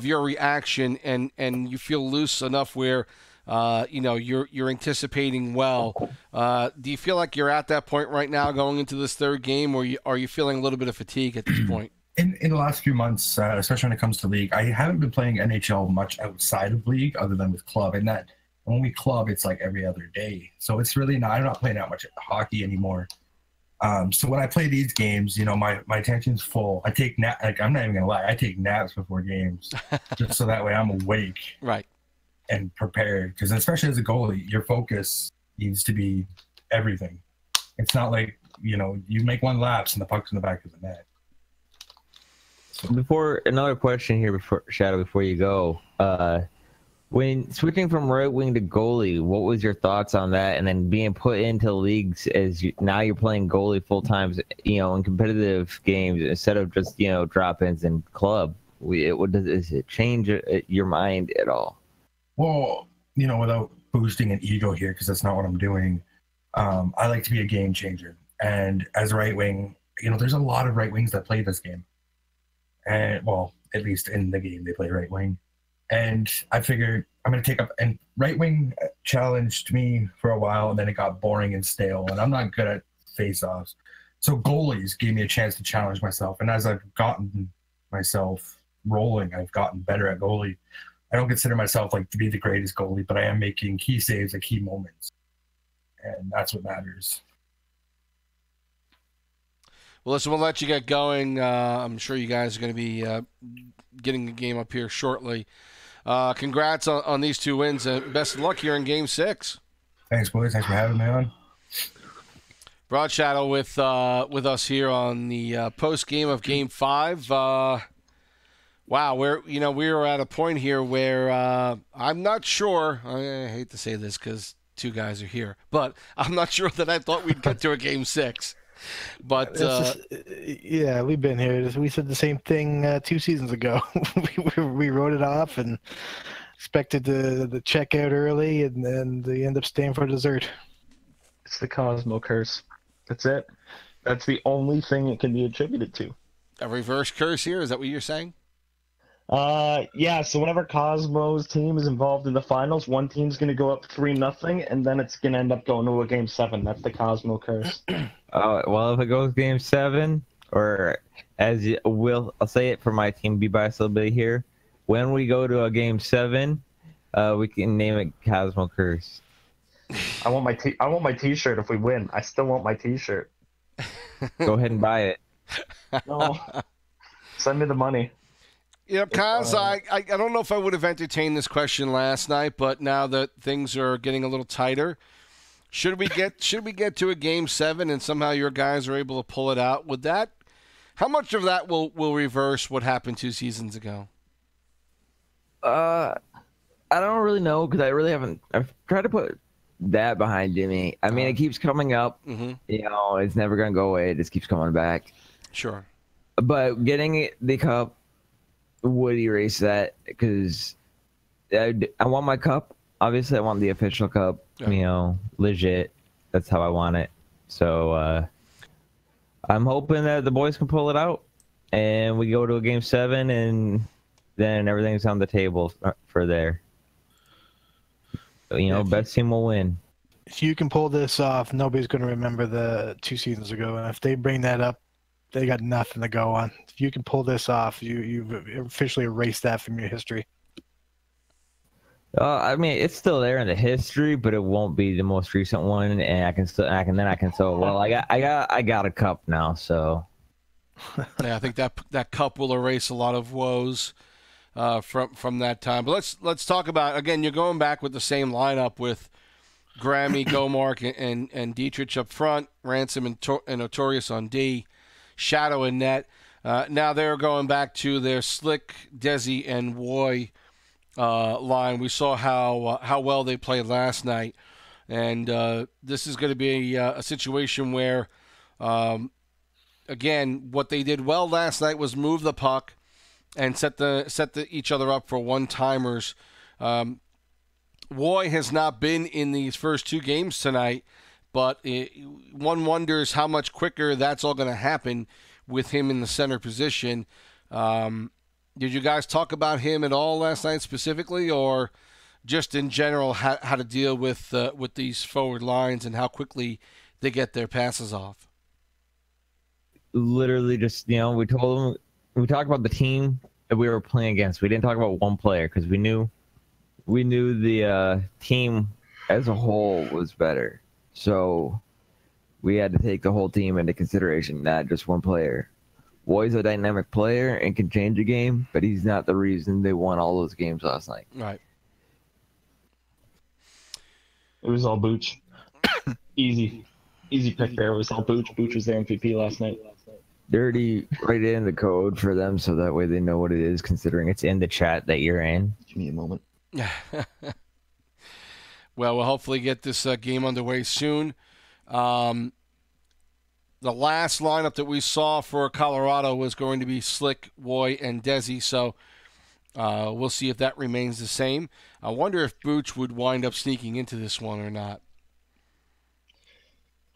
your reaction, and you feel loose enough where you're anticipating well. Do you feel like you're at that point right now going into this 3rd game, or are you feeling a little bit of fatigue at this point? In the last few months, especially when it comes to league, I haven't been playing NHL much outside of league other than with club. And that when we club, it's like every other day. So it's really I'm not playing that much hockey anymore. So when I play these games, my attention's full. I take I'm not even gonna lie, I take naps before games, just so that way I'm awake, right, and prepared. Because especially as a goalie, your focus needs to be everything. It's not like you make one lapse and the puck's in the back of the net. So. Before another question here, before you go, when switching from right wing to goalie, what was your thoughts on that? And then being put into leagues now you're playing goalie full time, in competitive games instead of just drop-ins and club. Does it change your mind at all? Well, without boosting an ego here, because that's not what I'm doing. I like to be a game changer, and as a right wing, there's a lot of right wings that play this game, and well, at least in the game they play right wing. And I figured I'm going to take up, and right wing challenged me for a while, and then it got boring and stale, and I'm not good at face-offs. So goalies gave me a chance to challenge myself, and as I've gotten myself rolling, I've gotten better at goalie. I don't consider myself to be the greatest goalie, but I am making key saves at key moments, and that's what matters. Well, listen, we'll let you get going. I'm sure you guys are going to be getting the game up here shortly. Congrats on these 2 wins, and best of luck here in Game 6. Thanks, boys. Thanks for having me on. Broad Shadow with us here on the post game of Game 5. Wow, we were at a point here where I'm not sure. I hate to say this because 2 guys are here, but I'm not sure that I thought we'd get to a Game 6. But yeah, we've been here. We said the same thing 2 seasons ago. we wrote it off and expected the check out early, and then they end up staying for dessert. It's the Cosmo curse. That's it. That's the only thing it can be attributed to. A reverse curse here? Is that what you're saying? Yeah, so whenever Cosmo's team is involved in the finals, one team's going to go up 3-0, and then it's going to end up going to a game 7. That's the Cosmo curse. Well, if it goes game 7, or as you will, I'll say it for my team, be biased a little bit here. When we go to a game 7, we can name it Cosmo Curse. I want my T-shirt if we win. I still want my T-shirt. Go ahead and buy it. No, send me the money. Yeah, Koz, I don't know if I would have entertained this question last night, but now that things are getting a little tighter, should we get to a game 7 and somehow your guys are able to pull it out? Would that? How much of that will reverse what happened 2 seasons ago? I don't really know because I really haven't. I've tried to put that behind Jimmy. I mean, it keeps coming up. Mm-hmm. You know, it's never gonna go away. It just keeps coming back. Sure. But getting the cup would erase that because I want my cup. Obviously, I want the official cup. Yeah. You know, legit. That's how I want it. So I'm hoping that the boys can pull it out, and we go to a game 7, and then everything's on the table for there. You know, best team will win. If you can pull this off, nobody's going to remember the 2 seasons ago. And if they bring that up, they got nothing to go on. If you can pull this off, you've officially erased that from your history. I mean, it's still there in the history, but it won't be the most recent one. And I can still. Well, I got a cup now, so. Yeah, I think that cup will erase a lot of woes from that time. But let's talk about, again, you're going back with the same lineup with Grammy, Gomark, and Dietrich up front, Ransom and Notorious on D, Shadow and net. Now they're going back to their Slick, Desi, and Woy line. We saw how well they played last night, and this is going to be a situation where, again, what they did well last night was move the puck and set each other up for one-timers. Woy has not been in these first 2 games tonight, but one wonders how much quicker that's all going to happen with him in the center position. Did you guys talk about him at all last night specifically, or just in general how to deal with these forward lines and how quickly they get their passes off? Literally just, you know, we talked about the team that we were playing against. We didn't talk about one player because we knew the team as a whole was better. So we had to take the whole team into consideration, not just one player. Woy's a dynamic player and can change a game, but he's not the reason they won all those games last night. Right. It was all Booch. Easy pick there. It was all Booch. Booch was their MVP last night. Dirty, write it in the code for them so that way they know what it is, considering it's in the chat that you're in. Give me a moment. Well, we'll hopefully get this game underway soon. The last lineup that we saw for Colorado was going to be Slick, Woy, and Desi, so we'll see if that remains the same. I wonder if Booch would wind up sneaking into this one or not.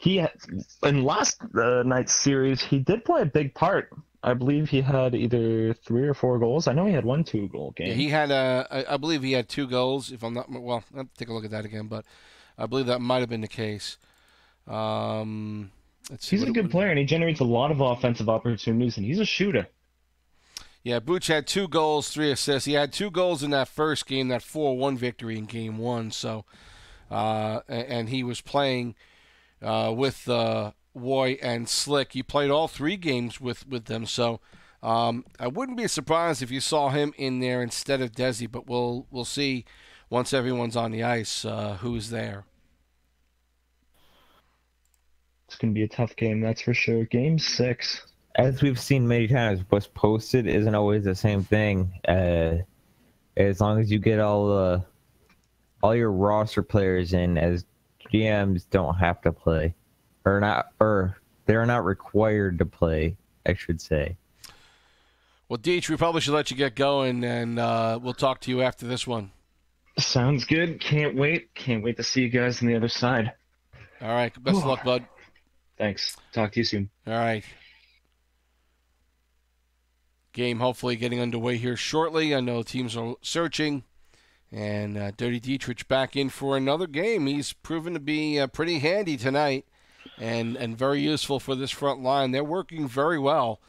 In last night's series, he did play a big part. I believe he had either 3 or 4 goals. I know he had 1 2-goal game. Yeah, he had I believe he had 2 goals. If I'm not, well, I'll have to take a look at that again, but I believe that might have been the case. He's a good player, and he generates a lot of offensive opportunities, and he's a shooter. Yeah, Booch had 2 goals, 3 assists. He had 2 goals in that first game, that 4-1 victory in Game 1. So, and he was playing with Woy and Slick. He played all 3 games with them. So, I wouldn't be surprised if you saw him in there instead of Desi. But we'll see once everyone's on the ice who's there. It's going to be a tough game, that's for sure. Game 6. As we've seen many times, what's posted isn't always the same thing. As long as you get all your roster players in, as GMs don't have to play, or they're not required to play, I should say. Well, Deech, we probably should let you get going, and we'll talk to you after this one. Sounds good. Can't wait. Can't wait to see you guys on the other side. All right. Best of luck, bud. Thanks. Talk to you soon. All right. game hopefully getting underway here shortly. I know teams are searching. And Dirty Dietrich back in for another game. He's proven to be pretty handy tonight and very useful for this front line. They're working very well.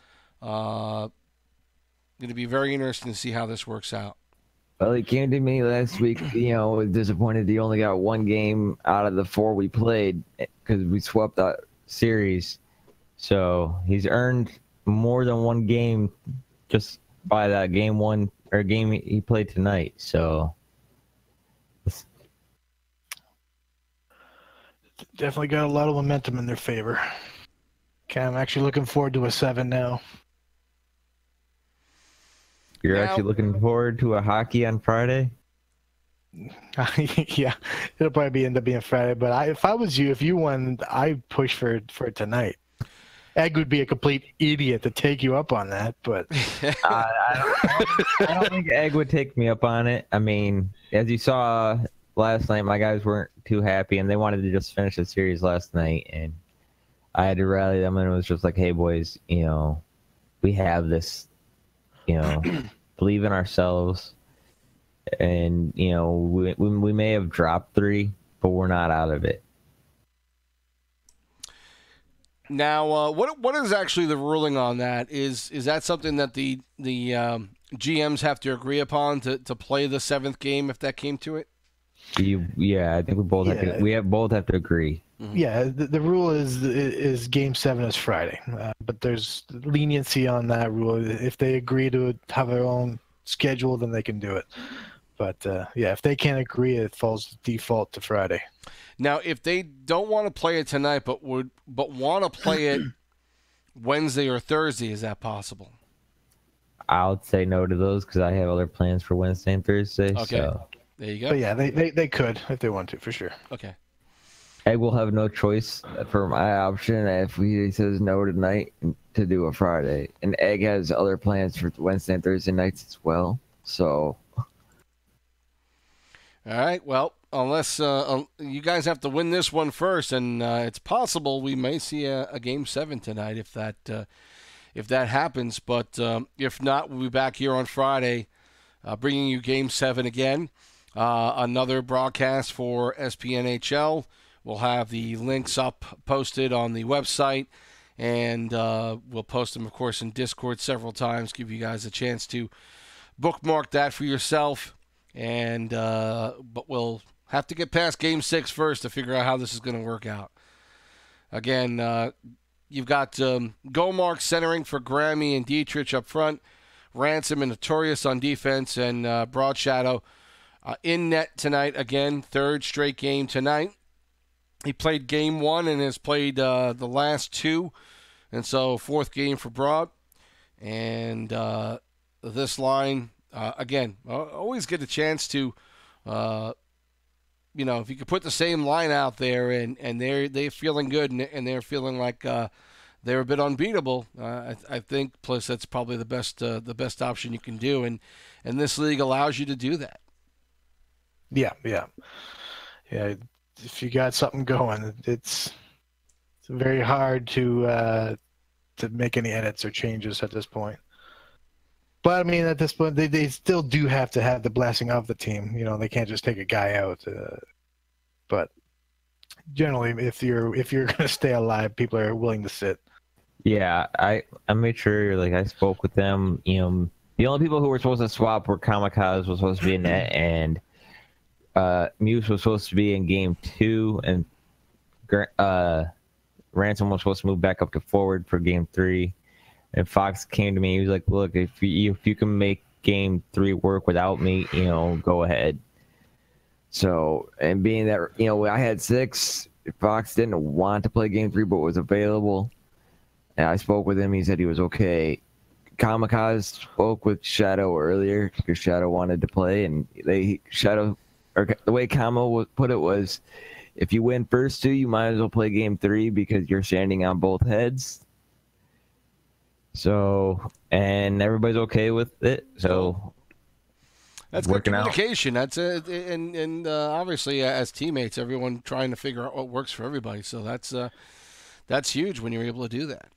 Going to be very interesting to see how this works out. Well, he came to me last week, was disappointed he only got one game out of the 4 we played because we swept that series. So he's earned more than one game just by that game he played tonight. So definitely got a lot of momentum in their favor. Okay, I'm actually looking forward to a 7 now. You're actually looking forward to a hockey on Friday? Yeah, it'll probably end up being Friday. But if I was you, if you won, I'd push for tonight. Egg would be a complete idiot to take you up on that, but I don't think Egg would take me up on it. I mean, as you saw last night, my guys weren't too happy, and they wanted to just finish the series last night, and I had to rally them, and it was just like, hey, boys, we have this, believe in ourselves, and, we may have dropped 3, but we're not out of it. Now, what is actually the ruling on that? Is that something that the GMs have to agree upon to play the 7th game if that came to it? Yeah, I think we both have to agree. Mm-hmm. Yeah, the rule is Game 7 is Friday, but there's leniency on that rule. If they agree to have their own schedule, then they can do it. But if they can't agree, it falls default to Friday. Now, if they don't want to play it tonight, but want to play it Wednesday or Thursday, is that possible? I'll say no to those because I have other plans for Wednesday and Thursday. Okay, so. There you go. But yeah, they could if they want to, for sure. Okay. Egg will have no choice for my option if he says no tonight to do a Friday. And Egg has other plans for Wednesday and Thursday nights as well. So. All right. Well, unless you guys have to win this one first, and it's possible we may see a Game 7 tonight if that happens. But if not, we'll be back here on Friday, bringing you Game 7 again. Another broadcast for SPNHL. We'll have the links up posted on the website, and we'll post them, of course, in Discord several times, give you guys a chance to bookmark that for yourself. And but we'll have to get past Game 6 first to figure out how this is going to work out. Again, you've got Gomark centering for Grammy and Dietrich up front, Ransom and Notorious on defense, and Broad Shadow in net tonight. Again, 3rd straight game tonight. He played Game 1 and has played the last 2, and so 4th game for Broad. And this line, again, always get a chance to, if you could put the same line out there and they're feeling good and they're feeling like they're a bit unbeatable, I think plus that's probably the best option you can do, and this league allows you to do that. Yeah. If you got something going, it's very hard to make any edits or changes at this point. But I mean, at this point, they still do have to have the blessing of the team. They can't just take a guy out. But generally, if you're going to stay alive, people are willing to sit. Yeah, I made sure I spoke with them. The only people who were supposed to swap were Kamikaze was supposed to be in net, and Muse was supposed to be in Game 2, and Ransom was supposed to move back up to forward for Game 3. And Fox came to me. He was like, "Look, if you can make Game 3 work without me, go ahead." So, and being that I had 6, Fox didn't want to play Game 3, but was available. And I spoke with him. He said he was okay. Kamikaze spoke with Shadow earlier because Shadow wanted to play, and the way Kamo put it was, if you win first 2, you might as well play Game 3 because you're standing on both heads. So, and everybody's okay with it. So that's good communication. That's it, and obviously as teammates, everyone trying to figure out what works for everybody. So that's huge when you're able to do that.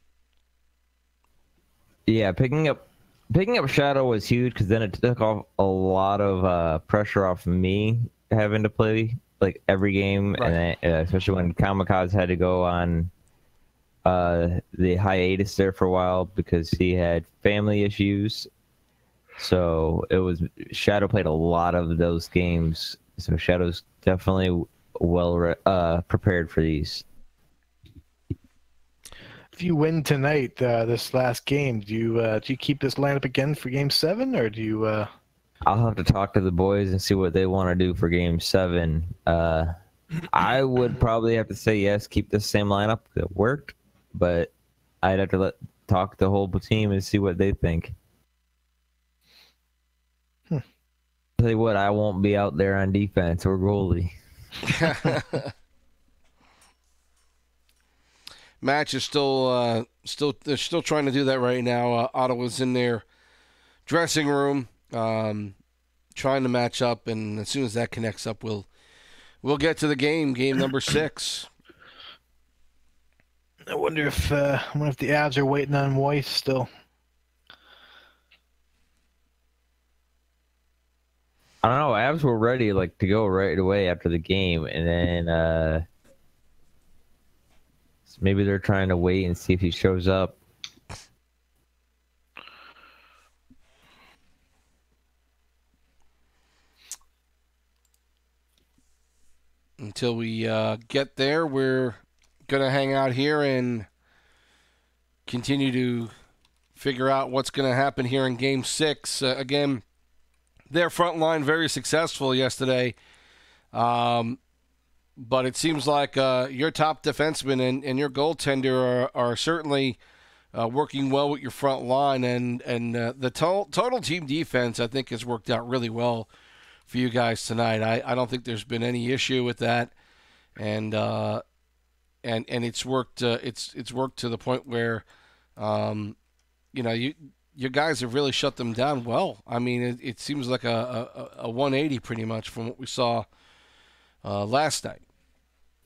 Yeah, picking up picking up Shadow was huge because then it took off a lot of pressure off me having to play like every game, Right. and then, especially when Kamikaze had to go on the hiatus there for a while because he had family issues. So it was Shadow played a lot of those games. So Shadow's definitely well prepared for these. If you win tonight, this last game, do you keep this lineup again for Game 7, or do you? I'll have to talk to the boys and see what they want to do for Game 7. I would probably have to say yes, keep the same lineup that worked, but I'd have to talk the whole team and see what they think. Tell you what, I won't be out there on defense or goalie. Match is they're still trying to do that right now. Ottawa's in their dressing room, trying to match up, and as soon as that connects up, we'll get to the game number 6. I wonder if the Avs are waiting on Weiss still. I don't know. Avs were ready to go right away after the game, and then maybe they're trying to wait and see if he shows up. Until we get there, we're going to hang out here and continue to figure out what's going to happen here in Game 6. Again, their front line very successful yesterday, but it seems like your top defenseman and your goaltender are certainly working well with your front line, and the total team defense, I think, has worked out really well for you guys tonight. I don't think there's been any issue with that, and it's worked. It's worked to the point where, your guys have really shut them down well. I mean, it seems like a 180 pretty much from what we saw last night.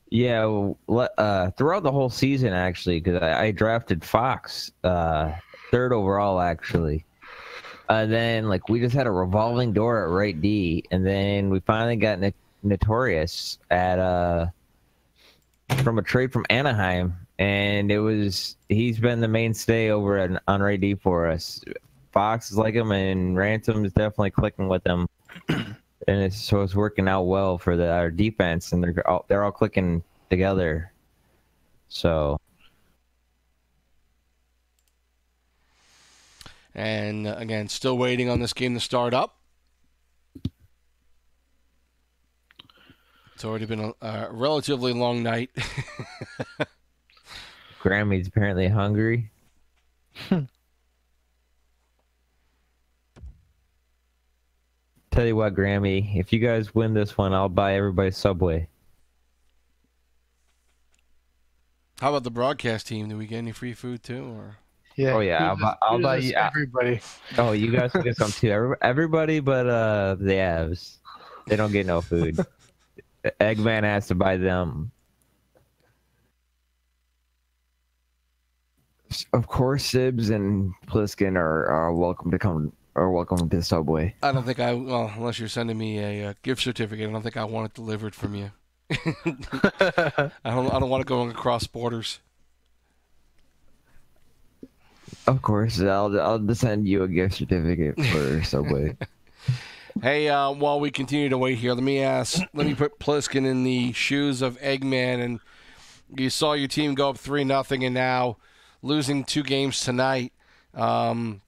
Yeah, throughout the whole season, actually, because I drafted Fox 3rd overall, actually. And then, we just had a revolving door at right D, and then we finally got Notorious from a trade from Anaheim, and he's been the mainstay over on right D for us. Fox is like him, and Ransom is definitely clicking with him, and it's working out well for our defense, and they're all clicking together. So. And again, still waiting on this game to start up. It's already been a relatively long night. Grammy's apparently hungry. Tell you what, Grammy, if you guys win this one, I'll buy everybody Subway. How about the broadcast team? Do we get any free food too? Or? Yeah. Oh yeah, I'll buy you everybody. Oh, you guys can get some too. Everybody, but the Avs, they don't get no food. Eggman has to buy them. Of course, Sibs and Pliskin are welcome to Subway. I don't think unless you're sending me a gift certificate, I don't think I want it delivered from you. I don't want it going across borders. Of course, I'll send you a gift certificate for Subway. Hey, while we continue to wait here, let me put Pliskin in the shoes of Eggman, and you saw your team go up 3-0, and now losing 2 games tonight. Do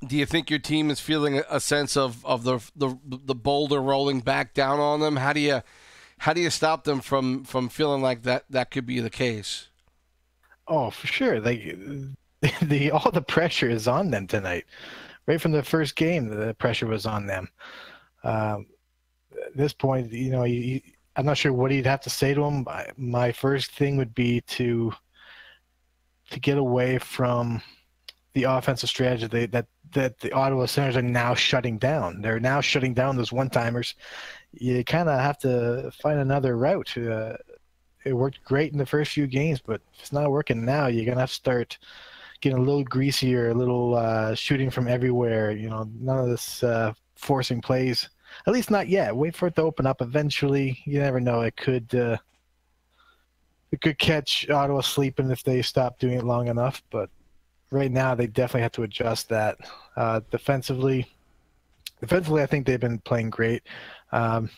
you think your team is feeling a sense of the boulder rolling back down on them? How do you stop them from feeling like that could be the case? Oh, for sure. All the pressure is on them tonight. Right from the first game, the pressure was on them. At this point, I'm not sure what he'd have to say to them. My first thing would be to get away from the offensive strategy that the Ottawa Senators are now shutting down. They're now shutting down those one-timers. You kind of have to find another route. It worked great in the first few games, but if it's not working now, you're going to have to start getting a little greasier, a little shooting from everywhere. You know, none of this forcing plays. At least not yet. Wait for it to open up eventually. You never know. It could catch Ottawa sleeping if they stop doing it long enough. But right now, they definitely have to adjust that. Defensively, I think they've been playing great. There's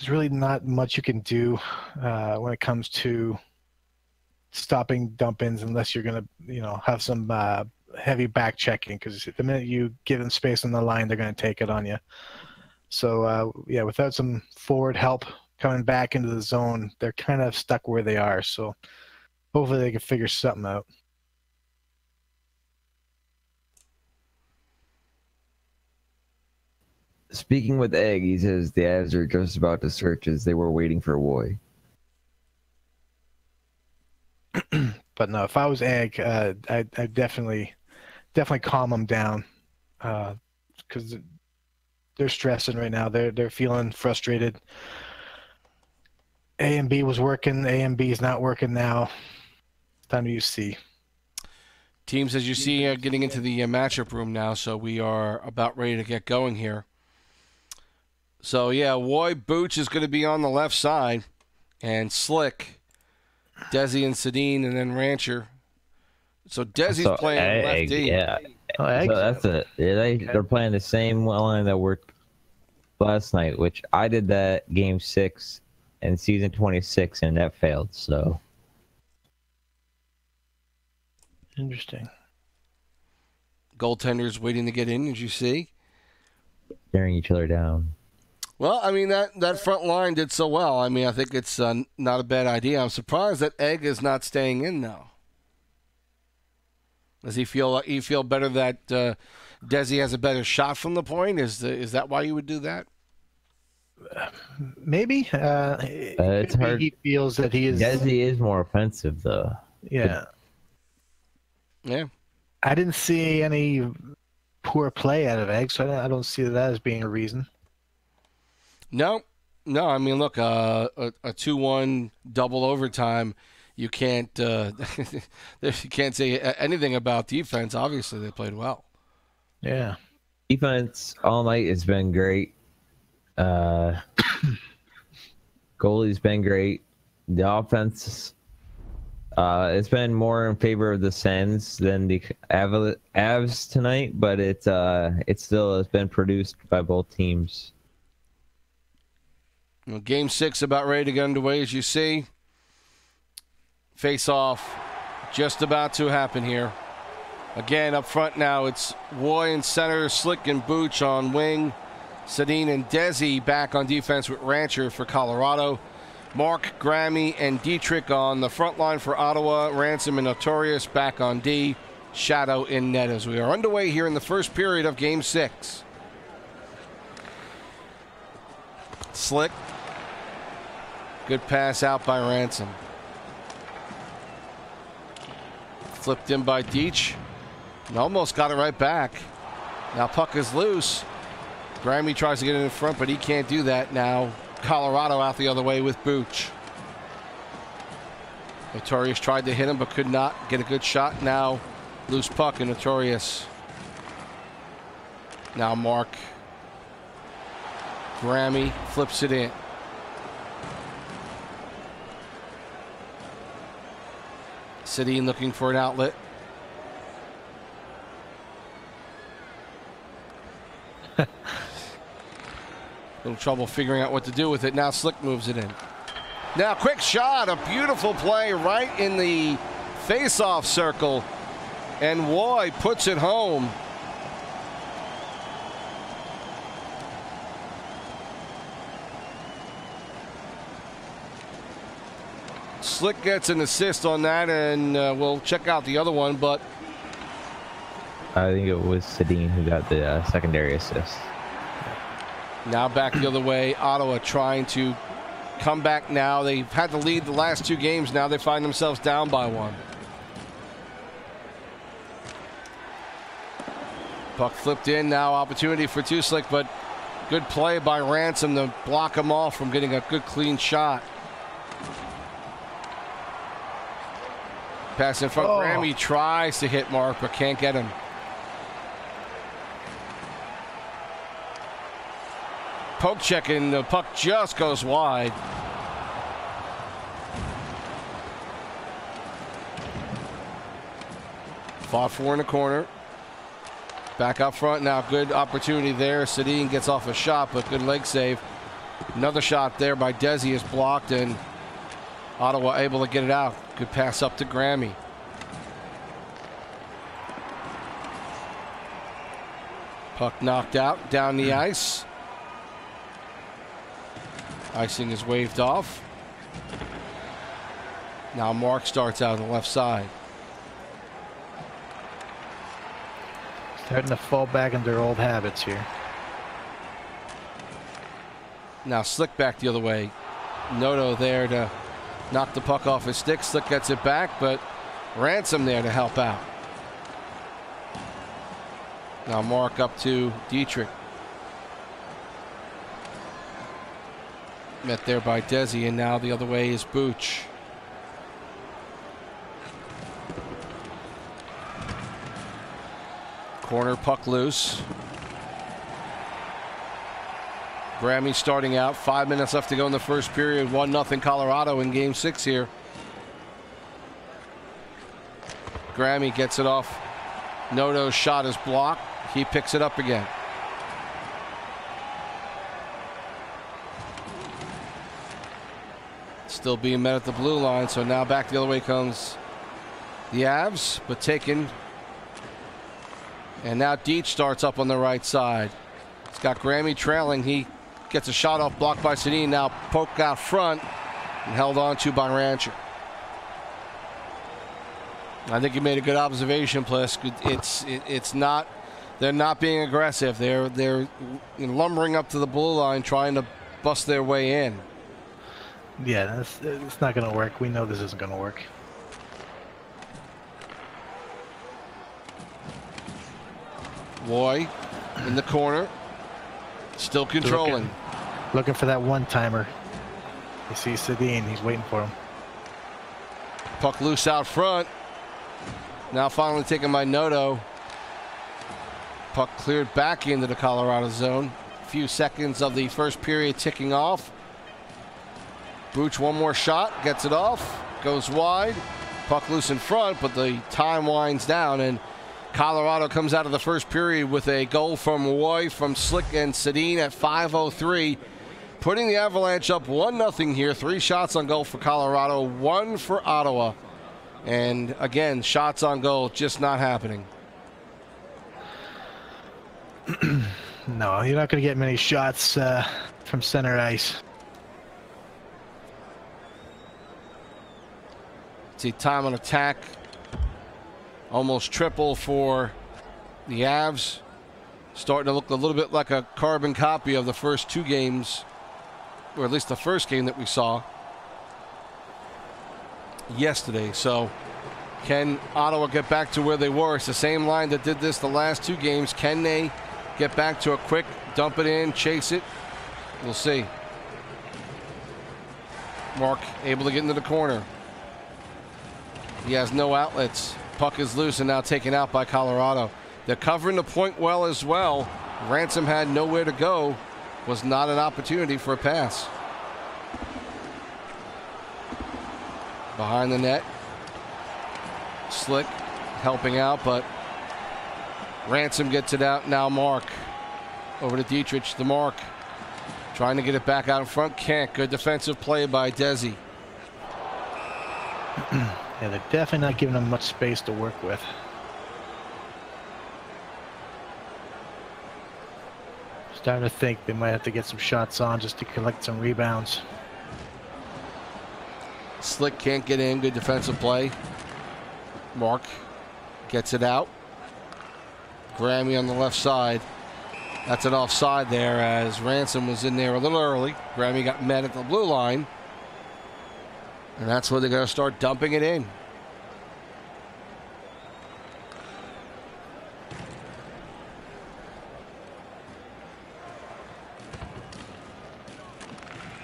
really not much you can do when it comes to stopping dump-ins unless you're going to, you know, have some heavy back checking, because the minute you give them space on the line, they're going to take it on you. So, yeah, without some forward help coming back into the zone, they're kind of stuck where they are. So hopefully they can figure something out. Speaking with Egg, he says the Avs are just about to search as they were waiting for Woy. But no, if I was Egg, I'd definitely calm them down, because they're stressing right now. They're feeling frustrated. A and B was working. A and B is not working now. Time to use C. Teams, as you see, are getting into the matchup room now, so we are about ready to get going here. So, yeah, Woy Booch is going to be on the left side, and Slick, Desi and Sedin, and then Rancher. So Desi's playing Egg, left D. Yeah. Oh, Egg. So that's it. Yeah, they're playing the same line that worked last night, which I did that game 6 in season 26, and that failed. So Interesting. Goaltenders waiting to get in, as you see. staring each other down. Well, I mean, that front line did so well. I mean, I think it's not a bad idea. I'm surprised that Egg is not staying in now. Does he feel better that Desi has a better shot from the point? Is that why you would do that? Maybe. It's hard. He feels that he is. Desi is more offensive, though. Yeah. Yeah. I didn't see any poor play out of Egg, so I don't see that as being a reason. No. I mean, look, a 2-1 double overtime. You can't you can't say anything about defense. Obviously, they played well. Yeah. Defense all night has been great. Goalie's been great. The offense, it's been more in favor of the Sens than the Avs tonight, but it still has been produced by both teams. Well, Game 6 about ready to get underway, as you see. Face-off just about to happen here. Again, up front now, it's Woy in center, Slick and Booch on wing. Sedin and Desi back on defense with Rancher for Colorado. Mark, Grammy, and Dietrich on the front line for Ottawa. Ransom and Notorious back on D. Shadow in net as we are underway here in the first period of Game 6. Slick. Good pass out by Ransom. Flipped in by Deitch. And almost got it right back. Now puck is loose. Grammy tries to get it in front, but he can't do that. Now Colorado out the other way with Booch. Notorious tried to hit him, but could not get a good shot. Now loose puck and Notorious. Now Mark. Grammy flips it in. Sedin looking for an outlet. Little trouble figuring out what to do with it. Now Slick moves it in. Now quick shot, a beautiful play right in the face-off circle. And Woy puts it home. Slick gets an assist on that, and we'll check out the other one, but I think it was Sedin who got the secondary assist. now back the other way. Ottawa trying to come back now. They've had the lead the last 2 games. Now they find themselves down by 1. Puck flipped in. Now opportunity for Slick, but good play by Ransom to block him off from getting a good clean shot. Pass in front. Oh. Grammy tries to hit Mark, but can't get him. Poke check, and the puck just goes wide. Fought for in the corner. Back up front now. Good opportunity there. Sedin gets off a shot, but good leg save. Another shot there by Desi is blocked, and Ottawa able to get it out. Good pass up to Grammy. Puck knocked out down the ice. Icing is waved off. Now Mark starts out on the left side. Starting to fall back into their old habits here. Now Slick back the other way. Noto there to knock the puck off his stick. Slick gets it back, but Ransom there to help out. Now Mark up to Dietrich. Met there by Desi, and now the other way is Booch. Corner puck loose. Grammy starting out. 5 minutes left to go in the first period. 1-0 Colorado in game 6 here. Grammy gets it off. Noto's shot is blocked. He picks it up again. Still being met at the blue line, so now back the other way comes the Avs, but taken. And now Deech starts up on the right side. It's got Grammy trailing. He gets a shot off, blocked by Sedin. Now poked out front and held on to by Rancher. I think you made a good observation, Plisk. It's not. They're not being aggressive. They're lumbering up to the blue line, trying to bust their way in. Yeah, it's not going to work. We know this isn't going to work. Loy in the corner, still controlling. Looking for that one-timer. You see Sedin, he's waiting for him. Puck loose out front. Now finally taken by Noto. Puck cleared back into the Colorado zone. A few seconds of the first period ticking off. Booch one more shot, gets it off, goes wide. Puck loose in front, but the time winds down, and Colorado comes out of the first period with a goal from Roy, from Slick, and Sedin at 5:03, putting the Avalanche up 1-0 here. 3 shots on goal for Colorado, 1 for Ottawa. And again, shots on goal just not happening. No, you're not going to get many shots from center ice. See, time on attack almost triple for the Avs. Starting to look a little bit like a carbon copy of the first 2 games, or at least the first game that we saw yesterday. So can Ottawa get back to where they were? It's the same line that did this the last 2 games. Can they get back to a quick dump it in, chase it? We'll see. Mark able to get into the corner. He has no outlets. Puck is loose and now taken out by Colorado. They're covering the point well as well. Ransom had nowhere to go. Was not an opportunity for a pass. Behind the net. Slick helping out, but Ransom gets it out. Now Mark. Over to Dietrich. The Mark. Trying to get it back out in front. Can't. Good defensive play by Desi. Yeah, they're definitely not giving them much space to work with. Starting to think they might have to get some shots on just to collect some rebounds. Slick can't get in. Good defensive play. Mark gets it out. Grammy on the left side. That's an offside there, as Ransom was in there a little early. Grammy got met at the blue line. And that's where they're going to start dumping it in.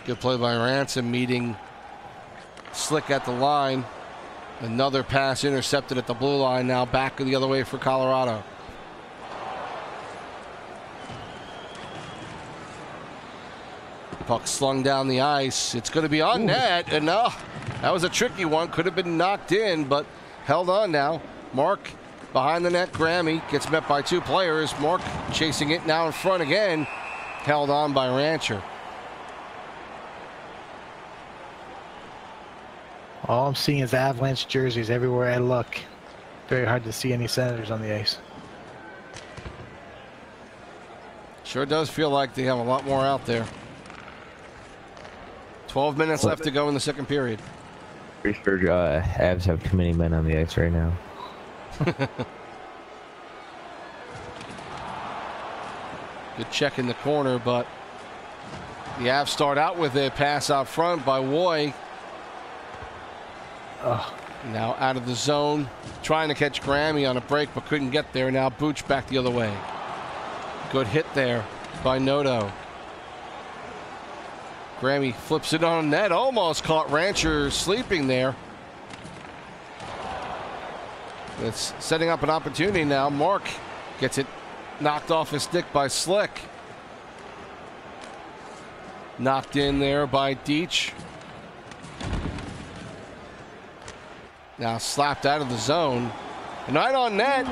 Good play by Ransom, meeting Slick at the line. Another pass intercepted at the blue line. Now back the other way for Colorado. Puck slung down the ice. It's going to be on net. And no, that was a tricky one. Could have been knocked in, but held on now. Mark behind the net. Grammy gets met by 2 players. Mark chasing it now in front again. Held on by Rancher. All I'm seeing is Avalanche jerseys everywhere I look. Very hard to see any Senators on the ice. Sure does feel like they have a lot more out there. 12 minutes left to go in the second period. Pretty sure Avs have too many men on the ice right now. Good check in the corner, but the Avs start out with a pass out front by Woy. Now out of the zone, trying to catch Grammy on a break, but couldn't get there. Now Booch back the other way. Good hit there by Noto. Grammy flips it on net, almost caught Rancher sleeping there. It's setting up an opportunity now. Mark gets it knocked off his stick by Slick. Knocked in there by Deach. Now slapped out of the zone. And right on net,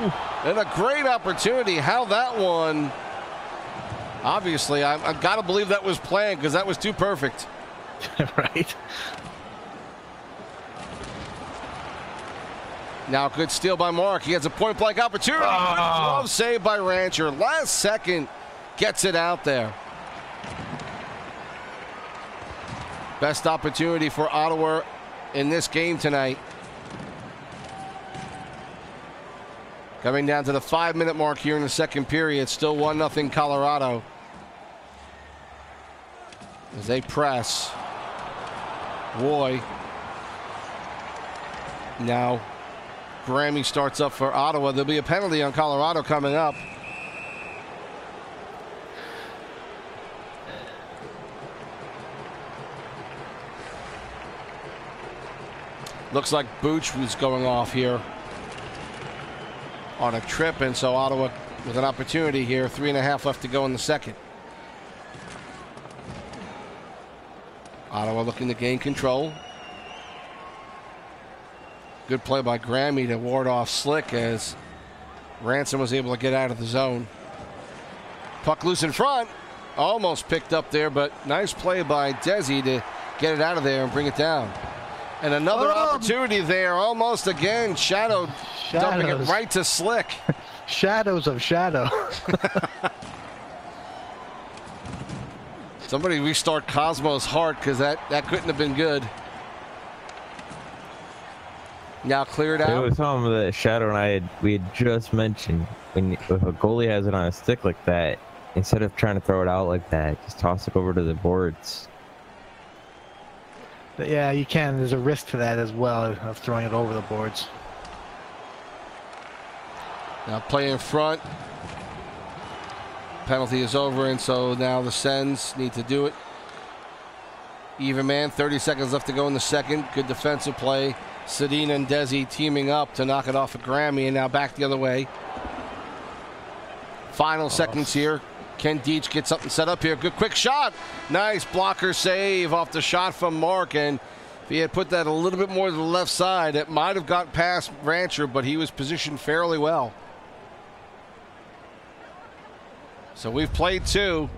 and a great opportunity. How that one, obviously, I've got to believe that was planned because that was too perfect. Right. Now good steal by Mark. He has a point blank opportunity. Good glove save by Rancher. Last second gets it out there. Best opportunity for Ottawa in this game tonight. Coming down to the 5-minute mark here in the second period. Still 1-0 Colorado. As they press. Roy. Now Grammy starts up for Ottawa. There'll be a penalty on Colorado coming up. Looks like Booch was going off here on a trip, and so Ottawa with an opportunity here. 3.5 left to go in the second. Ottawa looking to gain control. Good play by Grammy to ward off Slick as Ransom was able to get out of the zone. Puck loose in front. Almost picked up there, but nice play by Desi to get it out of there and bring it down. And another opportunity there, almost again. Shadow dumping it right to Slick. Shadows of Shadow. Somebody restart Cosmo's heart because that couldn't have been good. Now cleared out. It was something that Shadow and we had just mentioned. If a goalie has it on a stick like that, instead of trying to throw it out like that, just toss it over to the boards. But yeah, you can. There's a risk to that as well of throwing it over the boards. Now play in front. Penalty is over, and so now the Sens need to do it. Even man, 30 seconds left to go in the second. Good defensive play. Sedin and Desi teaming up to knock it off of Grammy, and now back the other way. Final seconds here. Can Deach get something set up here? Good quick shot. Nice blocker save off the shot from Mark, and if he had put that a little bit more to the left side, it might have got past Rancher, but he was positioned fairly well. So we've played 2.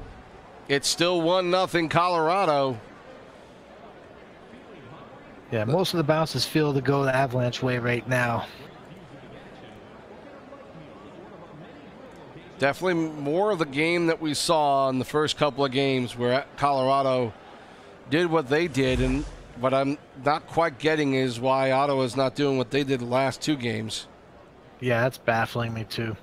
It's still 1-0 Colorado. Yeah, most of the bounces feel to go the Avalanche way right now. Definitely more of the game that we saw in the first couple of games where Colorado did what they did, and what I'm not quite getting is why Ottawa's not doing what they did the last 2 games. Yeah, that's baffling me too.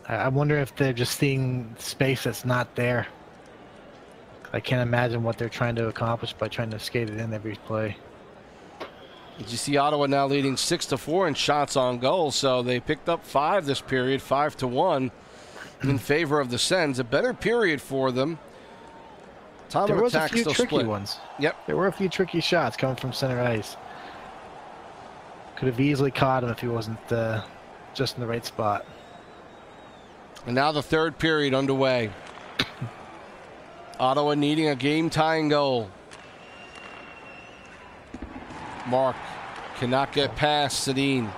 I wonder if they're just seeing space that's not there. I can't imagine what they're trying to accomplish by trying to skate it in every play. Did you see Ottawa now leading 6-4 in shots on goal? So they picked up 5 this period, 5-1 in favor of the Sens. A better period for them. Time there of was a attack few still tricky split. ones. Yep. There were a few tricky shots coming from center ice. Could have easily caught him if he wasn't just in the right spot. And now the third period underway. Ottawa needing a game-tying goal. Mark cannot get past Sedin.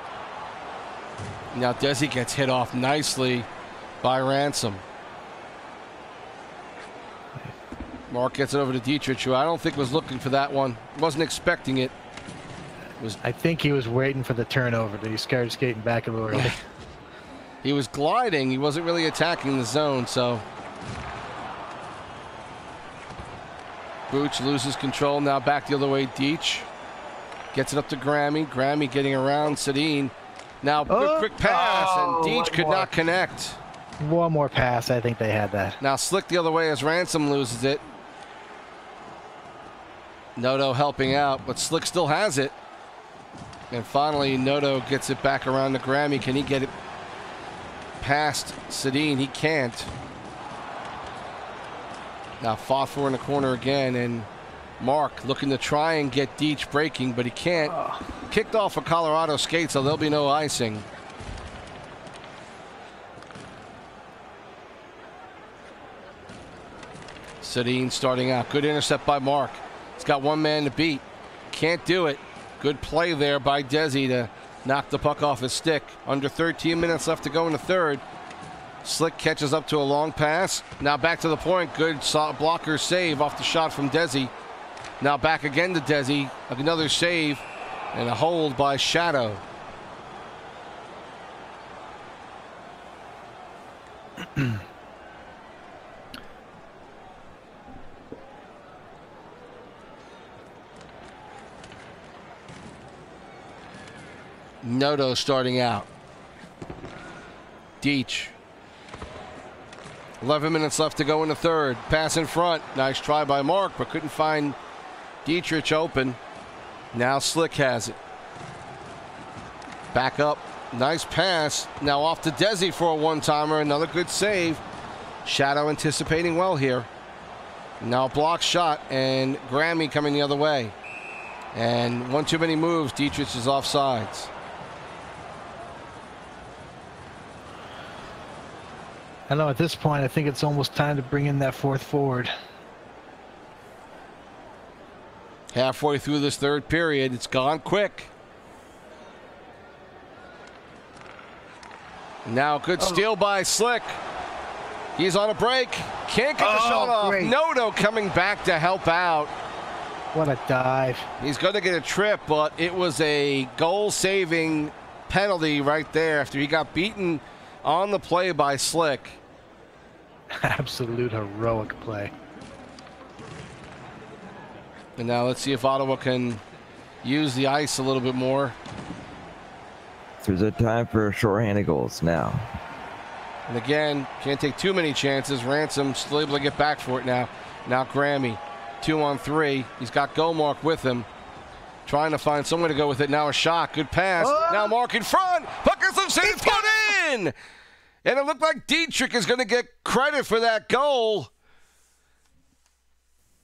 Now Desi gets hit off nicely by Ransom. Mark gets it over to Dietrich, who I don't think was looking for that one. Wasn't expecting it. I think he was waiting for the turnover. He started skating back a little early. He was gliding. He wasn't really attacking the zone, so. Booch loses control. Now back the other way. Deitch gets it up to Grammy. Grammy getting around Sedin. Now quick pass, and Deitch could not connect. One more pass. I think they had that. Now Slick the other way as Ransom loses it. Noto helping out, but Slick still has it. And finally, Noto gets it back around to Grammy. Can he get it past Sedin? He can't. Now fought for in the corner again, and Mark looking to try and get Deitch breaking, but he can't. Kicked off a Colorado skate, so there'll be no icing. Sedin starting out. Good intercept by Mark. He's got one man to beat. Can't do it. Good play there by Desi to knock the puck off his stick. Under 13 minutes left to go in the third. Slick catches up to a long pass. Now back to the point. Good blocker save off the shot from Desi. Now back again to Desi. Another save and a hold by Shadow. Noto starting out. Deitch. 11 minutes left to go in the third. Pass in front. Nice try by Mark, but couldn't find Dietrich open. Now Slick has it. Back up. Nice pass. Now off to Desi for a one-timer. Another good save. Shadow anticipating well here. Now a block shot, and Grammy coming the other way. And one too many moves. Dietrich is offsides. I know at this point, I think it's almost time to bring in that fourth forward. Halfway through this third period, it's gone quick. Now good steal by Slick. He's on a break. Can't get the shot off. Great. Noto coming back to help out. What a dive. He's going to get a trip, but it was a goal-saving penalty right there after he got beaten on the play by Slick. Absolute heroic play. And now let's see if Ottawa can use the ice a little bit more. There's a time for shorthanded goals now. And again, can't take too many chances. Ransom still able to get back for it now. Now Grammy, 2-on-3. He's got Gomark with him. Trying to find somewhere to go with it. Now a shot. Good pass. Now Mark in front. Puck is saved. Put in. And it looked like Dietrich is going to get credit for that goal.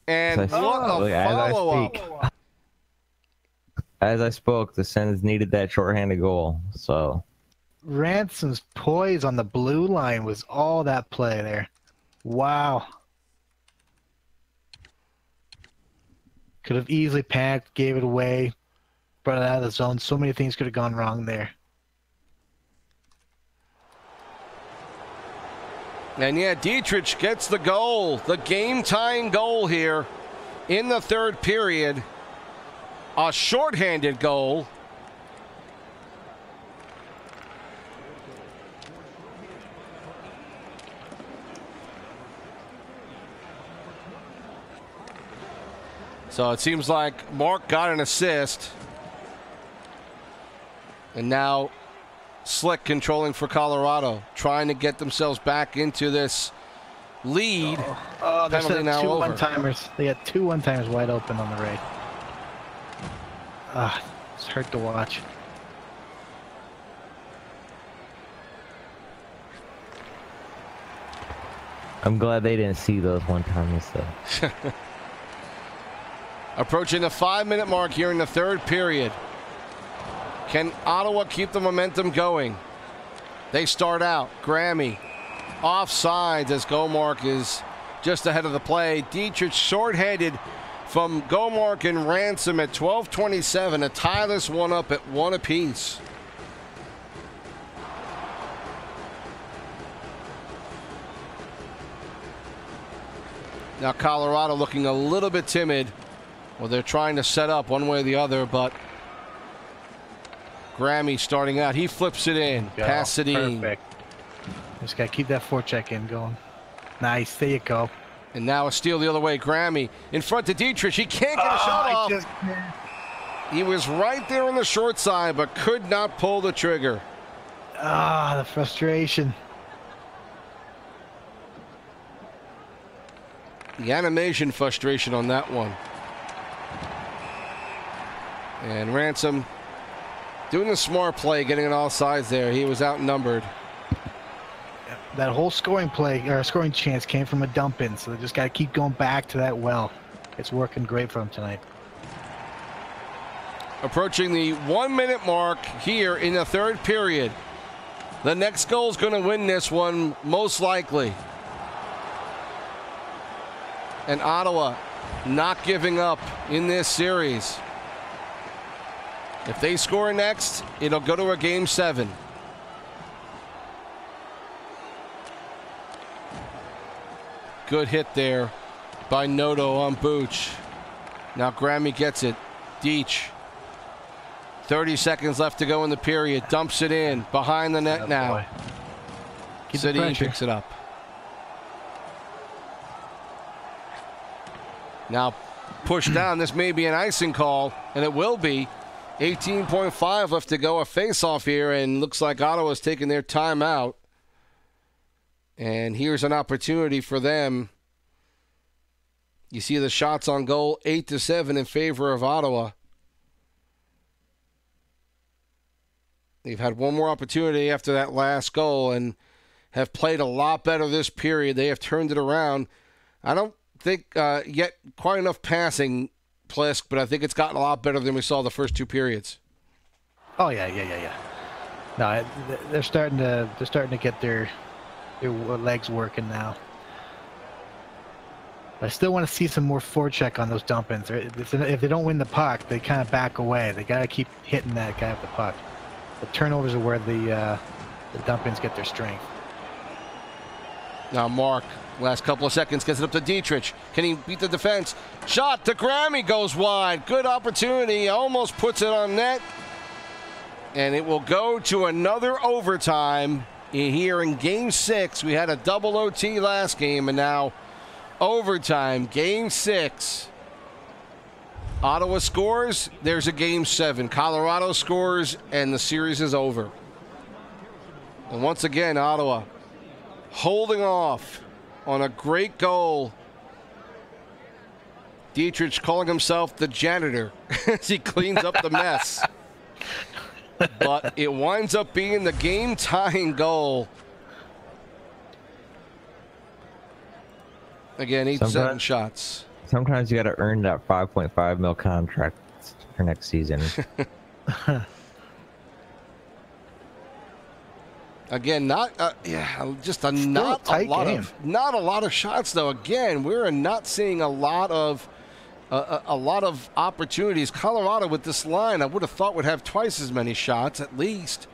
And what a follow-up. As I spoke, the Sens needed that shorthanded goal. So Ransom's poise on the blue line was all that play there. Wow. Could have easily panicked, gave it away, brought it out of the zone. So many things could have gone wrong there. And yeah, Dietrich gets the goal, the game-tying goal here in the third period. A shorthanded goal. So it seems like Mark got an assist. And now Slick controlling for Colorado, trying to get themselves back into this lead. Penalty now two over. one-timers. They had two one-timers wide open on the right. It's hurt to watch. I'm glad they didn't see those one-timers though. Approaching the 5-minute mark here in the third period. Can Ottawa keep the momentum going? They start out. Grammy offsides as Gomark is just ahead of the play. Dietrich shorthanded from Gomark and Ransom at 12:27 to tie this one up at 1 apiece. Now Colorado looking a little bit timid. Well, they're trying to set up one way or the other, but Grammy starting out. He flips it in. Pass it in. Perfect. Just got to keep that forecheck in going. Nice. There you go. And now a steal the other way. Grammy in front of Dietrich. He can't get a shot off. He was right there on the short side, but could not pull the trigger. The frustration. The animation frustration on that one. And Ransom doing a smart play, getting it all sides there. He was outnumbered. That whole scoring play or scoring chance came from a dump in, so they just got to keep going back to that well. It's working great for them tonight. Approaching the 1 minute mark here in the third period. The next goal is going to win this one, most likely. And Ottawa not giving up in this series. If they score next, it'll go to a game 7. Good hit there by Noto on Booch. Now Grammy gets it. Deach. 30 seconds left to go in the period. Dumps it in behind the net now. City picks it up. Now push down. This may be an icing call, and it will be. 18.5 left to go. A face-off here, and looks like Ottawa's taking their timeout. And here's an opportunity for them. You see the shots on goal, 8-7 in favor of Ottawa. They've had one more opportunity after that last goal and have played a lot better this period. They have turned it around. I don't think yet quite enough passing, Plisk, but I think it's gotten a lot better than we saw the first 2 periods. Oh yeah. No, they're starting to get their legs working now. I still want to see some more forecheck on those dump-ins. If they don't win the puck, they kind of back away. They got to keep hitting that guy with the puck. The turnovers are where the dump-ins get their strength. Now Mark, last couple of seconds, gets it up to Dietrich. Can he beat the defense? Shot to Grammy, goes wide. Good opportunity, almost puts it on net. And it will go to another overtime here in Game 6. We had a double OT last game, and now overtime, Game 6. Ottawa scores, there's a Game 7. Colorado scores, and the series is over. And once again, Ottawa holding off on a great goal. Dietrich calling himself the janitor as he cleans up the mess. But it winds up being the game-tying goal. Again, 7 shots. Sometimes you got to earn that $5.5 million contract for next season. Again, not just a not a lot of shots though. Again, we're not seeing a lot of opportunities. Colorado with this line, I would have thought would have twice as many shots at least.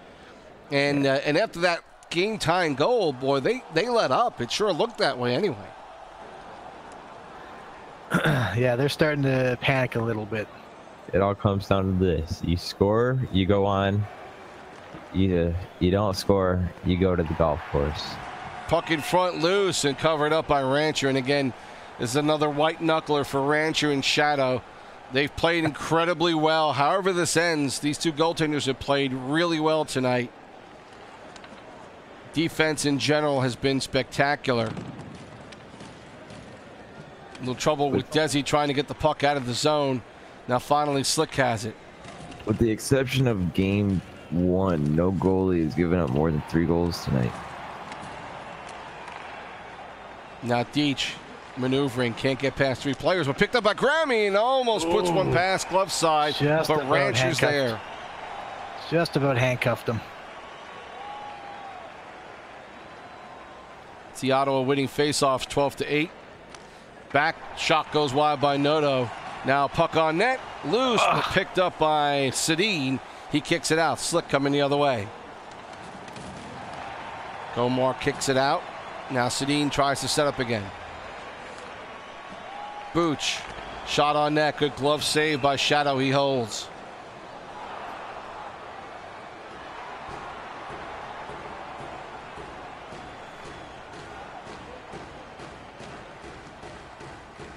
And after that game-tying goal, boy, they let up. It sure looked that way anyway. Yeah, they're starting to panic a little bit. It all comes down to this: you score, you go on. You don't score, you go to the golf course. Puck in front, loose, and covered up by Rancher. And again, this is another white knuckler for Rancher and Shadow. They've played incredibly well. However this ends, these two goaltenders have played really well tonight. Defense in general has been spectacular. A little trouble with Desi trying to get the puck out of the zone. Now finally Slick has it. With the exception of Game 1, no goalie has given up more than 3 goals tonight. Now Deach maneuvering, can't get past 3 players, but picked up by Grammy and almost puts one past glove side, but Rancher's there. Just about handcuffed him. It's the Ottawa winning faceoff 12-8. Back shot goes wide by Noto. Now puck on net, loose, but picked up by Sedin. He kicks it out. Slick coming the other way. Gomar kicks it out. Now Sedin tries to set up again. Booch, shot on net. Good glove save by Shadow. He holds.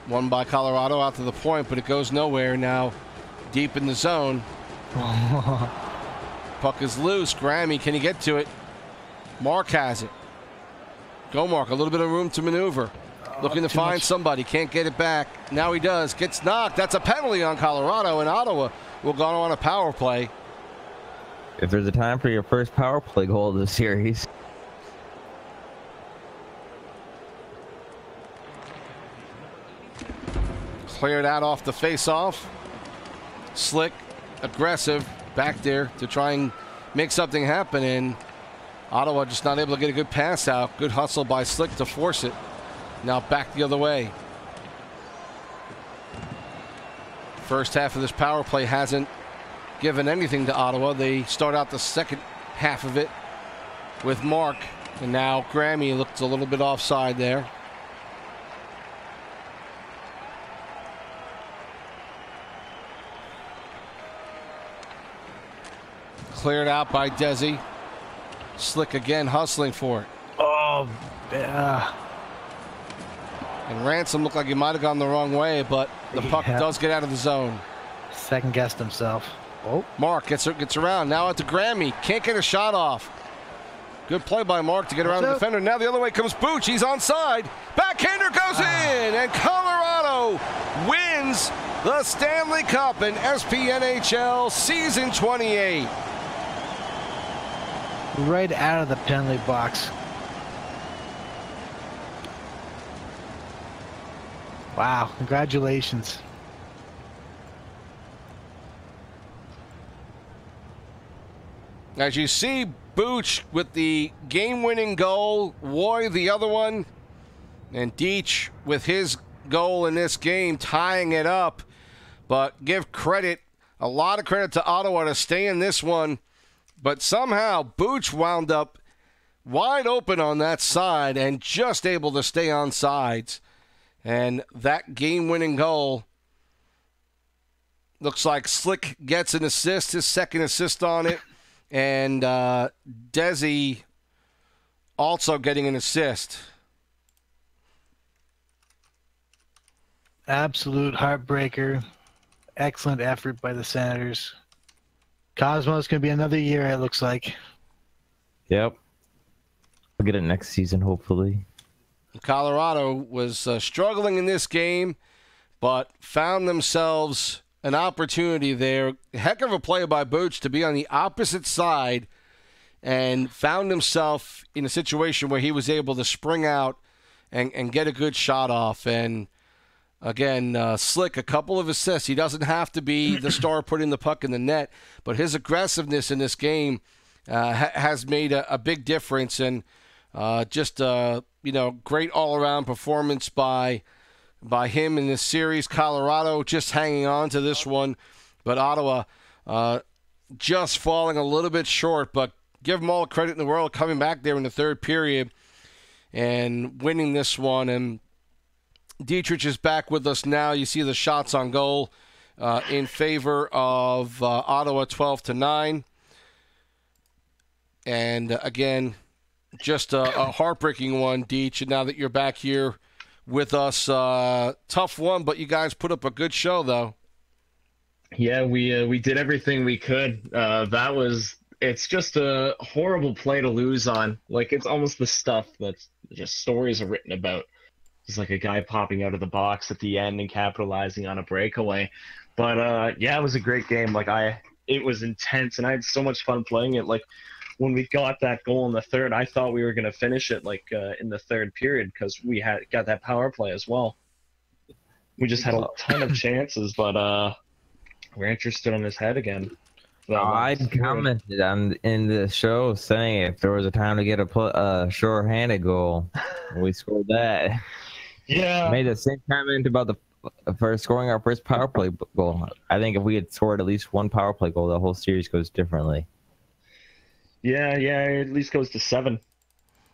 One by Colorado out to the point, but it goes nowhere now. Deep in the zone. Puck is loose. Grammy, can he get to it? Mark has it. Go Mark, a little bit of room to maneuver. Looking to find somebody, can't get it back. Now he does, gets knocked. That's a penalty on Colorado, and Ottawa will go on a power play. If there's a time for your first power play goal of the series. Cleared out off the face-off. Slick, aggressive, back there to try and make something happen, and Ottawa just not able to get a good pass out. Good hustle by Slick to force it. Now back the other way. First half of this power play hasn't given anything to Ottawa. They start out the second half of it with Mark, and now Grammy looked a little bit offside there. Cleared out by Desi. Slick again hustling for it. Oh, yeah. And Ransom looked like he might have gone the wrong way, but the puck does get out of the zone. Second guessed himself. Oh. Mark gets around. Now out to Grammy. Can't get a shot off. Good play by Mark to get around the defender. Now the other way comes Booch. He's onside. Backhander goes in, and Colorado wins the Stanley Cup in SPNHL Season 28. Right out of the penalty box. Wow, congratulations. As you see, Booch with the game-winning goal, Roy the other one, and Deitch with his goal in this game, tying it up. But give credit, a lot of credit to Ottawa to stay in this one. But somehow Booch wound up wide open on that side and just able to stay on sides. And that game-winning goal looks like Slick gets an assist, his second assist on it. And Desi also getting an assist. Absolute heartbreaker. Excellent effort by the Senators. Cosmo's going to be another year, it looks like. Yep. We'll get it next season, hopefully. Colorado was struggling in this game, but found themselves an opportunity there. Heck of a play by Booch to be on the opposite side, and found himself in a situation where he was able to spring out and get a good shot off. And again, Slick, a couple of assists. He doesn't have to be the star putting the puck in the net, but his aggressiveness in this game has made a big difference. And just great all-around performance by him in this series. Colorado just hanging on to this one, but Ottawa just falling a little bit short. But give them all the credit in the world coming back there in the third period and winning this one. And Dietrich is back with us now. You see the shots on goal in favor of Ottawa, 12-9. And again, just a heartbreaking one, Deitch. And now that you're back here with us, tough one, but you guys put up a good show, though. Yeah, we did everything we could. It's just a horrible play to lose on. Like, it's almost the stuff that's just stories are written about. It's like a guy popping out of the box at the end and capitalizing on a breakaway. But yeah, it was a great game. It was intense, and I had so much fun playing it. Like, when we got that goal in the third, I thought we were going to finish it in the third period because we got that power play as well. We just had a ton of chances, but we're interested on his head again. I commented in the show saying if there was a time to get a sure-handed goal, we scored that. Yeah. I made the same comment about for scoring our first power play goal. I think if we had scored at least one power play goal, the whole series goes differently. Yeah, it at least goes to 7.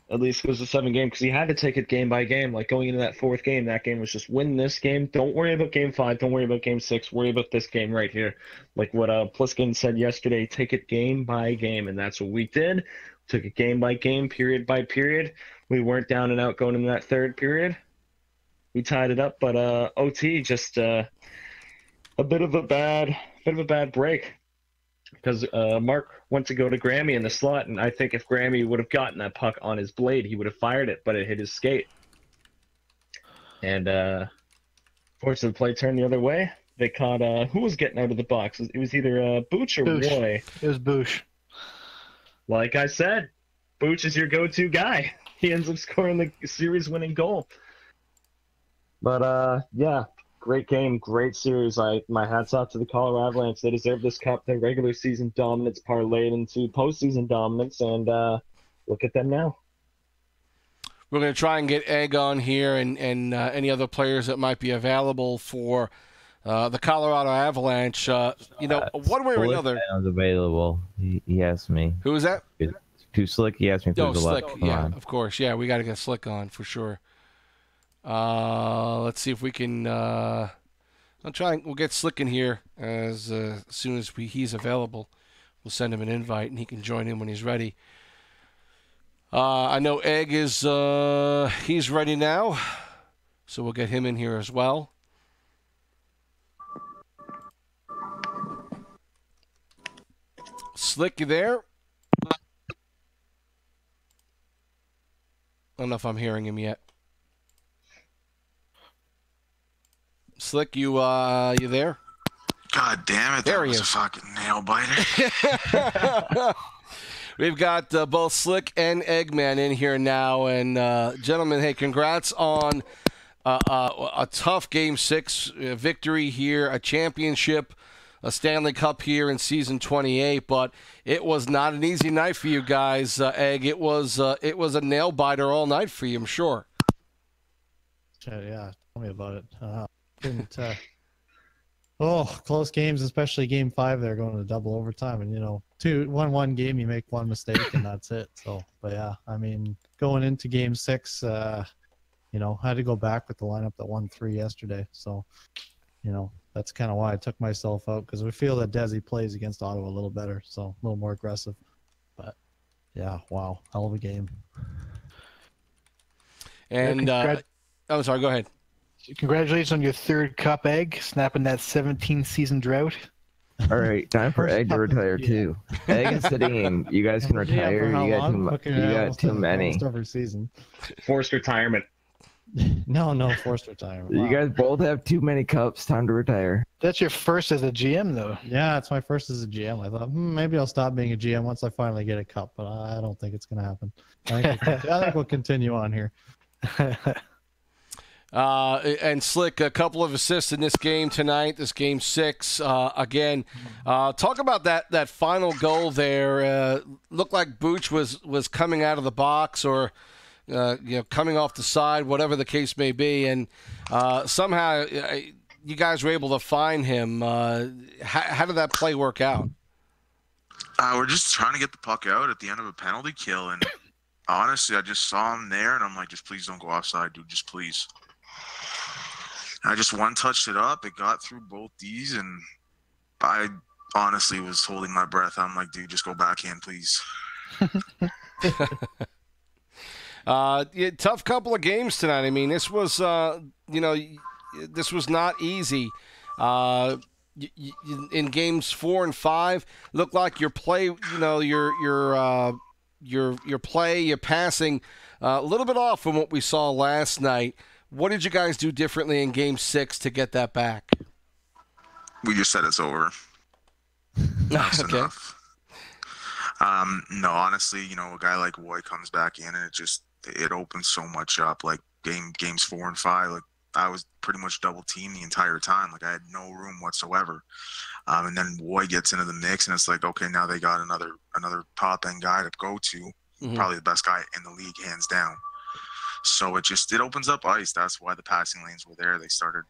At least it was a 7 game because he had to take it game by game. Like going into that 4th game, that game was just win this game. Don't worry about game 5. Don't worry about game 6. Worry about this game right here. Like what Pliskin said yesterday, take it game by game, and that's what we did. Took it game by game, period by period. We weren't down and out going into that 3rd period. We tied it up, but OT just a bit of a bad break. Because Mark went to go to Grammy in the slot, and I think if Grammy would have gotten that puck on his blade, he would have fired it, but it hit his skate. And fortunately, the play turned the other way. They caught who was getting out of the box? It was either Booch or Roy. It was Booch. Like I said, Booch is your go-to guy. He ends up scoring the series-winning goal. But yeah. Great game, great series. My hats off to the Colorado Avalanche. They deserve this cup. Their regular season dominance parlayed into postseason dominance, and look at them now. We're going to try and get Egg on here and any other players that might be available for the Colorado Avalanche. One way or another. Was available. He asked me. Who was that? Too Slick. He asked me. Oh, Slick. Yeah, of course. Yeah, we got to get Slick on for sure. Let's see if we can. We'll get Slick in here as soon as he's available. We'll send him an invite and he can join in when he's ready. I know Egg is he's ready now, so we'll get him in here as well. Slick, you there? I don't know if I'm hearing him yet. Slick, you there? God damn it! There That he was a is. fucking nail biter. We've got both Slick and Eggman in here now, and gentlemen, hey, congrats on a tough Game 6 victory here, a championship, a Stanley Cup here in Season 28. But it was not an easy night for you guys, Egg. It was a nail biter all night for you, I'm sure. Yeah, tell me about it. Close games, especially Game 5. They're going to double overtime, and 1-1 game, you make one mistake and that's it. So, but yeah, I mean, going into Game 6, I had to go back with the lineup that won 3 yesterday. So, that's kind of why I took myself out, because we feel that Desi plays against Ottawa a little better, so a little more aggressive. But yeah, wow, hell of a game. And I'm sorry, go ahead. Congratulations on your 3rd cup, Egg, snapping that 17-season drought. All right, time for Egg to retire too. Egg is sitting in. You guys can retire. You got too many. Almost every season. Forced retirement. No forced retirement. Wow. You guys both have too many cups. Time to retire. That's your first as a GM, though. Yeah, it's my first as a GM. I thought maybe I'll stop being a GM once I finally get a cup, but I don't think it's going to happen. I think we'll continue on here. And Slick, a couple of assists in this game tonight, this Game 6. Again, talk about that final goal there. Looked like Booch was coming out of the box or coming off the side, whatever the case may be. And somehow you guys were able to find him. How did that play work out? We're just trying to get the puck out at the end of a penalty kill. And honestly, I just saw him there, and I'm like, just please don't go offside, dude. Just please. I just one-touched it up. It got through both Ds, and I honestly was holding my breath. I'm like, dude, just go backhand, please. Tough couple of games tonight. I mean, this was, this was not easy. In games 4 and 5, looked like your play, your play, your passing, a little bit off from what we saw last night. What did you guys do differently in Game 6 to get that back? We just said it's over. That's okay. enough. No, honestly, a guy like Roy comes back in, and it opens so much up. Like games 4 and 5, like I was pretty much double teamed the entire time. Like I had no room whatsoever. And then Woy gets into the mix, and it's like, okay, now they got another top end guy to go to, probably the best guy in the league, hands down. So it opens up ice. That's why the passing lanes were there. They started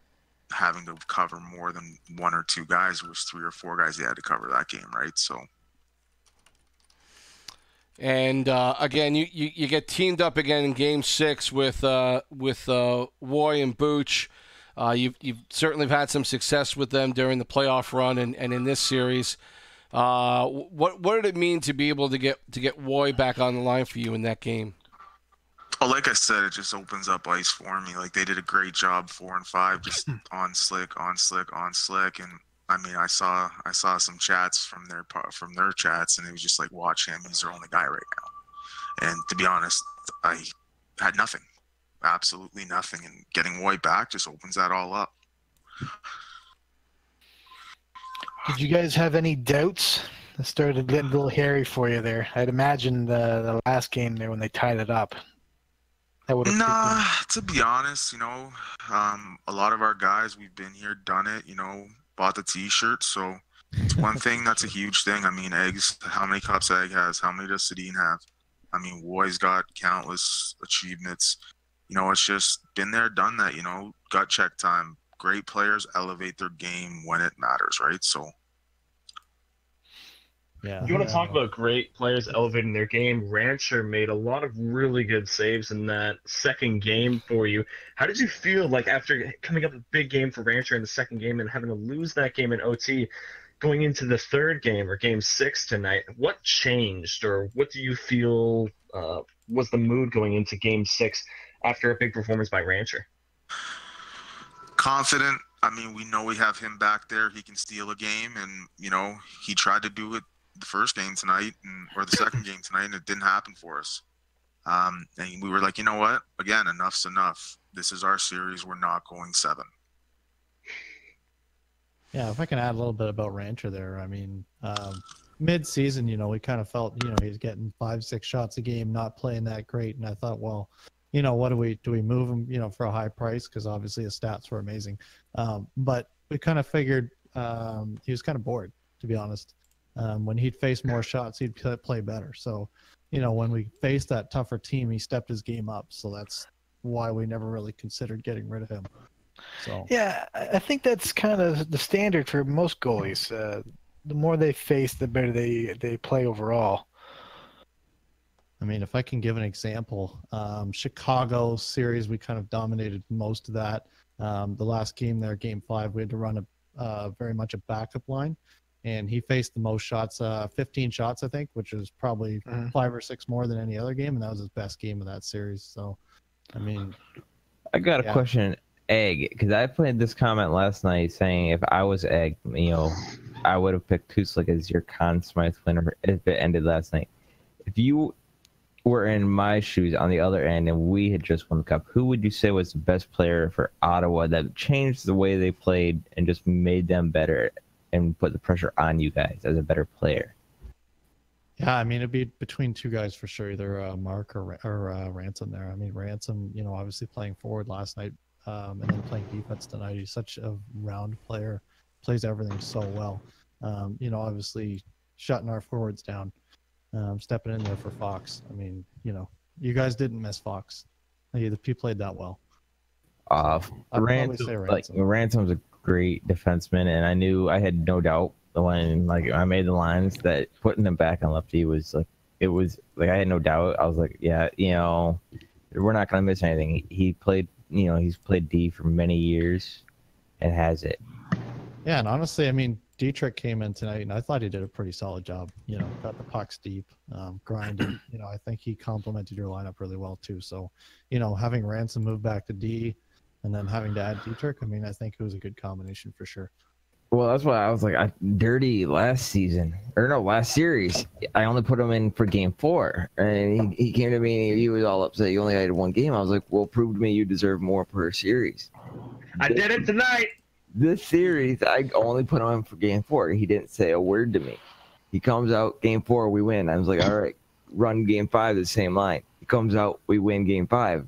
having to cover more than one or two guys. It was 3 or 4 guys they had to cover that game, right? So. And again, you get teamed up again in Game 6 with Woy and Booch. You've certainly had some success with them during the playoff run and in this series. What did it mean to be able to get Woy back on the line for you in that game? Oh, like I said, it just opens up ice for me. Like they did a great job 4 and 5, just on slick, and I mean, I saw some chats from their chats, and it was just like, watch him. He's their only guy right now. And to be honest, I had nothing, absolutely nothing. And getting Woy back just opens that all up. Did you guys have any doubts? It started getting a little hairy for you there. I'd imagine the last game there when they tied it up. Nah, to be honest, a lot of our guys, we've been here, done it, bought the T-shirt. So it's one thing that's a huge thing. I mean, Eggs, how many cups Egg has? How many does Sedin have? I mean, Woy's got countless achievements. It's just been there, done that, gut check time. Great players elevate their game when it matters, right? So. Yeah. You want to talk about great players elevating their game? Rancher made a lot of really good saves in that second game for you. How did you feel like after coming up a big game for Rancher in the second game and having to lose that game in OT, going into the third game or Game 6 tonight? What changed, or what do you feel was the mood going into Game 6 after a big performance by Rancher? Confident. I mean, we know we have him back there. He can steal a game, and he tried to do it the first game tonight or the second game tonight, and it didn't happen for us. And we were like, you know what? Again, enough's enough. This is our series. We're not going 7. Yeah, if I can add a little bit about Rancher there. I mean, mid-season, we kind of felt, he's getting 5-6 shots a game, not playing that great. And I thought, well, what do we move him, for a high price? Because obviously his stats were amazing. But we kind of figured he was kind of bored, to be honest. When he'd face more shots, he'd play better. So, when we faced that tougher team, he stepped his game up. So that's why we never really considered getting rid of him. So yeah, I think that's kind of the standard for most goalies. The more they face, the better they play overall. I mean, if I can give an example, Chicago series, we kind of dominated most of that. The last game there, Game 5, we had to run very much a backup line. And he faced the most shots, 15 shots, I think, which was probably 5 or 6 more than any other game, and that was his best game of that series. So, I mean, I got a question, Egg, because I played this comment last night saying if I was Egg, I would have picked Kuslik as your Conn Smythe winner if it ended last night. If you were in my shoes on the other end and we had just won the cup, who would you say was the best player for Ottawa that changed the way they played and just made them better and put the pressure on you guys as a better player? Yeah, I mean, it'd be between 2 guys for sure, either Mark or Ransom there. I mean, Ransom, obviously playing forward last night and then playing defense tonight. He's such a round player, plays everything so well. Obviously shutting our forwards down, stepping in there for Fox. I mean, you guys didn't miss Fox. He played that well. Ransom's a great defenseman, and I had no doubt when I made the lines that putting him back on lefty was I had no doubt. I was like, yeah, we're not gonna miss anything. He played, he's played D for many years and has it. Yeah, and honestly, I mean, Dietrich came in tonight, and I thought he did a pretty solid job. Got the pucks deep, grinding. I think he complemented your lineup really well too. So, having Ransom move back to D, and then having to add Dietrich, I mean, I think it was a good combination for sure. Well, that's why I was like, dirty last series. I only put him in for Game 4, and he came to me and he was all upset. You only had 1 game. I was like, well, prove to me you deserve more per series. I did it tonight. This series, I only put him in for Game 4. He didn't say a word to me. He comes out, Game 4, we win. I was like, all right, run Game 5 the same line. He comes out, we win Game 5.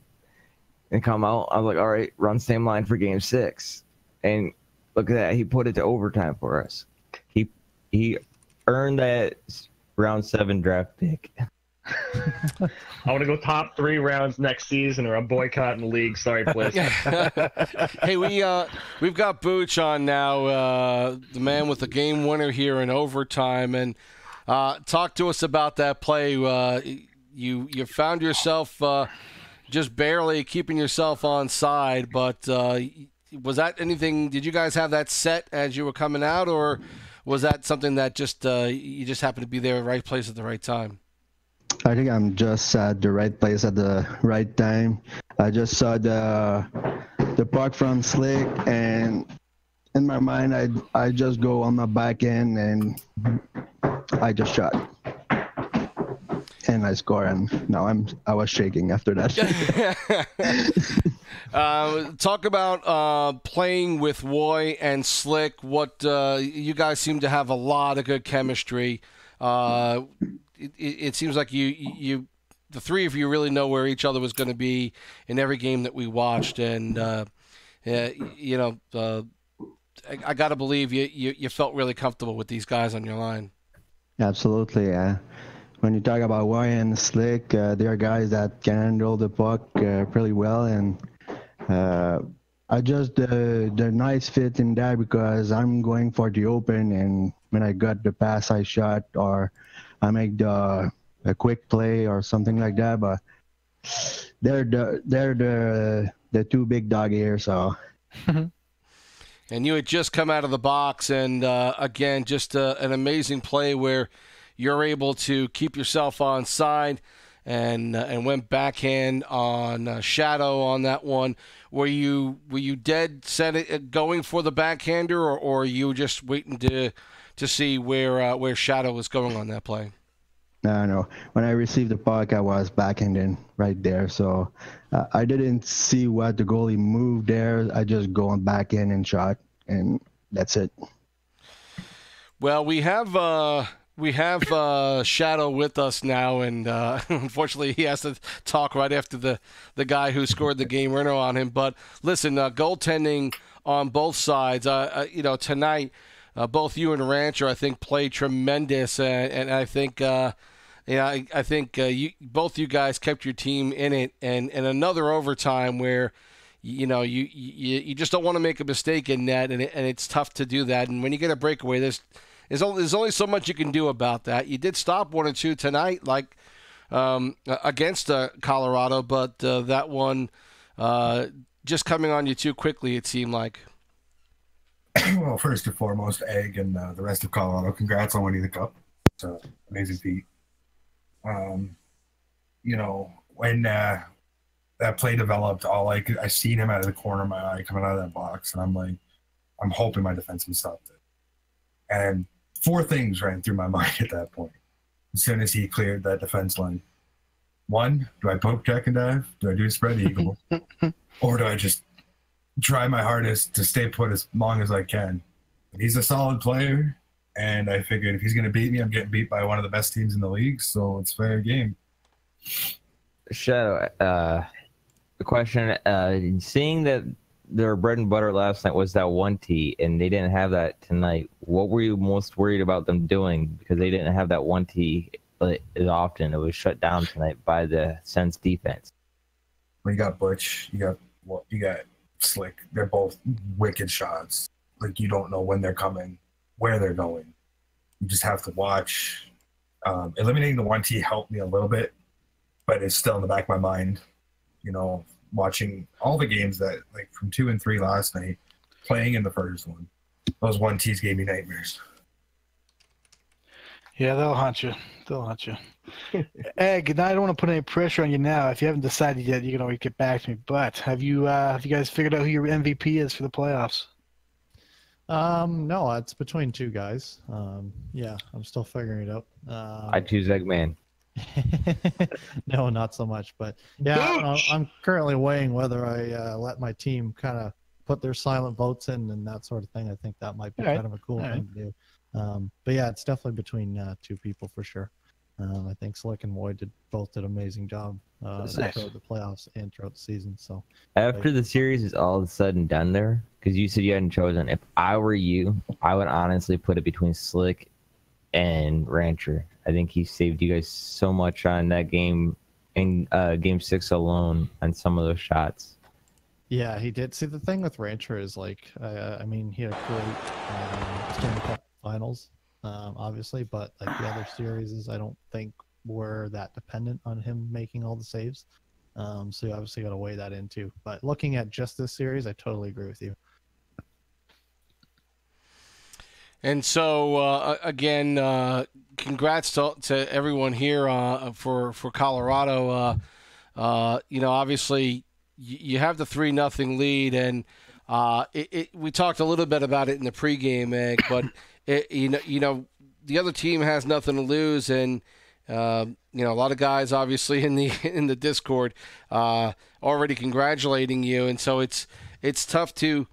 and come out. I was like, all right, run same line for game 6. And look at that. He put it to overtime for us. He earned that round 7 draft pick. I want to go top 3 rounds next season, or I'm boycotting the league. Sorry, please. Hey, we've got Booch on now, the man with the game winner here in overtime, and talk to us about that play. You found yourself just barely keeping yourself on side, but was that anything? Did you guys have that set as you were coming out, or was that something that just you just happened to be there, right place at the right time? I think I'm just at the right place at the right time. I just saw the puck from Slick, and in my mind, I just go on my back end and I just shot. And I score, and now I was shaking after that. Talk about playing with Roy and Slick. What you guys seem to have a lot of good chemistry. It seems like you the three of you really know where each other was going to be in every game that we watched, and I got to believe you felt really comfortable with these guys on your line. Absolutely, yeah. When you talk about Roy and Slick, they're guys that can handle the puck pretty well, and I just the nice fit in that because I'm going for the open, and when I got the pass, I shot, or I make a quick play or something like that. But they're the two big dog here, so. And you had just come out of the box, and again, just an amazing play where you're able to keep yourself on side and went backhand on Shadow on that one. Were you dead set going for the backhander, or are you just waiting to see where Shadow was going on that play? No. When I received the puck, I was backhanding right there, so I didn't see what the goalie moved there. I just go on back in and shot, and that's it. Well, we have Shadow with us now, and unfortunately he has to talk right after the guy who scored the game winner on him. But listen, goaltending on both sides. Tonight, both you and Rancher, I think, played tremendous, and I think both you guys kept your team in it, and another overtime where you just don't want to make a mistake in net, and it's tough to do that. And when you get a breakaway, there's only so much you can do about that. You did stop 1 or 2 tonight, like against Colorado, but that one just coming on you too quickly, it seemed like. Well, first and foremost, Egg and the rest of Colorado, congrats on winning the cup. It's an amazing feat. When that play developed, I seen him out of the corner of my eye coming out of that box, and I'm like, I'm hoping my defenseman stopped it. And 4 things ran through my mind at that point. As soon as he cleared that defense line. 1, do I poke, check, and dive? Do I do a spread eagle? Or do I just try my hardest to stay put as long as I can? But he's a solid player, and I figured if he's going to beat me, I'm getting beat by one of the best teams in the league, so it's fair game. Shadow, the question, seeing that their bread and butter last night was that 1T, and they didn't have that tonight, what were you most worried about them doing? Because they didn't have that 1T as often. It was shut down tonight by the Sens defense. Well, you got Butch, you got Slick. They're both wicked shots. Like, you don't know when they're coming, where they're going. You just have to watch. Eliminating the 1T helped me a little bit, but it's still in the back of my mind, watching all the games that, like, from 2 and 3 last night, playing in the first one. Those 1Ts gave me nightmares. Yeah, they'll haunt you. Egg, I don't want to put any pressure on you now. If you haven't decided yet, you can always get back to me. But have you guys figured out who your MVP is for the playoffs? No, it's between 2 guys. Yeah, I'm still figuring it out. I choose Eggman. No, not so much. But yeah, I'm currently weighing whether I let my team kind of put their silent votes in and that sort of thing. I think that might be kind of a cool thing to do. But yeah, it's definitely between 2 people for sure. I think Slick and Woy both did an amazing job Nice. throughout the playoffs and throughout the season. So After the series is all said and done there, because you said you hadn't chosen, if I were you, I would honestly put it between Slick and Rancher. I think he saved you guys so much on that game, in game 6 alone, on some of those shots. yeah, he did. See, the thing with Rancher is like, I mean, he had a great Stanley Cup Finals, obviously, but like the other series, I don't think were that dependent on him making all the saves. So you obviously got to weigh that in too. But looking at just this series, I totally agree with you. And so again, congrats to everyone here for Colorado. Obviously you have the 3-0 lead, and we talked a little bit about it in the pregame, Egg, but the other team has nothing to lose, and a lot of guys obviously in the Discord already congratulating you, and so it's tough to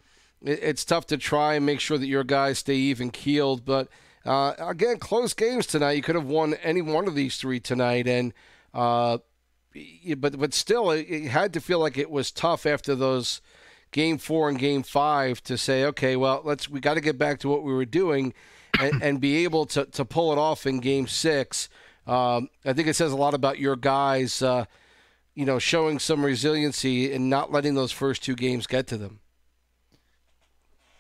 try and make sure that your guys stay even keeled. But again, close games tonight. You could have won any one of these 3 tonight, and but still, it had to feel like it was tough after those Game 4 and Game 5 to say, okay, well, we got to get back to what we were doing and be able to pull it off in Game 6. I think it says a lot about your guys, showing some resiliency and not letting those first 2 games get to them.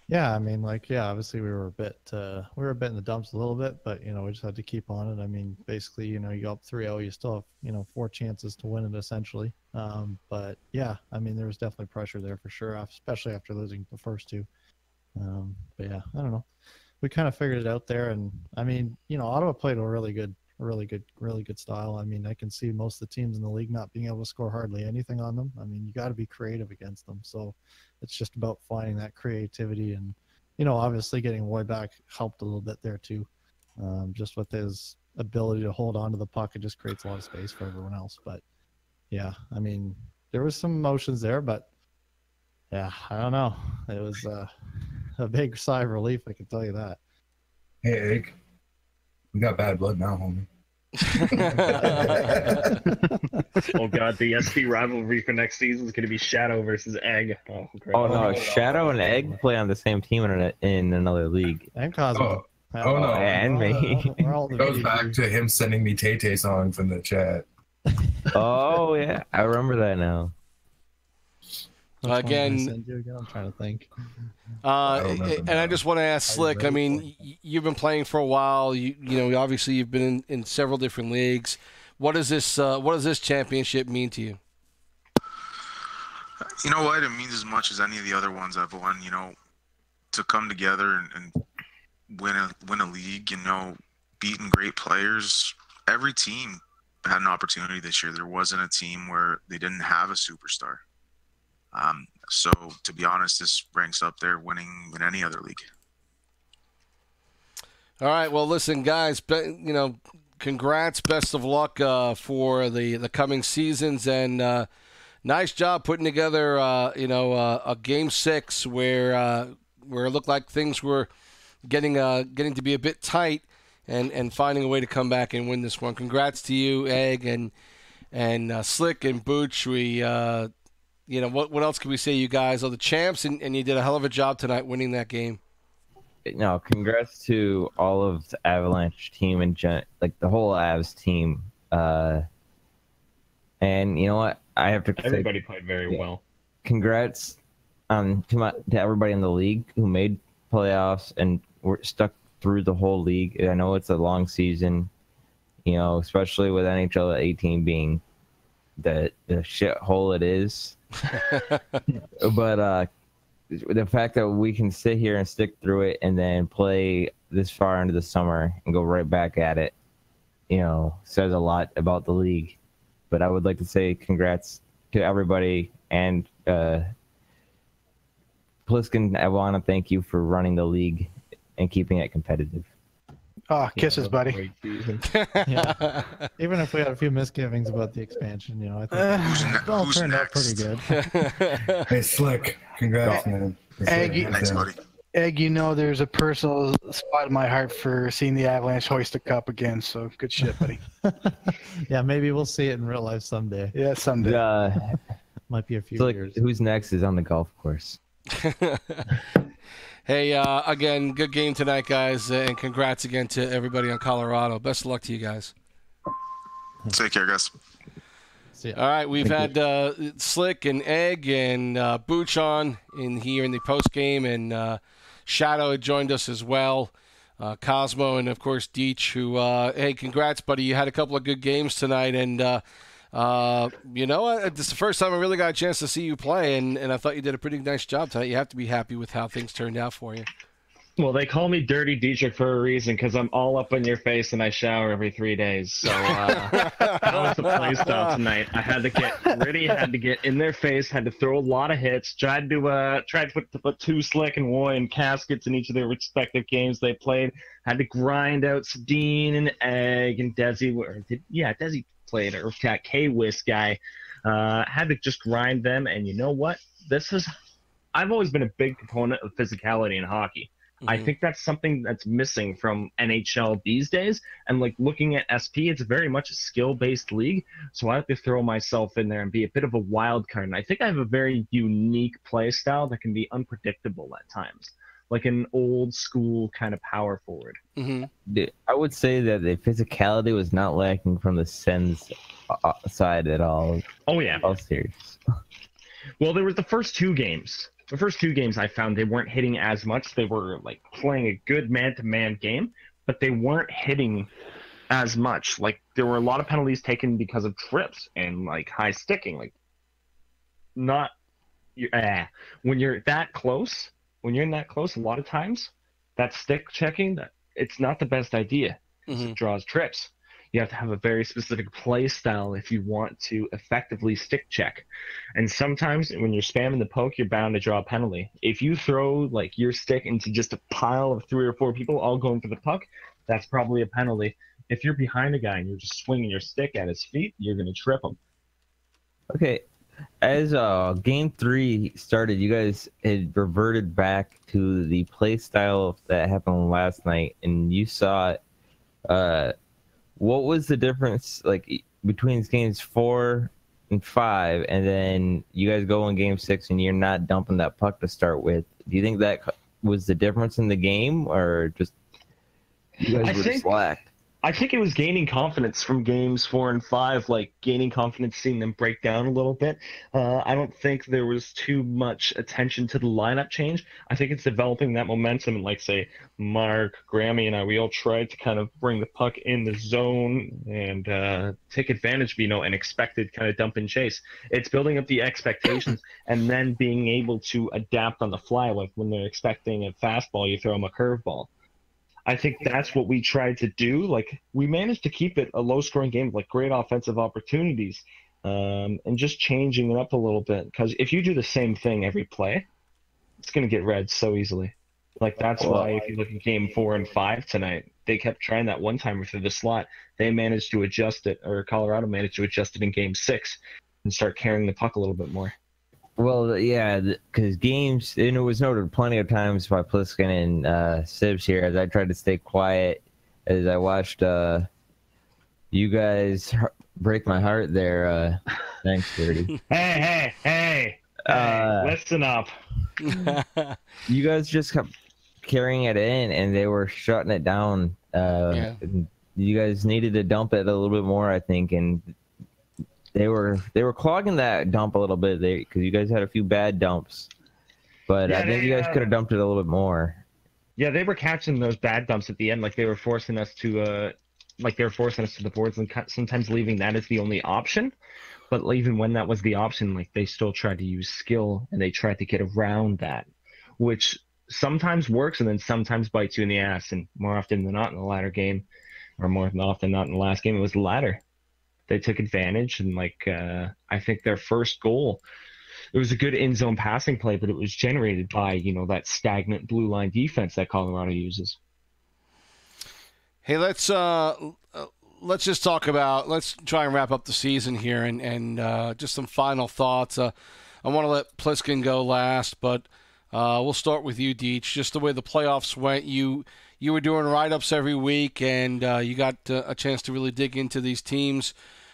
Yeah, I mean, obviously we were a bit in the dumps a little bit, but we just had to keep on it. I mean, basically, you go up 3-0, you still have 4 chances to win it essentially. But yeah, I mean, there was definitely pressure there for sure, especially after losing the first 2. But yeah, I don't know. We kind of figured it out there, and I mean, Ottawa played a really good style. I mean, I can see most of the teams in the league not being able to score hardly anything on them. I mean, you got to be creative against them. So it's just about finding that creativity, and obviously getting Woy back helped a little bit there too. Just with his ability to hold on to the puck, it just creates a lot of space for everyone else. But yeah, I mean, there was some emotions there, but yeah, I don't know. It was a big sigh of relief, I can tell you that. Hey, Egg. We got bad blood now, homie. Oh god, the SP rivalry for next season is going to be Shadow versus Egg. Oh, great. Oh no, Shadow and Egg play on the same team in another league. And Cosmo. Oh no, and me. It goes back to him sending me Tay-Tay songs in the chat. Oh yeah, I remember that now. Again, I'm trying to think. And I just want to ask Slick. I mean, you've been playing for a while. Obviously you've been in several different leagues. What does this championship mean to you? You know what? It means as much as any of the other ones I've won. To come together and win a league. Beating great players. Every team had an opportunity this year. There wasn't a team where they didn't have a superstar. So to be honest, this ranks up there winning in any other league. All right. Well, listen, guys, congrats. Best of luck for the coming seasons, and nice job putting together, a Game 6 where it looked like things were getting to be a bit tight, and finding a way to come back and win this one. Congrats to you, Egg, and Slick and Booch. What else can we say? You guys are the champs, and you did a hell of a job tonight winning that game. No, congrats to all of the Avalanche team and the whole Avs team. And you know what? I have to everybody played very well. Congrats to everybody in the league who made playoffs and were stuck through the whole league. I know it's a long season, especially with NHL 18 being the shithole it is. But the fact that we can sit here and stick through it and then play this far into the summer and go right back at it, says a lot about the league. But I would like to say congrats to everybody, and Pliskin, I want to thank you for running the league and keeping it competitive. Oh, kisses, buddy. Yeah. Even if we had a few misgivings about the expansion, I think it all turned out pretty good. Hey, Slick, congrats, man. Egg, Thanks, buddy. Egg, you know there's a personal spot in my heart for seeing the Avalanche hoist a cup again, so good shit, buddy. Yeah, maybe we'll see it in real life someday. Yeah, someday. Might be a few So, like, years. who's next is on the golf course. Hey, again, good game tonight, guys, and congrats again to everybody on Colorado. Best of luck to you guys. Take care, guys. See ya. All right, we've had Slick and Egg and Booch on in here in the post game, and Shadow had joined us as well. Cosmo and of course Deech, who hey, congrats, buddy! You had a couple of good games tonight, and you know, this is the first time I really got a chance to see you play, and I thought you did a pretty nice job tonight. You have to be happy with how things turned out for you. Well, they call me Dirty Dietrich for a reason because I'm all up in your face and I shower every 3 days. So that was the play style tonight. I had to get gritty, had to get in their face, had to throw a lot of hits, tried to put two Slick and Roy in caskets in each of their respective games they played. Had to grind out Sedin and Egg and Desi. Desi played, or that K-Wiz guy. Had to just grind them, and you know what? I've always been a big proponent of physicality in hockey. I think that's something that's missing from NHL these days. And like looking at SP, it's very much a skill-based league. So I have to throw myself in there and be a bit of a wild card. And I think I have a very unique play style that can be unpredictable at times, like an old school kind of power forward. I would say that the physicality was not lacking from the Sens side at all. Oh yeah, all series. Well, there was the first two games. The first two games I found they weren't hitting as much. They were like playing a good man-to-man game, but they weren't hitting as much. Like there were a lot of penalties taken because of trips and like high sticking. Like when you're that close, a lot of times that stick checking, it's not the best idea. It draws trips. You have to have a very specific play style if you want to effectively stick check. And sometimes when you're spamming the poke, you're bound to draw a penalty. If you throw like your stick into just a pile of 3 or 4 people all going for the puck, that's probably a penalty. If you're behind a guy and you're just swinging your stick at his feet, you're going to trip him. Okay. As game 3 started, you guys had reverted back to the play style that happened last night, and you saw it. What was the difference like between games 4 and 5, and then you guys go in game 6 and you're not dumping that puck to start with? Do you think that was the difference in the game, or just you guys were just lacked? I think it was gaining confidence from games 4 and 5, like gaining confidence, seeing them break down a little bit. I don't think there was too much attention to the lineup change. I think it's developing that momentum. And like, say, Mark, Grammy, and I, we all tried to kind of bring the puck in the zone and take advantage of, an expected kind of dump and chase. It's building up the expectations and then being able to adapt on the fly. Like when they're expecting a fastball, you throw them a curveball. I think that's what we tried to do. Like we managed to keep it a low-scoring game, like great offensive opportunities, and just changing it up a little bit. Because if you do the same thing every play, it's going to get read so easily. Like that's why if you look at game 4 and 5 tonight, they kept trying that one-timer through the slot. They managed to adjust it, or Colorado managed to adjust it in game 6 and start carrying the puck a little bit more. Well, yeah, because games, and it was noted plenty of times by Pliskin and Sibs here, as I tried to stay quiet, as I watched you guys break my heart there. Thanks, Dirty. Hey, listen up. You guys just kept carrying it in, and they were shutting it down. You guys needed to dump it a little bit more, I think, and they were clogging that dump a little bit because you guys had a few bad dumps, but I think you guys could have dumped it a little bit more. Yeah, they were catching those bad dumps at the end, like they were forcing us to the boards, and sometimes leaving that as the only option. But even when that was the option, like they still tried to use skill and they tried to get around that, which sometimes works and then sometimes bites you in the ass. And more often than not in the latter game, or more often than not in the last game, it was the latter. They took advantage, and I think their first goal, it was a good in-zone passing play, but it was generated by that stagnant blue line defense that Colorado uses. Hey, let's just talk about. Let's try and wrap up the season here, and just some final thoughts. I want to let Pliskin go last, but We'll start with you, Deech. Just the way the playoffs went, you were doing write-ups every week, and you got a chance to really dig into these teams.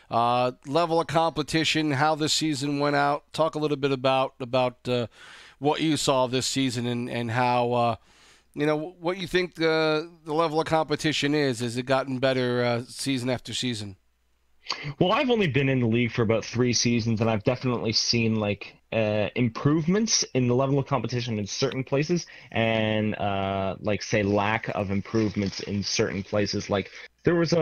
Level of competition, how this season went out. Talk a little bit about what you saw this season and how what you think the level of competition is. Has it gotten better season after season? Well, I've only been in the league for about 3 seasons, and I've definitely seen improvements in the level of competition in certain places, and say lack of improvements in certain places. Like there was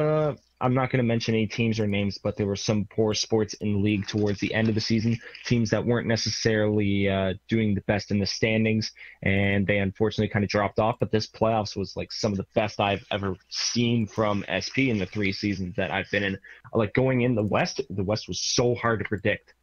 I'm not going to mention any teams or names, but there were some poor sports in the league towards the end of the season, teams that weren't necessarily doing the best in the standings, and they unfortunately kind of dropped off. But this playoffs was like some of the best I've ever seen from SP in the 3 seasons that I've been in. Like going in the West was so hard to predict.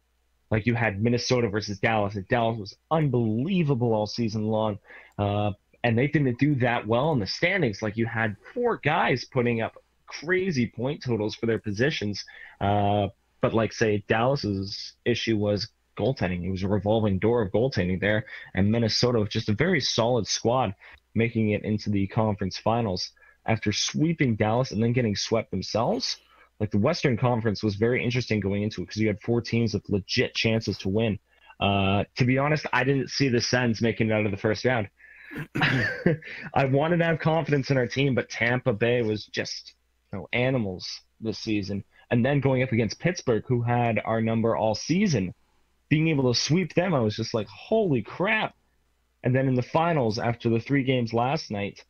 Like you had Minnesota versus Dallas, and Dallas was unbelievable all season long. And they didn't do that well in the standings. Like you had 4 guys putting up crazy point totals for their positions. But like say Dallas's issue was goaltending. It was a revolving door of goaltending there. And Minnesota was just a very solid squad, making it into the conference finals after sweeping Dallas and then getting swept themselves. Like the Western Conference was very interesting going into it because you had 4 teams with legit chances to win. To be honest, I didn't see the Sens making it out of the first round. I wanted to have confidence in our team, but Tampa Bay was just animals this season. And then going up against Pittsburgh, who had our number all season, being able to sweep them, I was just like, holy crap. And then in the finals, after the 3 games last night,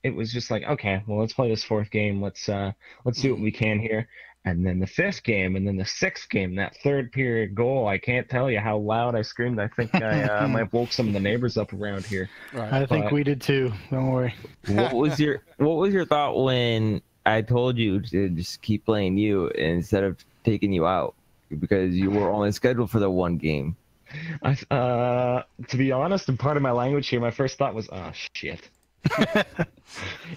it was just like, okay, well, let's play this 4th game. Let's do what we can here. And then the 5th game, and then the 6th game, that 3rd period goal, I can't tell you how loud I screamed. I think I might have woke some of the neighbors up around here. Right. I think we did too. Don't worry. What was your thought when I told you to just keep playing you instead of taking you out because you were only scheduled for the 1 game? To be honest, and part of my language here, my first thought was, oh, shit.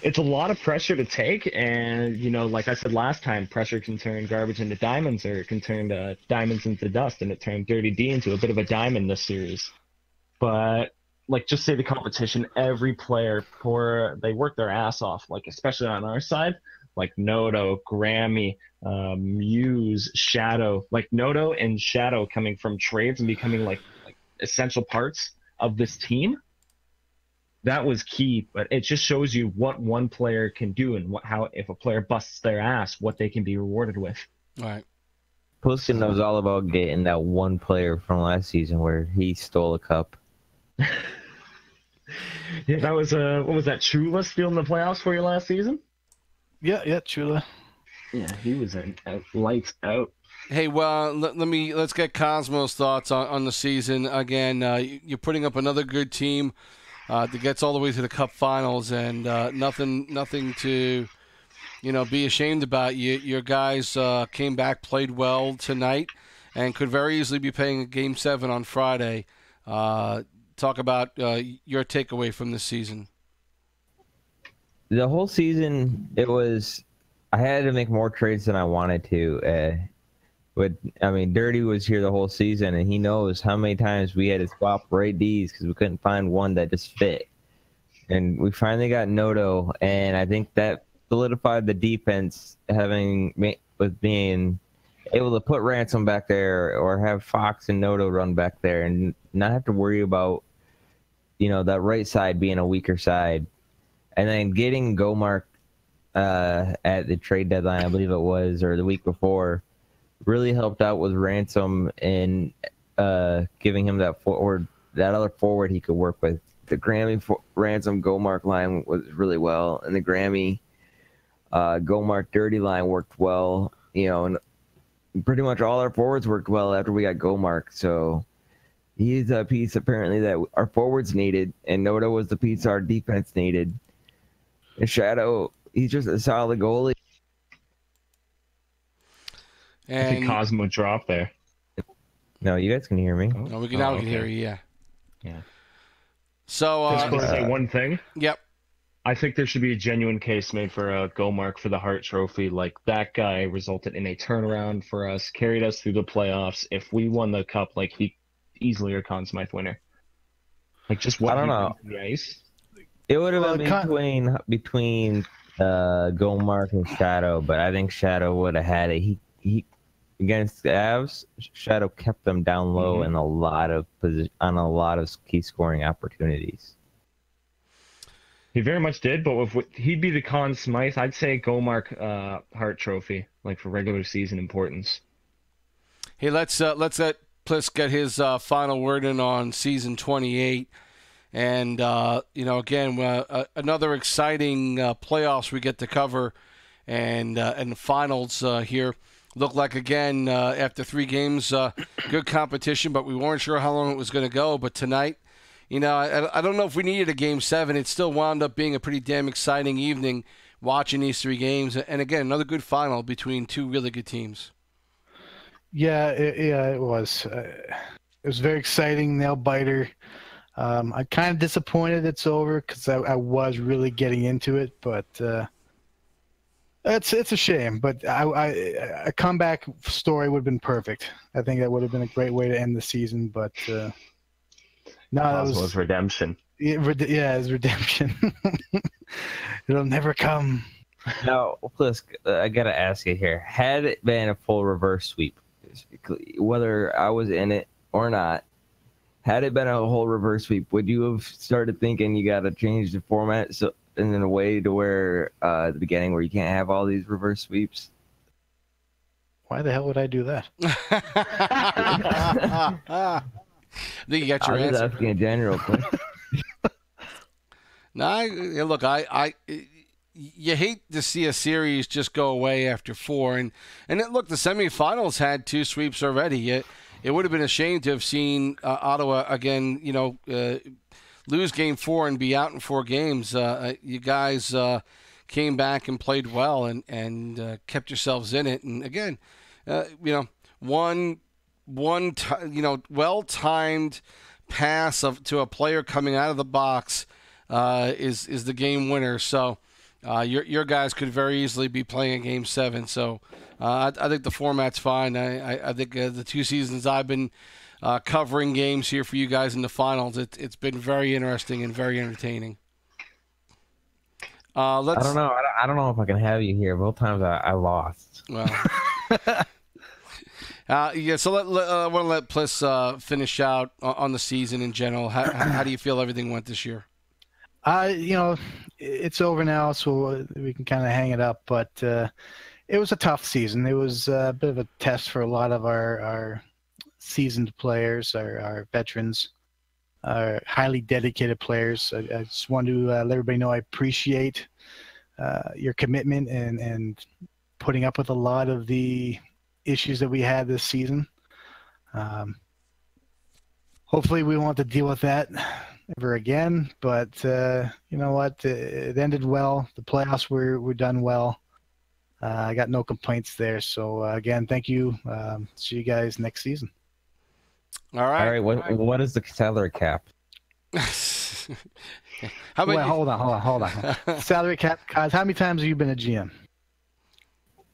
It's a lot of pressure to take, and like I said last time, pressure can turn garbage into diamonds, or it can turn diamonds into dust, and it turned Dirty D into a bit of a diamond this series. But like, just say the competition, every player they work their ass off, like especially on our side, like Noto, Grammy, Muse, Shadow, like Noto and Shadow coming from trades and becoming like essential parts of this team. That was key, but it just shows you what one player can do and how if a player busts their ass, what they can be rewarded with. All right. Pliskin knows all about getting that one player from last season where he stole a cup. Yeah, that was what was that, Chula stealing the playoffs for you last season? Yeah, Chula. Yeah, he was lights out. Hey, well, let's get Cosmo's thoughts on the season again. You're putting up another good team that gets all the way to the Cup Finals, and nothing to be ashamed about. Your guys came back, played well tonight, and could very easily be playing a Game 7 on Friday. Talk about your takeaway from this season. The whole season, I had to make more trades than I wanted to. Dirty was here the whole season, and he knows how many times we had to swap right Ds because we couldn't find one that just fit. And we finally got Noto, and I think that solidified the defense, with being able to put Ransom back there or have Fox and Noto run back there and not have to worry about, that right side being a weaker side. And then getting Gomark at the trade deadline, I believe it was, or the week before, really helped out with Ransom and giving him that other forward he could work with. The Grammy Ransom Gomark line was really well, and the Grammy Gomark Dirty line worked well. And pretty much all our forwards worked well after we got Gomark. So he's a piece apparently that our forwards needed, and Noto was the piece our defense needed. And Shadow, he's just a solid goalie. And I think Cosmo dropped there. No, you guys can hear me. No, we can hear you, yeah. Yeah. So, just want to say one thing. Yep. I think there should be a genuine case made for Gomark for the Hart Trophy. Like, that guy resulted in a turnaround for us, carried us through the playoffs. If we won the cup, he easily a Conn Smythe winner. Like just what I don't he know. brings to the ice. It would have Well, been between Gomark and Shadow, but I think Shadow would have had it. He against the Avs, Shadow kept them down low in a lot of on a lot of key scoring opportunities. He very much did, but he'd be the Conn Smythe. I'd say Gomark Hart Trophy, like for regular season importance. Hey, let's let Plisk get his final word in on season 28. And, again, another exciting playoffs we get to cover and the finals here. Look like, again, after 3 games, good competition, but we weren't sure how long it was going to go. But tonight, I don't know if we needed a Game 7. It still wound up being a pretty damn exciting evening watching these 3 games. And, again, another good final between 2 really good teams. Yeah, it was. It was very exciting, nail-biter. I'm kind of disappointed it's over because I was really getting into it, but it's a shame. But a comeback story would have been perfect. I think that would have been a great way to end the season. But no, that was redemption. Yeah, it's redemption. It'll never come. Now, Plisk, I gotta ask you here: had it been a full reverse sweep, whether I was in it or not, had it been a whole reverse sweep, would you have started thinking you got to change the format so in a way to where at the beginning where you can't have all these reverse sweeps? Why the hell would I do that? I think you got your I was answer. asking in general. No, look, you hate to see a series just go away after 4, and look, the semifinals had 2 sweeps already. It would have been a shame to have seen Ottawa again, lose Game 4 and be out in 4 games. You guys came back and played well and kept yourselves in it. And again, well-timed pass to a player coming out of the box is the game winner. So your guys could very easily be playing Game 7. So I think the format's fine. I think the 2 seasons I've been covering games here for you guys in the finals, it's been very interesting and very entertaining. I don't know. I don't know if I can have you here. Both times I lost. Well, So I want to let Pliss finish out on the season in general. How do you feel everything went this year? It's over now, so we can kind of hang it up. But it was a tough season. It was a bit of a test for a lot of our seasoned players, our veterans, our highly dedicated players. I just want to let everybody know I appreciate your commitment and putting up with a lot of the issues that we had this season. Hopefully we won't have to deal with that ever again, but you know what? It ended well. The playoffs were done well. I got no complaints there. So again, thank you. See you guys next season. All right. What is the salary cap? How about hold on. Salary cap, guys. How many times have you been a GM?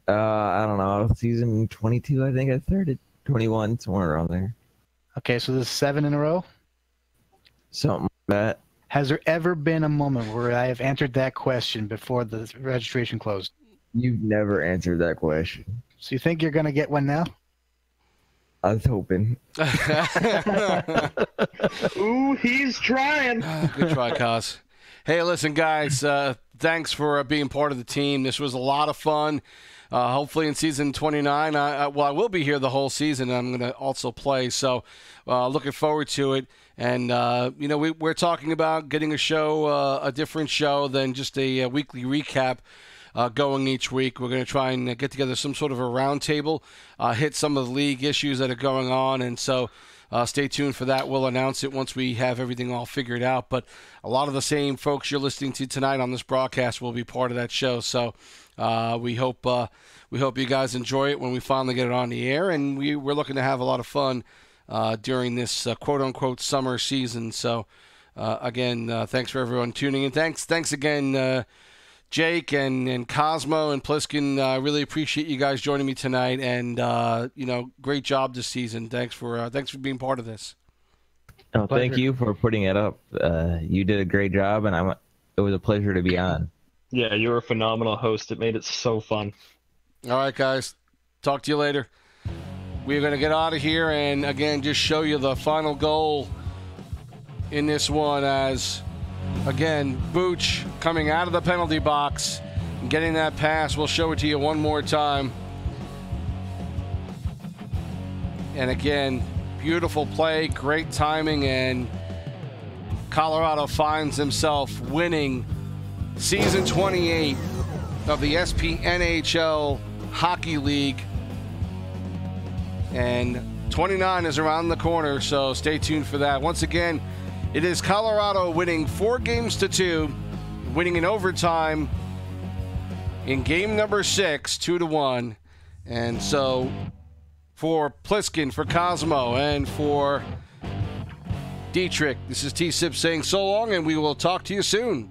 I don't know. Season 22, I think I started. 21, somewhere around there. Okay, so this is 7 in a row? Something like that. Has there ever been a moment where I have answered that question before the registration closed? You've never answered that question. So you think you're going to get one now? I was hoping. Ooh, he's trying. Good try, Koz. Hey, listen, guys, thanks for being part of the team. This was a lot of fun. Hopefully in season 29, I will be here the whole season. And I'm going to also play, so looking forward to it. And, we're talking about getting a show, a different show than just a weekly recap going each week. We're going to try and get together some sort of a roundtable, hit some of the league issues that are going on. And so stay tuned for that. We'll announce it once we have everything all figured out. But a lot of the same folks you're listening to tonight on this broadcast will be part of that show. So we hope you guys enjoy it when we finally get it on the air. And we're looking to have a lot of fun during this quote-unquote summer season. So, again, thanks for everyone tuning in. Thanks again, Jake and Cosmo and Pliskin. Really appreciate you guys joining me tonight. And, great job this season. Thanks for being part of this. Oh, thank you for putting it up. You did a great job, and it was a pleasure to be on. Yeah, you were a phenomenal host. It made it so fun. All right, guys. Talk to you later. We're going to get out of here and, again, just show you the final goal in this one as, again, Booch coming out of the penalty box and getting that pass. We'll show it to you one more time. And, again, beautiful play, great timing, and Colorado finds himself winning Season 28 of the SPNHL Hockey League. And 29 is around the corner, so stay tuned for that. Once again, it is Colorado winning 4-2, winning in overtime in game number 6, 2-1. And so for Pliskin, for Cosmo, and for Dietrich, this is T-Sibs saying so long, and we will talk to you soon.